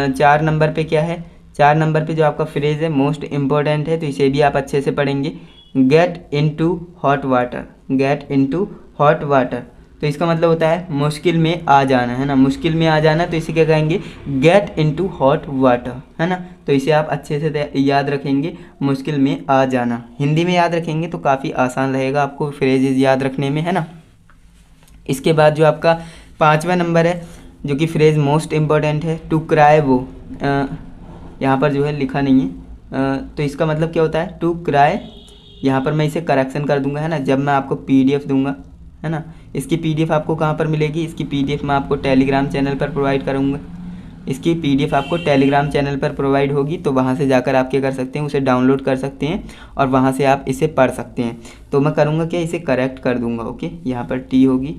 [SPEAKER 1] 4 नंबर पे क्या है, 4 नंबर पे जो आपका फ्रेज़ है मोस्ट इम्पॉर्टेंट है, तो इसे भी आप अच्छे से पढ़ेंगे, get into hot water. Get into hot water, तो इसका मतलब होता है मुश्किल में आ जाना, है ना, मुश्किल में आ जाना। तो इसे क्या कहेंगे, गेट इनटू हॉट वाटर, है ना। तो इसे आप अच्छे से याद रखेंगे, मुश्किल में आ जाना। हिंदी में याद रखेंगे तो काफ़ी आसान रहेगा आपको फ्रेजेस याद रखने में, है ना। इसके बाद जो आपका 5वां नंबर है, जो कि फ्रेज़ मोस्ट इम्पॉर्टेंट है, टू क्राई वो, यहाँ पर जो है लिखा नहीं है, तो इसका मतलब क्या होता है, टू क्राई। यहाँ पर मैं इसे करेक्शन कर दूंगा, है ना, जब मैं आपको PDF दूंगा, है ना। इसकी PDF आपको कहाँ पर मिलेगी, इसकी PDF मैं आपको टेलीग्राम चैनल पर प्रोवाइड करूँगा। इसकी PDF आपको टेलीग्राम चैनल पर प्रोवाइड होगी, तो वहाँ से जाकर आप क्या कर सकते हैं, उसे डाउनलोड कर सकते हैं और वहाँ से आप इसे पढ़ सकते हैं। तो मैं करूँगा क्या, इसे करेक्ट कर दूँगा। ओके, यहाँ पर टी होगी,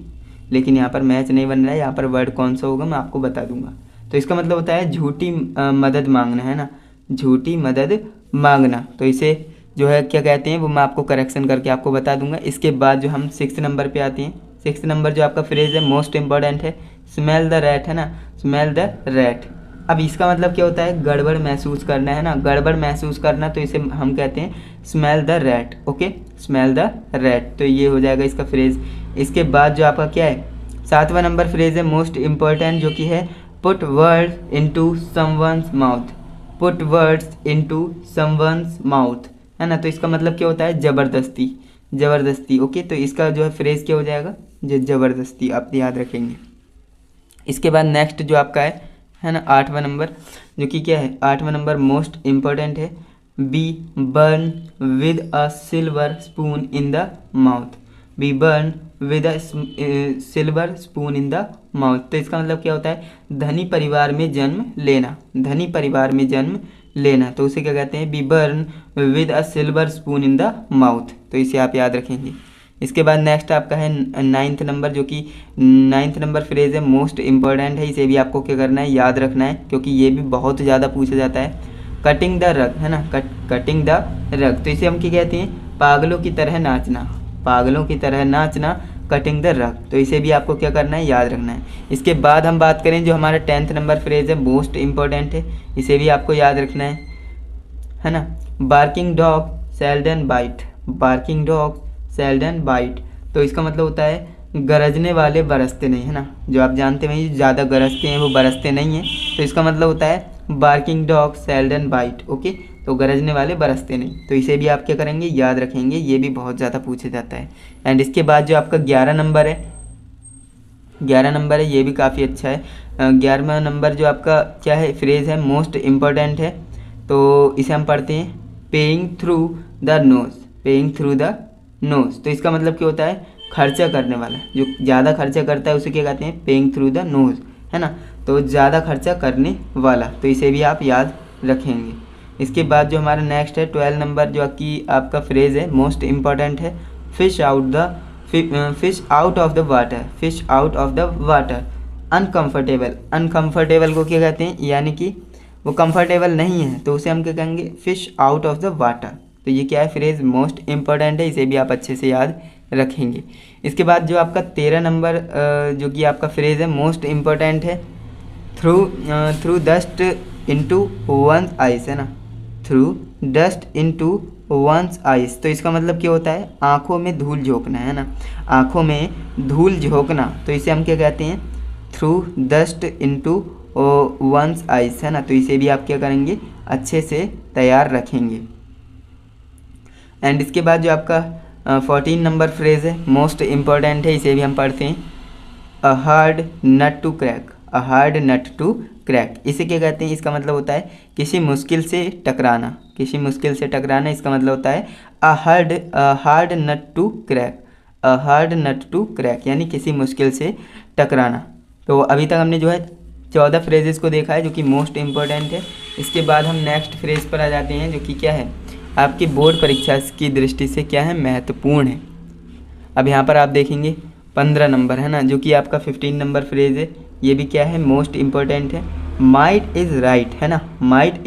[SPEAKER 1] लेकिन यहाँ पर मैच नहीं बन रहा है, यहाँ पर वर्ड कौन सा होगा मैं आपको बता दूँगा। तो इसका मतलब होता है झूठी मदद मांगना, है ना, झूठी मदद मांगना। तो इसे जो है क्या कहते हैं वो मैं आपको करेक्शन करके आपको बता दूंगा। इसके बाद जो हम 6 नंबर पे आते हैं, 6 नंबर जो आपका फ्रेज़ है मोस्ट इम्पॉर्टेंट है, स्मेल द रैट, है ना, स्मेल द रैट। अब इसका मतलब क्या होता है, गड़बड़ महसूस करना, है ना, गड़बड़ महसूस करना। तो इसे हम कहते हैं smell the rat. Okay, smell the rat, तो ये हो जाएगा इसका फ्रेज़। इसके बाद जो आपका क्या है, 7वां नंबर फ्रेज़ है मोस्ट इम्पॉर्टेंट, जो कि है put words into someone's mouth. Put words into someone's mouth, है ना। तो इसका मतलब क्या होता है, ज़बरदस्ती, ज़बरदस्ती। ओके, तो इसका जो है फ्रेज़ क्या हो जाएगा, जो ज़बरदस्ती, आप याद रखेंगे। इसके बाद नेक्स्ट जो आपका है ना 8वां नंबर, जो कि क्या है, 8वां नंबर मोस्ट इम्पॉर्टेंट है, be born with a silver spoon in the mouth. Be born with a silver spoon in the mouth. तो इसका मतलब क्या होता है, धनी परिवार में जन्म लेना, धनी परिवार में जन्म लेना। तो उसे क्या कहते हैं, be born with a silver spoon in the mouth. तो इसे आप याद रखेंगे। इसके बाद नेक्स्ट आपका है 9th नंबर, जो कि 9th नंबर फ्रेज़ है मोस्ट इम्पॉर्टेंट है। इसे भी आपको क्या करना है, याद रखना है, क्योंकि ये भी बहुत ज़्यादा पूछा जाता है, कटिंग द रग, है ना, कटिंग द रग। तो इसे हम क्या कहते हैं, पागलों की तरह नाचना, पागलों की तरह नाचना, कटिंग द रग। तो इसे भी आपको क्या करना है, याद रखना है। इसके बाद हम बात करें जो हमारा 10th नंबर फ्रेज़ है मोस्ट इम्पॉर्टेंट है, इसे भी आपको याद रखना है ना, barking dog seldom bite. Barking dog seldom bite, तो इसका मतलब होता है गरजने वाले बरसते नहीं, है ना। जो आप जानते हैं ज़्यादा गरजते हैं वो बरसते नहीं हैं, तो इसका मतलब होता है barking dog seldom bite. Okay, तो गरजने वाले बरसते नहीं। तो इसे भी आप क्या करेंगे, याद रखेंगे, ये भी बहुत ज़्यादा पूछा जाता है। एंड इसके बाद जो आपका 11 नंबर है, 11 नंबर है, ये भी काफ़ी अच्छा है। 11वां नंबर जो आपका क्या है, फ्रेज़ है मोस्ट इम्पॉर्टेंट है। तो इसे हम पढ़ते हैं, paying through the nose. Paying through the nose, तो इसका मतलब क्या होता है, खर्चा करने वाला, जो ज़्यादा खर्चा करता है उसे क्या कहते हैं, पेइंग थ्रू द नोज, है ना। तो ज़्यादा खर्चा करने वाला, तो इसे भी आप याद रखेंगे। इसके बाद जो हमारा नेक्स्ट है 12 नंबर, जो कि आपका फ्रेज़ है मोस्ट इम्पॉर्टेंट है, fish out of the water. Fish out of the water, uncomfortable. Uncomfortable को क्या कहते हैं, यानी कि वो कंफर्टेबल नहीं है, तो उसे हम क्या कहेंगे, fish out of the water. तो ये क्या है, फ्रेज़ मोस्ट इम्पॉर्टेंट है, इसे भी आप अच्छे से याद रखेंगे। इसके बाद जो आपका 13 नंबर जो कि आपका फ्रेज़ है मोस्ट इम्पॉर्टेंट है, throw dust into one's eyes, है ना, throw dust into one's eyes. तो इसका मतलब क्या होता है, आँखों में धूल झोंकना, है ना, आँखों में धूल झोंकना। तो इसे हम क्या कहते हैं, throw dust into one's eyes, है ना। तो इसे भी आप क्या करेंगे, अच्छे से तैयार रखेंगे। एंड इसके बाद जो आपका 14 नंबर फ्रेज़ है मोस्ट इम्पॉर्टेंट है, इसे भी हम पढ़ते हैं, a hard nut to crack. A hard nut to crack, इसे क्या कहते हैं, इसका मतलब होता है किसी मुश्किल से टकराना, किसी मुश्किल से टकराना। इसका मतलब होता है a hard nut to crack. A hard nut to crack, यानी किसी मुश्किल से टकराना। तो अभी तक हमने जो है 14 फ्रेजेस को देखा है जो कि मोस्ट इम्पोर्टेंट है। इसके बाद हम नेक्स्ट फ्रेज पर आ जाते हैं जो कि क्या है, आपकी बोर्ड परीक्षा की दृष्टि से क्या है, महत्वपूर्ण है। अब यहाँ पर आप देखेंगे 15 नंबर है ना, जो कि आपका 15 नंबर फ्रेज है, ये भी क्या है, मोस्ट इम्पोर्टेंट है। माइट इज़ राइट है ना, might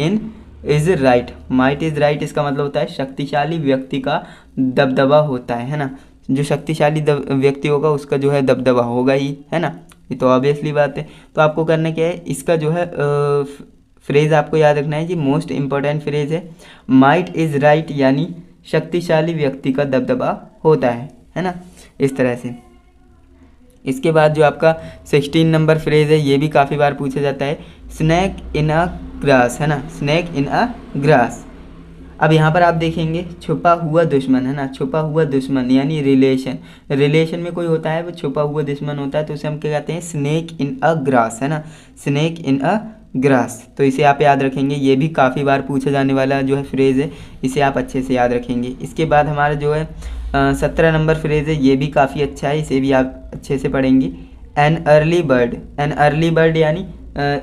[SPEAKER 1] is right, might is right इसका मतलब होता है शक्तिशाली व्यक्ति का दबदबा होता है ना। जो शक्तिशाली व्यक्ति होगा उसका जो है दबदबा होगा ही, है ना, ये तो ऑब्वियसली बात है। तो आपको करना क्या है, इसका जो है फ्रेज़ आपको याद रखना है, जी मोस्ट इम्पोर्टेंट फ्रेज़ है। माइट इज़ राइट यानी शक्तिशाली व्यक्ति का दबदबा होता है ना, इस तरह से। इसके बाद जो आपका 16 नंबर फ्रेज़ है, ये भी काफ़ी बार पूछा जाता है, स्नैक इन अ ग्रास है ना, स्नैक इन अ ग्रास। अब यहाँ पर आप देखेंगे छुपा हुआ दुश्मन है ना, छुपा हुआ दुश्मन यानी रिलेशन में कोई होता है वो छुपा हुआ दुश्मन होता है, तो उसे हम क्या कहते हैं, स्नेक इन अ ग्रास है ना, स्नेक इन अ ग्रास। तो इसे आप याद रखेंगे, ये भी काफ़ी बार पूछा जाने वाला जो है फ्रेज़ है, इसे आप अच्छे से याद रखेंगे। इसके बाद हमारा जो है 17 नंबर फ्रेज़ है, ये भी काफ़ी अच्छा है, इसे भी आप अच्छे से पढ़ेंगे। एन अर्ली बर्ड यानी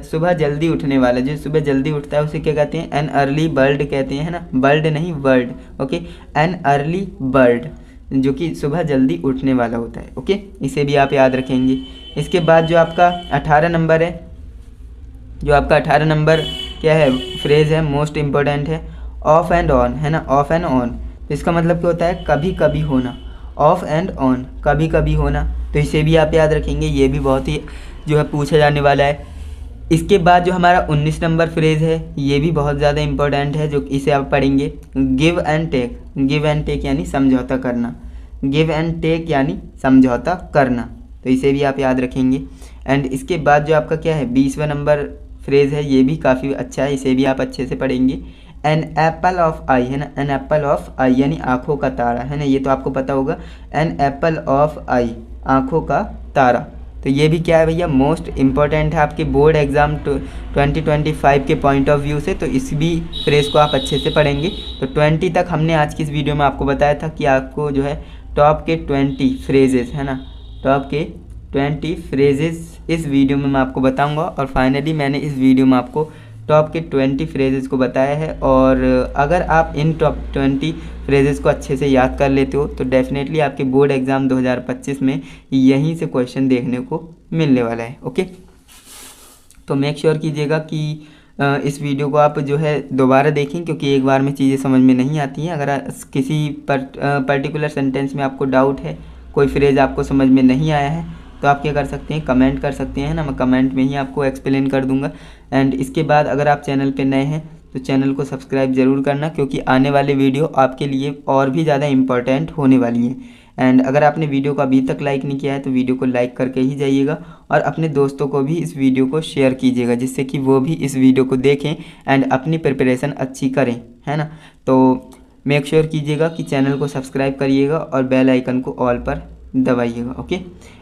[SPEAKER 1] सुबह जल्दी उठने वाला, जो सुबह जल्दी उठता है उसे क्या कहते हैं, एन अर्ली बर्ड कहते हैं, है ना, बर्ड नहीं word, okay, an early bird जो कि सुबह जल्दी उठने वाला होता है, ओके, इसे भी आप याद रखेंगे। इसके बाद जो आपका 18 नंबर है, जो आपका 18 नंबर क्या है, फ्रेज़ है, मोस्ट इम्पोर्टेंट है, ऑफ एंड ऑन है ना, ऑफ एंड ऑन। तो इसका मतलब क्या होता है, कभी कभी होना, ऑफ एंड ऑन, कभी कभी होना। तो इसे भी आप याद रखेंगे, ये भी बहुत ही जो है पूछा जाने वाला है। इसके बाद जो हमारा 19 नंबर फ्रेज़ है, ये भी बहुत ज़्यादा इम्पोर्टेंट है, जो इसे आप पढ़ेंगे, गिव एंड टेक यानी समझौता करना, गिव एंड टेक यानी समझौता करना। तो इसे भी आप याद रखेंगे। एंड इसके बाद जो आपका क्या है 20वां नंबर फ्रेज़ है, ये भी काफ़ी अच्छा है, इसे भी आप अच्छे से पढ़ेंगे। एन एप्पल ऑफ आई है ना, एन एप्पल ऑफ आई यानी आँखों का तारा है ना, ये तो आपको पता होगा, एन एप्पल ऑफ आई, आँखों का तारा। तो ये भी क्या है भैया, मोस्ट इम्पॉर्टेंट है आपके बोर्ड एग्ज़ाम 2025 के पॉइंट ऑफ व्यू से। तो इस भी फ्रेज़ को आप अच्छे से पढ़ेंगे। तो 20 तक हमने आज की इस वीडियो में आपको बताया था कि आपको जो है टॉप के 20 फ्रेजेस है ना, टॉप के 20 फ्रेजेस इस वीडियो में मैं आपको बताऊंगा। और फाइनली मैंने इस वीडियो में आपको टॉप के 20 फ्रेजेस को बताया है। और अगर आप इन टॉप 20 फ्रेजेस को अच्छे से याद कर लेते हो तो डेफिनेटली आपके बोर्ड एग्ज़ाम 2025 में यहीं से क्वेश्चन देखने को मिलने वाला है, ओके। तो मेक श्योर कीजिएगा कि इस वीडियो को आप जो है दोबारा देखें, क्योंकि एक बार में चीज़ें समझ में नहीं आती हैं। अगर किसी पर्टिकुलर सेंटेंस में आपको डाउट है, कोई फ्रेज़ आपको समझ में नहीं आया है, तो आप क्या कर सकते हैं, कमेंट कर सकते हैं ना, मैं कमेंट में ही आपको एक्सप्लेन कर दूंगा। एंड इसके बाद अगर आप चैनल पे नए हैं तो चैनल को सब्सक्राइब ज़रूर करना, क्योंकि आने वाले वीडियो आपके लिए और भी ज़्यादा इम्पोर्टेंट होने वाली हैं। एंड अगर आपने वीडियो को अभी तक लाइक नहीं किया है तो वीडियो को लाइक करके ही जाइएगा, और अपने दोस्तों को भी इस वीडियो को शेयर कीजिएगा, जिससे कि वो भी इस वीडियो को देखें एंड अपनी प्रिपरेशन अच्छी करें, है ना। तो मेक श्योर कीजिएगा कि चैनल को सब्सक्राइब करिएगा और बेल आइकन को ऑल पर दबाइएगा, ओके।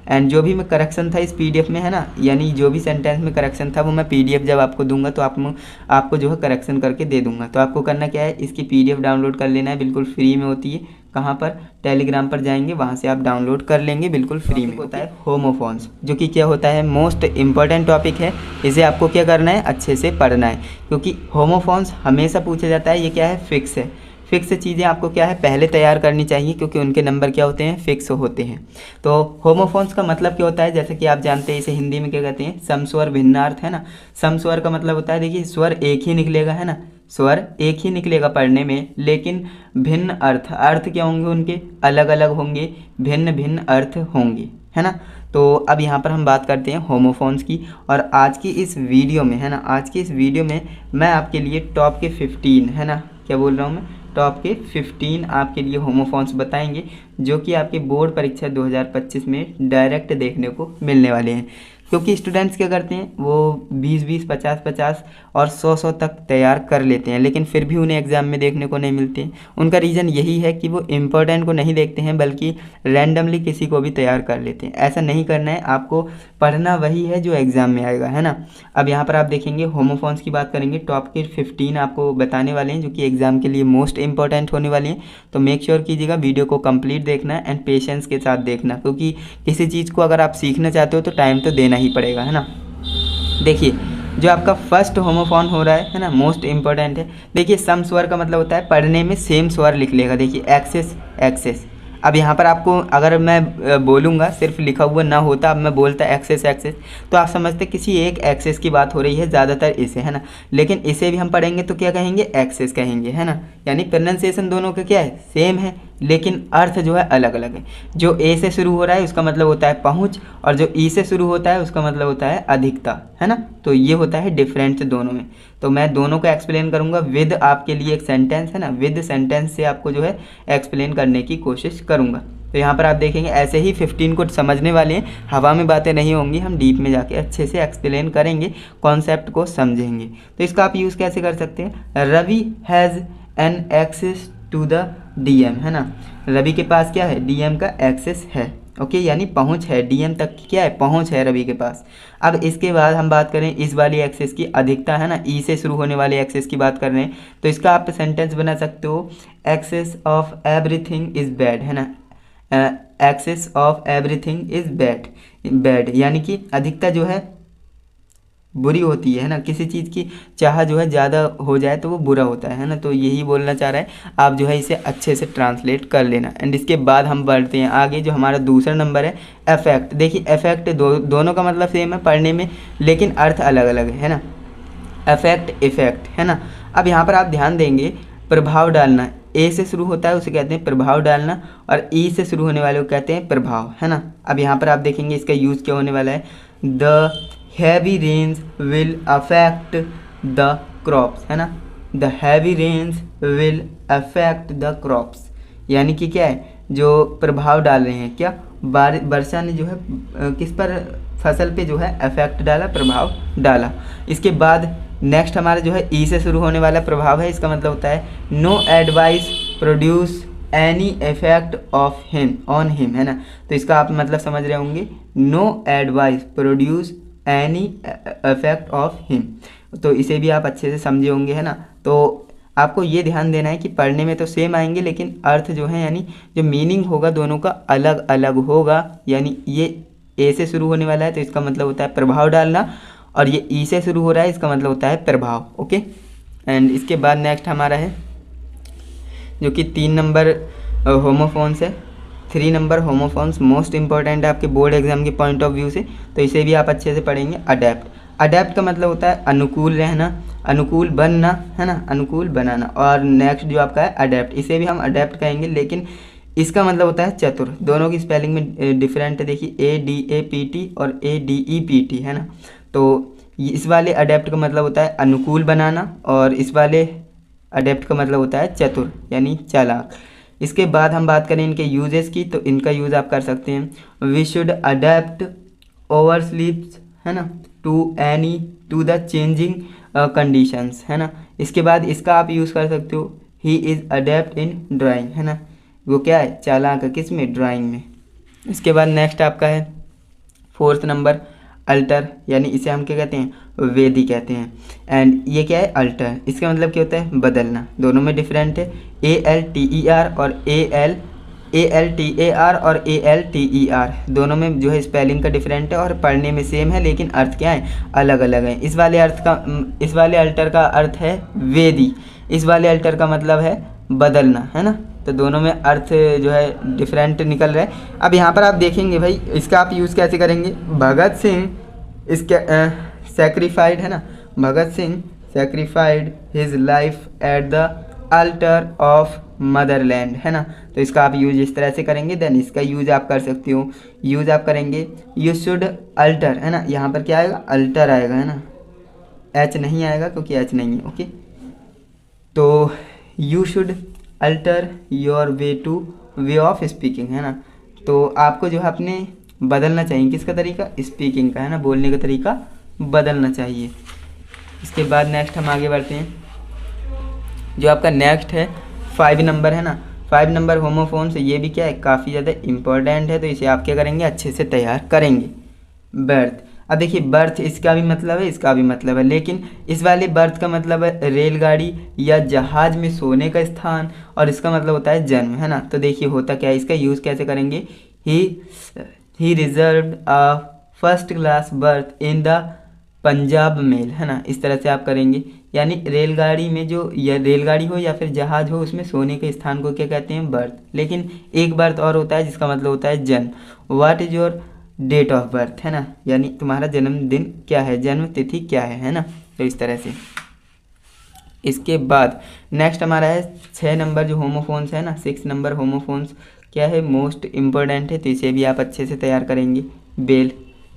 [SPEAKER 1] एंड जो भी मैं करेक्शन था इस पीडीएफ में है ना, यानी जो भी सेंटेंस में करेक्शन था वो मैं पीडीएफ जब आपको दूंगा तो आपको जो है करेक्शन करके दे दूंगा। तो आपको करना क्या है, इसकी पीडीएफ डाउनलोड कर लेना है, बिल्कुल फ्री में होती है। कहाँ पर, टेलीग्राम पर जाएंगे, वहाँ से आप डाउनलोड कर लेंगे, बिल्कुल फ्री में होता है। होमोफोन्स जो कि क्या होता है, मोस्ट इम्पॉर्टेंट टॉपिक है, इसे आपको क्या करना है, अच्छे से पढ़ना है, क्योंकि होमोफोन्स हमेशा पूछा जाता है। ये क्या है, फिक्स है, फिक्स चीज़ें आपको क्या है पहले तैयार करनी चाहिए, क्योंकि उनके नंबर क्या होते हैं, फिक्स होते हैं। तो होमोफोन्स का मतलब क्या होता है, जैसे कि आप जानते हैं, इसे हिंदी में क्या कहते हैं, समस्वर भिन्नार्थ है ना। समस्वर का मतलब होता है, देखिए स्वर एक ही निकलेगा, है ना, स्वर एक ही निकलेगा पढ़ने में, लेकिन भिन्न अर्थ क्या होंगे, उनके अलग अलग होंगे, भिन्न भिन्न अर्थ होंगे, है ना। तो अब यहाँ पर हम बात करते हैं होमोफोन्स की। और आज की इस वीडियो में है ना, आज की इस वीडियो में मैं आपके लिए टॉप के 15 है ना, क्या बोल रहा हूँ मैं, टॉप के 15 आपके लिए होमोफोन्स बताएंगे, जो कि आपके बोर्ड परीक्षा 2025 में डायरेक्ट देखने को मिलने वाले हैं। क्योंकि स्टूडेंट्स क्या करते हैं, वो 20-20, 50-50 और 100-100 तक तैयार कर लेते हैं, लेकिन फिर भी उन्हें एग्ज़ाम में देखने को नहीं मिलते हैं। उनका रीज़न यही है कि वो इम्पोर्टेंट को नहीं देखते हैं, बल्कि रैंडमली किसी को भी तैयार कर लेते हैं। ऐसा नहीं करना है, आपको पढ़ना वही है जो एग्ज़ाम में आएगा, है ना। अब यहाँ पर आप देखेंगे होमोफोन्स की बात करेंगे, टॉप के 15 आपको बताने वाले हैं जो कि एग्ज़ाम के लिए मोस्ट इंपॉर्टेंट होने वाली हैं। तो मेक श्योर कीजिएगा वीडियो को कंप्लीट देखना है एंड पेशेंस के साथ देखना, क्योंकि किसी चीज़ को अगर आप सीखना चाहते हो तो टाइम तो देना ही पड़ेगा, है ना। देखिए जो आपका फर्स्ट होमोफोन हो रहा है ना, मोस्ट इंपॉर्टेंट है। देखिए सम स्वर का मतलब होता है पढ़ने में सेम स्वर लिख लेगा। देखिए एक्सेस एक्सेस, अब यहाँ पर आपको अगर मैं बोलूँगा सिर्फ लिखा हुआ ना होता, अब मैं बोलता एक्सेस एक्सेस, तो आप समझते किसी एक एक्सेस की बात हो रही है, ज़्यादातर इसे, है ना। लेकिन इसे भी हम पढ़ेंगे तो क्या कहेंगे, एक्सेस कहेंगे, है ना। यानी प्रोनाउंसिएशन दोनों का क्या है, सेम है, लेकिन अर्थ जो है अलग अलग है। जो ए से शुरू हो रहा है उसका मतलब होता है पहुँच, और जो ई से शुरू होता है उसका मतलब होता है अधिकता, है ना। तो ये होता है डिफरेंस दोनों में। तो मैं दोनों को एक्सप्लेन करूँगा विद आपके लिए एक सेंटेंस, है ना, विद सेंटेंस से आपको जो है एक्सप्लेन करने की कोशिश करूँगा। तो यहाँ पर आप देखेंगे ऐसे ही 15 को समझने वाले हैं, हवा में बातें नहीं होंगी, हम डीप में जाके अच्छे से एक्सप्लेन करेंगे, कॉन्सेप्ट को समझेंगे। तो इसका आप यूज़ कैसे कर सकते हैं, Ravi has an access to the DM, है ना। रवि के पास क्या है, डीएम का एक्सेस है, ओके, यानी पहुंच है, डीएम तक की क्या है, पहुंच है रवि के पास। अब इसके बाद हम बात करें इस वाली एक्सेस की, अधिकता, है ना, ई से शुरू होने वाले एक्सेस की बात कर रहे हैं, तो इसका आप सेंटेंस बना सकते हो, excess of everything is bad, है ना। Excess of everything is bad, bad यानी कि अधिकता जो है बुरी होती है ना, किसी चीज़ की चाह जो है ज़्यादा हो जाए तो वो बुरा होता है ना। तो यही बोलना चाह रहा है, आप जो है इसे अच्छे से ट्रांसलेट कर लेना। एंड इसके बाद हम बढ़ते हैं आगे, जो हमारा दूसरा नंबर है अफेक्ट। देखिए अफेक्ट दोनों का मतलब सेम है पढ़ने में, लेकिन अर्थ अलग अलग है ना। अफेक्ट इफेक्ट, है ना। अब यहाँ पर आप ध्यान देंगे, प्रभाव डालना, ए से शुरू होता है उसे कहते हैं प्रभाव डालना, और ई से शुरू होने वाले को कहते हैं प्रभाव, है ना। अब यहाँ पर आप देखेंगे इसका यूज़ क्या होने वाला है, the heavy rains will affect the crops, है ना। the heavy rains will affect the crops, यानी कि क्या है, जो प्रभाव डाल रहे हैं, क्या वर्षा ने जो है किस पर, फसल पे जो है अफेक्ट डाला, प्रभाव डाला। इसके बाद नेक्स्ट हमारा जो है ई से शुरू होने वाला प्रभाव है, इसका मतलब होता है no advice produce any effect of him on him, है ना। तो इसका आप मतलब समझ रहे होंगे, no advice produce any effect of him, तो इसे भी आप अच्छे से समझे होंगे, है ना। तो आपको ये ध्यान देना है कि पढ़ने में तो सेम आएंगे, लेकिन अर्थ जो है यानी जो मीनिंग होगा दोनों का अलग अलग होगा। यानी ये ए से शुरू होने वाला है तो इसका मतलब होता है प्रभाव डालना, और ये ई से शुरू हो रहा है इसका मतलब होता है प्रभाव, ओके। एंड इसके बाद नेक्स्ट हमारा है जो कि 3 नंबर होमोफोन्स है। 3 नंबर होमोफोन्स मोस्ट इंपॉर्टेंट है आपके बोर्ड एग्जाम के पॉइंट ऑफ व्यू से, तो इसे भी आप अच्छे से पढ़ेंगे। अडेप्ट, अडेप्ट का मतलब होता है अनुकूल रहना, अनुकूल बनना, है ना, अनुकूल बनाना। और नेक्स्ट जो आपका है अडेप्ट, इसे भी हम अडेप्ट कहेंगे, लेकिन इसका मतलब होता है चतुर। दोनों की स्पेलिंग में डिफरेंट है, देखिए ADAPT और ADEPT, है ना। तो इस वाले अडेप्ट का मतलब होता है अनुकूल बनाना, और इस वाले अडेप्ट का मतलब होता है चतुर यानी चालाक। इसके बाद हम बात करें इनके यूजेस की, तो इनका यूज़ आप कर सकते हैं, we should adept over sleeps, है ना, टू द चेंजिंग कंडीशंस, है ना। इसके बाद इसका आप यूज़ कर सकते हो, he is adapt in drawing, है ना, वो क्या है, चालाक है, किस में, ड्राइंग में। इसके बाद नेक्स्ट आपका है 4th नंबर अल्टर, यानी इसे हम क्या कहते हैं, वेदी कहते हैं। एंड ये क्या है, अल्टर, इसका मतलब क्या होता है, बदलना। दोनों में डिफरेंट है, ALTER और ALTAR और ALTER, दोनों में जो है स्पेलिंग का डिफरेंट है, और पढ़ने में सेम है, लेकिन अर्थ क्या है, अलग अलग है। इस वाले अल्टर का अर्थ है वेदी, इस वाले अल्टर का मतलब है बदलना, है ना। तो दोनों में अर्थ जो है डिफरेंट निकल रहा है। अब यहाँ पर आप देखेंगे भाई इसका आप यूज़ कैसे करेंगे, भगत सिंह इसके सेक्रीफाइड, है ना, Bhagat Singh sacrificed his life at the altar of motherland, है ना। तो इसका आप यूज इस तरह से करेंगे। देन इसका यूज आप कर सकते हो, यूज आप करेंगे यू शुड अल्टर, है ना, यहाँ पर क्या आएगा, अल्टर आएगा, है ना, एच नहीं आएगा क्योंकि एच नहीं है, ओके। तो you should alter your way of speaking, है ना। तो आपको जो है अपने बदलना चाहिए। किसका तरीका? स्पीकिंग का, है ना, बोलने का तरीका बदलना चाहिए। इसके बाद नेक्स्ट हम आगे बढ़ते हैं। जो आपका नेक्स्ट है 5 नंबर, है ना, 5 नंबर होमोफोन्स, ये भी क्या है, काफ़ी ज़्यादा इम्पोर्टेंट है। तो इसे आप क्या करेंगे, अच्छे से तैयार करेंगे। बर्थ, अब देखिए बर्थ इसका भी मतलब है, इसका भी मतलब है, लेकिन इस वाले बर्थ का मतलब है रेलगाड़ी या जहाज़ में सोने का स्थान, और इसका मतलब होता है जन्म, है ना। तो देखिए होता क्या है, इसका यूज़ कैसे करेंगे, he reserved a first class berth in the Punjab Mail, है ना, इस तरह से आप करेंगे। यानी रेलगाड़ी में जो, या रेलगाड़ी हो या फिर जहाज़ हो, उसमें सोने के स्थान को क्या कहते हैं, बर्थ। लेकिन एक बर्थ और होता है जिसका मतलब होता है जन्म। What is your date of birth, है ना, यानी तुम्हारा जन्मदिन क्या है, जन्म तिथि क्या है ना। तो इस तरह से। इसके बाद नेक्स्ट हमारा है 6 नंबर जो होमोफोन्स है ना, 6 नंबर होमोफोन्स क्या है, मोस्ट इम्पोर्टेंट है। तो इसे भी आप अच्छे से तैयार करेंगे। बेल,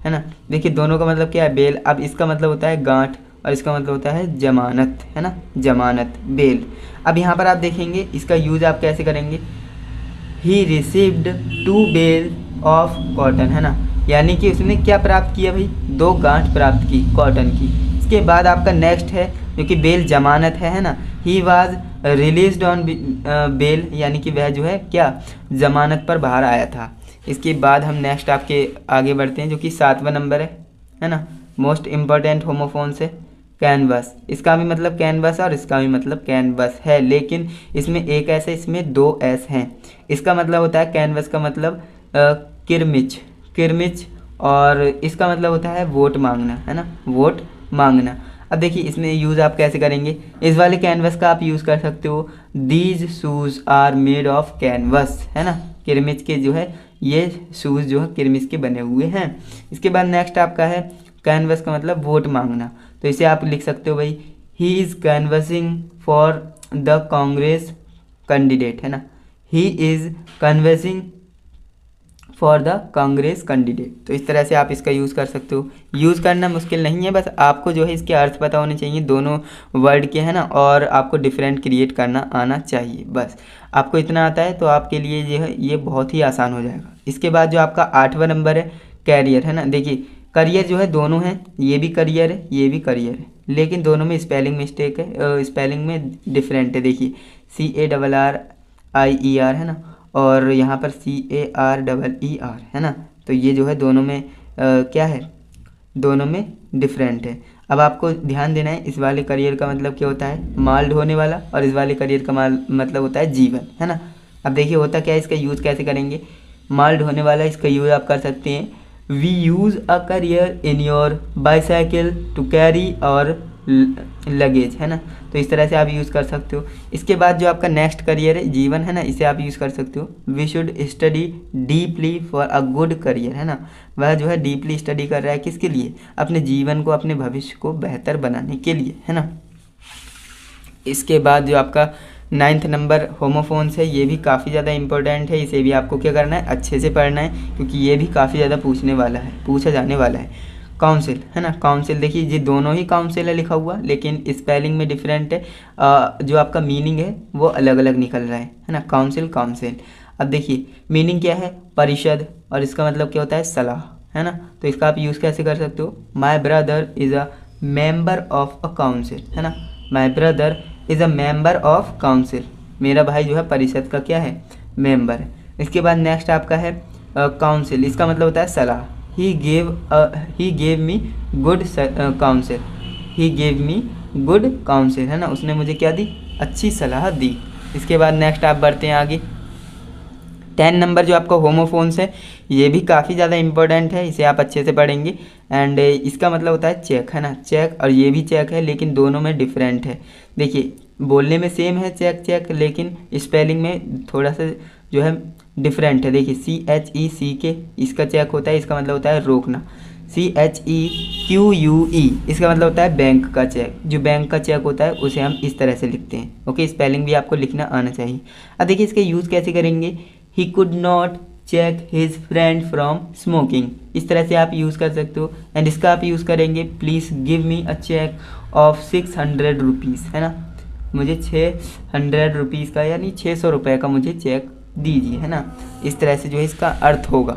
[SPEAKER 1] है ना, देखिए दोनों का मतलब क्या है, बेल। अब इसका मतलब होता है गांठ और इसका मतलब होता है जमानत, है ना, जमानत, बेल। अब यहाँ पर आप देखेंगे इसका यूज आप कैसे करेंगे, he received 2 bale of cotton, है ना, यानी कि उसने क्या प्राप्त किया भाई, 2 गांठ प्राप्त की कॉटन की। इसके बाद आपका नेक्स्ट है जो कि बेल जमानत है ना, he was released on bail, यानी कि वह जो है क्या, जमानत पर बाहर आया था। इसके बाद हम नेक्स्ट आपके आगे बढ़ते हैं जो कि 7वां नंबर है ना, मोस्ट इम्पॉर्टेंट होमोफोन से कैनवस। इसका भी मतलब कैनवस और इसका भी मतलब कैनवस है, लेकिन इसमें एक एस है, इसमें 2 एस हैं। इसका मतलब होता है कैनवस का मतलब किरमिच, किरमिच, और इसका मतलब होता है वोट मांगना, है ना, वोट मांगना। अब देखिए इसमें यूज़ आप कैसे करेंगे, इस वाले कैनवस का आप यूज़ कर सकते हो, these shoes are made of canvas, है ना, किरमिच के जो है ये शूज़ जो है किरमिच के बने हुए हैं। इसके बाद नेक्स्ट आपका है कैनवस का मतलब वोट मांगना। तो इसे आप लिख सकते हो भाई, he is canvassing for the Congress candidate, है ना, he is canvassing for the Congress candidate. तो इस तरह से आप इसका यूज़ कर सकते हो। यूज़ करना मुश्किल नहीं है, बस आपको जो है इसके अर्थ पता होने चाहिए दोनों वर्ड के, है ना, और आपको डिफरेंट क्रिएट करना आना चाहिए। बस आपको इतना आता है तो आपके लिए जो है ये बहुत ही आसान हो जाएगा। इसके बाद जो आपका 8वां नंबर है कैरियर, है ना, देखिए करियर जो है दोनों हैं, ये भी करियर है, ये भी करियर है, लेकिन दोनों में स्पेलिंग मिस्टेक है, स्पेलिंग में डिफरेंट है। देखिए CARRIER, है ना, और यहाँ पर CAREER, है ना। तो ये जो है दोनों में क्या है, दोनों में डिफरेंट है। अब आपको ध्यान देना है, इस वाले करियर का मतलब क्या होता है, माल ढोने वाला, और इस वाले करियर का मतलब होता है जीवन, है ना। अब देखिए होता क्या है, इसका यूज़ कैसे करेंगे, माल ढोने वाला, इसका यूज़ आप कर सकते हैं, we use a carrier in your bicycle to carry our luggage, है ना। तो इस तरह से आप यूज़ कर सकते हो। इसके बाद जो आपका नेक्स्ट करियर है जीवन, है ना, इसे आप यूज़ कर सकते हो, we should study deeply for a good career, है ना, वह जो है डीपली स्टडी कर रहा है किसके लिए, अपने जीवन को, अपने भविष्य को बेहतर बनाने के लिए, है ना। इसके बाद जो आपका 9th नंबर होमोफोन्स है, ये भी काफ़ी ज़्यादा इंपॉर्टेंट है। इसे भी आपको क्या करना है, अच्छे से पढ़ना है, क्योंकि ये भी काफ़ी ज़्यादा पूछा जाने वाला है। काउंसिल, है ना, काउंसिल, देखिए ये दोनों ही काउंसिल है लिखा हुआ, लेकिन स्पेलिंग में डिफरेंट है, जो आपका मीनिंग है वो अलग अलग निकल रहा है ना, काउंसिल, काउंसिल। अब देखिए मीनिंग क्या है, परिषद, और इसका मतलब क्या होता है, सलाह, है ना। तो इसका आप यूज़ कैसे कर सकते हो, my brother is a member of a council, है ना, my brother is a member of council, मेरा भाई जो है परिषद का क्या है, मेंबर है। इसके बाद नेक्स्ट आपका है काउंसिल, इसका मतलब होता है सलाह, he gave me good council, he gave me good council, है ना, उसने मुझे क्या दी, अच्छी सलाह दी। इसके बाद नेक्स्ट आप बढ़ते हैं आगे, 10 नंबर जो आपका होमोफोन्स है, ये भी काफ़ी ज़्यादा इंपॉर्टेंट है, इसे आप अच्छे से पढ़ेंगे। एंड इसका मतलब होता है चेक, है ना, चेक, और ये भी चेक है, लेकिन दोनों में डिफरेंट है। देखिए बोलने में सेम है चेक चेक, लेकिन स्पेलिंग में थोड़ा सा जो है डिफरेंट है। देखिए CHECK इसका चेक होता है, इसका मतलब होता है रोकना, CHEQUE इसका मतलब होता है बैंक का चेक, जो बैंक का चेक होता है उसे हम इस तरह से लिखते हैं। ओके, स्पेलिंग भी आपको लिखना आना चाहिए। अब देखिए इसका यूज़ कैसे करेंगे, he could not check his friend from smoking, इस तरह से आप यूज़ कर सकते हो। एंड इसका आप यूज़ करेंगे, please give me a cheque of 600 rupees, है ना, मुझे 600 रुपीज़ का यानी 600 रुपये का मुझे चेक दीजिए, है ना। इस तरह से जो है इसका अर्थ होगा।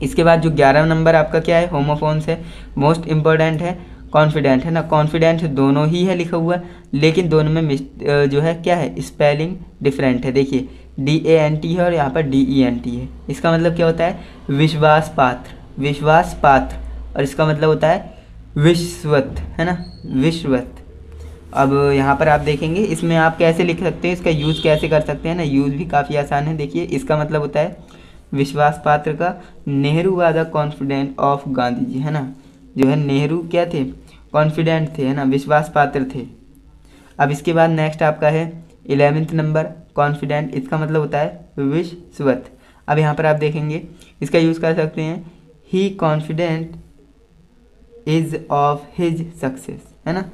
[SPEAKER 1] इसके बाद जो 11 नंबर आपका क्या है, होमोफोन्स है। मोस्ट इम्पोर्टेंट है कॉन्फिडेंट, है ना। कॉन्फिडेंट दोनों ही है लिखा हुआ, लेकिन दोनों में जो है क्या है, स्पेलिंग डिफरेंट है। देखिए DANT है और यहाँ पर DENT है। इसका मतलब क्या होता है, विश्वास पात्र, विश्वास पात्र, और इसका मतलब होता है विश्वत, है ना, विश्वत। अब यहाँ पर आप देखेंगे इसमें आप कैसे लिख सकते हैं, इसका यूज़ कैसे कर सकते हैं ना, यूज़ भी काफ़ी आसान है। देखिए इसका मतलब होता है विश्वास पात्र का, Nehru was the confident of Gandhi ji, है ना। जो है नेहरू क्या थे, कॉन्फिडेंट थे, है ना, विश्वास पात्र थे। अब इसके बाद नेक्स्ट आपका है 11th नंबर कॉन्फिडेंट, इसका मतलब होता है विश्वत। अब यहाँ पर आप देखेंगे इसका यूज़ कर सकते हैं, he confident is of his success, है ना,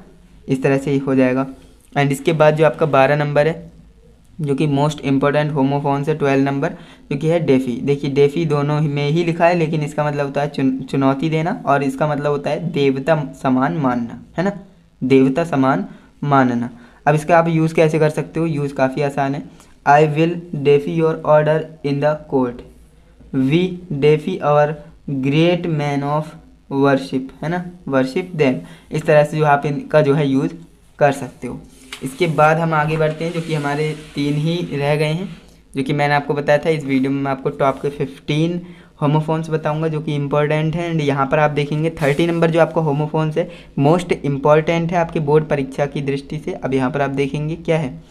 [SPEAKER 1] इस तरह से ही हो जाएगा। एंड इसके बाद जो आपका 12 नंबर है जो कि मोस्ट इम्पोर्टेंट होमोफोन से 12 नंबर जो कि है डेफी। देखिए डेफी दोनों में ही लिखा है, लेकिन इसका मतलब होता है चुनौती देना, और इसका मतलब होता है देवता समान मानना, है ना, देवता समान मानना। अब इसका आप यूज़ कैसे कर सकते हो, यूज़ काफ़ी आसान है। I will defy your order in the court, we defy our great man of worship, है ना, वर्शिप देम। इस तरह से जो आप इनका जो है यूज़ कर सकते हो। इसके बाद हम आगे बढ़ते हैं, जो कि हमारे 3 ही रह गए हैं, जो कि मैंने आपको बताया था। इस वीडियो में मैं आपको टॉप के 15 होमोफोन्स बताऊंगा जो कि इम्पोर्टेंट हैं। एंड यहाँ पर आप देखेंगे 30 नंबर जो आपका होमोफोन्स है मोस्ट इम्पॉर्टेंट है आपके बोर्ड परीक्षा की दृष्टि से। अब यहाँ पर आप देखेंगे क्या है,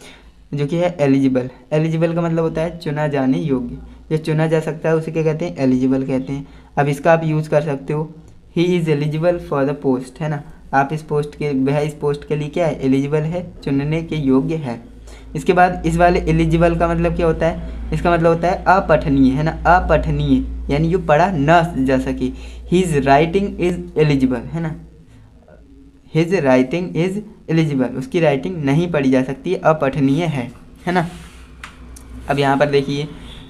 [SPEAKER 1] जो कि है एलिजिबल। एलिजिबल का मतलब होता है चुना जाने योग्य, जो चुना जा सकता है उसे क्या कहते हैं, एलिजिबल कहते हैं। अब इसका आप यूज़ कर सकते हो, he is eligible for the post, है ना, आप इस पोस्ट के, वह इस पोस्ट के लिए क्या है, एलिजिबल है, चुनने के योग्य है। इसके बाद इस वाले एलिजिबल का मतलब क्या होता है, इसका मतलब होता है अपठनीय, है ना, अपठनीय, यानी जो पढ़ा न जा सके। हिज राइटिंग इज़ एलिजिबल, है ना, हिज राइटिंग इज़ एलिजिबल, उसकी राइटिंग नहीं पढ़ी जा सकती, अपठनीय है ना। अब यहाँ पर देखिए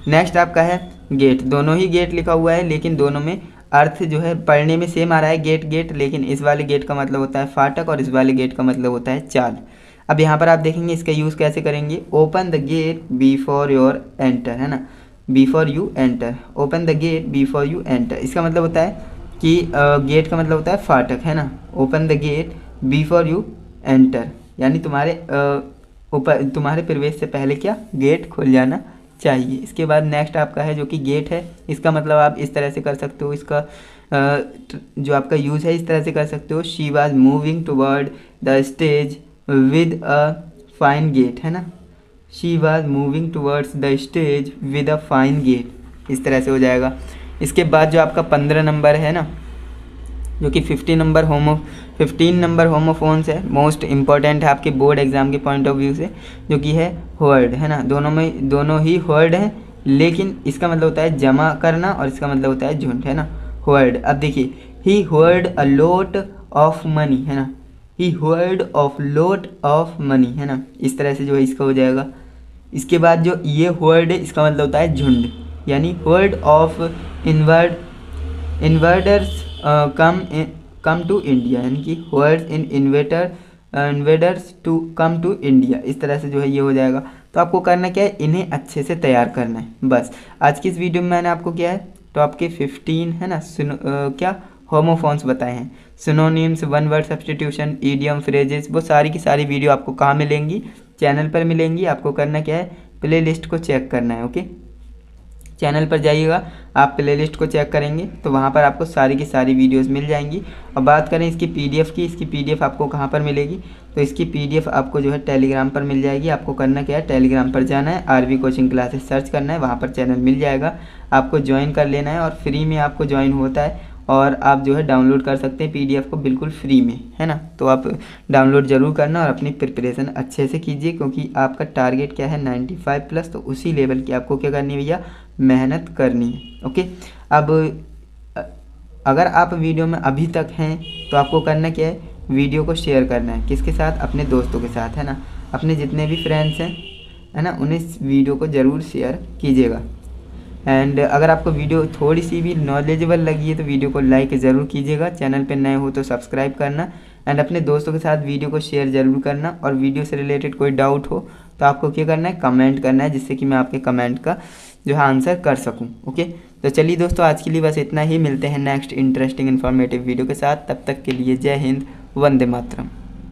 [SPEAKER 1] नेक्स्ट आपका है गेट। दोनों ही गेट लिखा हुआ है, लेकिन दोनों में अर्थ जो है पढ़ने में सेम आ रहा है, गेट गेट, लेकिन इस वाले गेट का मतलब होता है फाटक और इस वाले गेट का मतलब होता है चाल। अब यहाँ पर आप देखेंगे इसका यूज़ कैसे करेंगे, open the gate before your enter, है ना, before you enter, open the gate before you enter. इसका मतलब होता है कि गेट का मतलब होता है फाटक, है ना, open the gate before you enter, यानी तुम्हारे प्रवेश से पहले क्या, गेट खुल जाना चाहिए। इसके बाद नेक्स्ट आपका है जो कि गेट है, इसका मतलब आप इस तरह से कर सकते हो, इसका जो आपका यूज़ है इस तरह से कर सकते हो, she was moving toward the stage with a fine gate, है ना, she was moving towards the stage with a fine gate, इस तरह से हो जाएगा। इसके बाद जो आपका 15 नंबर है ना, जो कि 15 नंबर होमोफोन्स है, मोस्ट इम्पॉर्टेंट है आपके बोर्ड एग्जाम के पॉइंट ऑफ व्यू से, जो कि है वर्ड, है ना, दोनों ही वर्ड हैं, लेकिन इसका मतलब होता है जमा करना और इसका मतलब होता है झुंड, है ना, वर्ड। अब देखिए he word a lot of money, है ना, he word of lot of money, है ना, इस तरह से जो है इसका हो जाएगा। इसके बाद जो ये वर्ड है इसका मतलब होता है झुंड, यानी word of invaders come to India, यानी कि words in invaders to come to India, इस तरह से जो है ये हो जाएगा। तो आपको करना क्या है, इन्हें अच्छे से तैयार करना है बस। आज की इस वीडियो में मैंने आपको क्या है, टॉप के 15 है ना क्या होमोफोन्स बताए हैं, synonyms, one word substitution, idiom, phrases, वो सारी की सारी वीडियो आपको कहाँ मिलेंगी, चैनल पर मिलेंगी। आपको करना क्या है, प्ले लिस्ट को चेक करना है। ओके, चैनल पर जाइएगा, आप प्लेलिस्ट को चेक करेंगे तो वहाँ पर आपको सारी की सारी वीडियोस मिल जाएंगी। और बात करें इसकी पीडीएफ की, इसकी पीडीएफ आपको कहाँ पर मिलेगी, तो इसकी पीडीएफ आपको जो है टेलीग्राम पर मिल जाएगी। आपको करना क्या है, टेलीग्राम पर जाना है, आरवी कोचिंग क्लासेस सर्च करना है, वहाँ पर चैनल मिल जाएगा, आपको ज्वाइन कर लेना है और फ्री में आपको ज्वाइन होता है और आप जो है डाउनलोड कर सकते हैं पीडीएफ को बिल्कुल फ्री में, है ना। तो आप डाउनलोड ज़रूर करना और अपनी प्रिपरेशन अच्छे से कीजिए, क्योंकि आपका टारगेट क्या है 95 प्लस, तो उसी लेवल की आपको क्या करनी है भैया, मेहनत करनी है। ओके, अब अगर आप वीडियो में अभी तक हैं तो आपको करना क्या है, वीडियो को शेयर करना है, किसके साथ, अपने दोस्तों के साथ, है ना, अपने जितने भी फ्रेंड्स हैं, है ना, उन्हें इस वीडियो को ज़रूर शेयर कीजिएगा। एंड अगर आपको वीडियो थोड़ी सी भी नॉलेजेबल लगी है तो वीडियो को लाइक ज़रूर कीजिएगा, चैनल पे नए हो तो सब्सक्राइब करना एंड अपने दोस्तों के साथ वीडियो को शेयर ज़रूर करना। और वीडियो से रिलेटेड कोई डाउट हो तो आपको क्या करना है, कमेंट करना है, जिससे कि मैं आपके कमेंट का जो है आंसर कर सकूँ। ओके, तो चलिए दोस्तों, आज के लिए बस इतना ही। मिलते हैं नेक्स्ट इंटरेस्टिंग इन्फॉर्मेटिव वीडियो के साथ। तब तक के लिए जय हिंद, वंदे मातरम।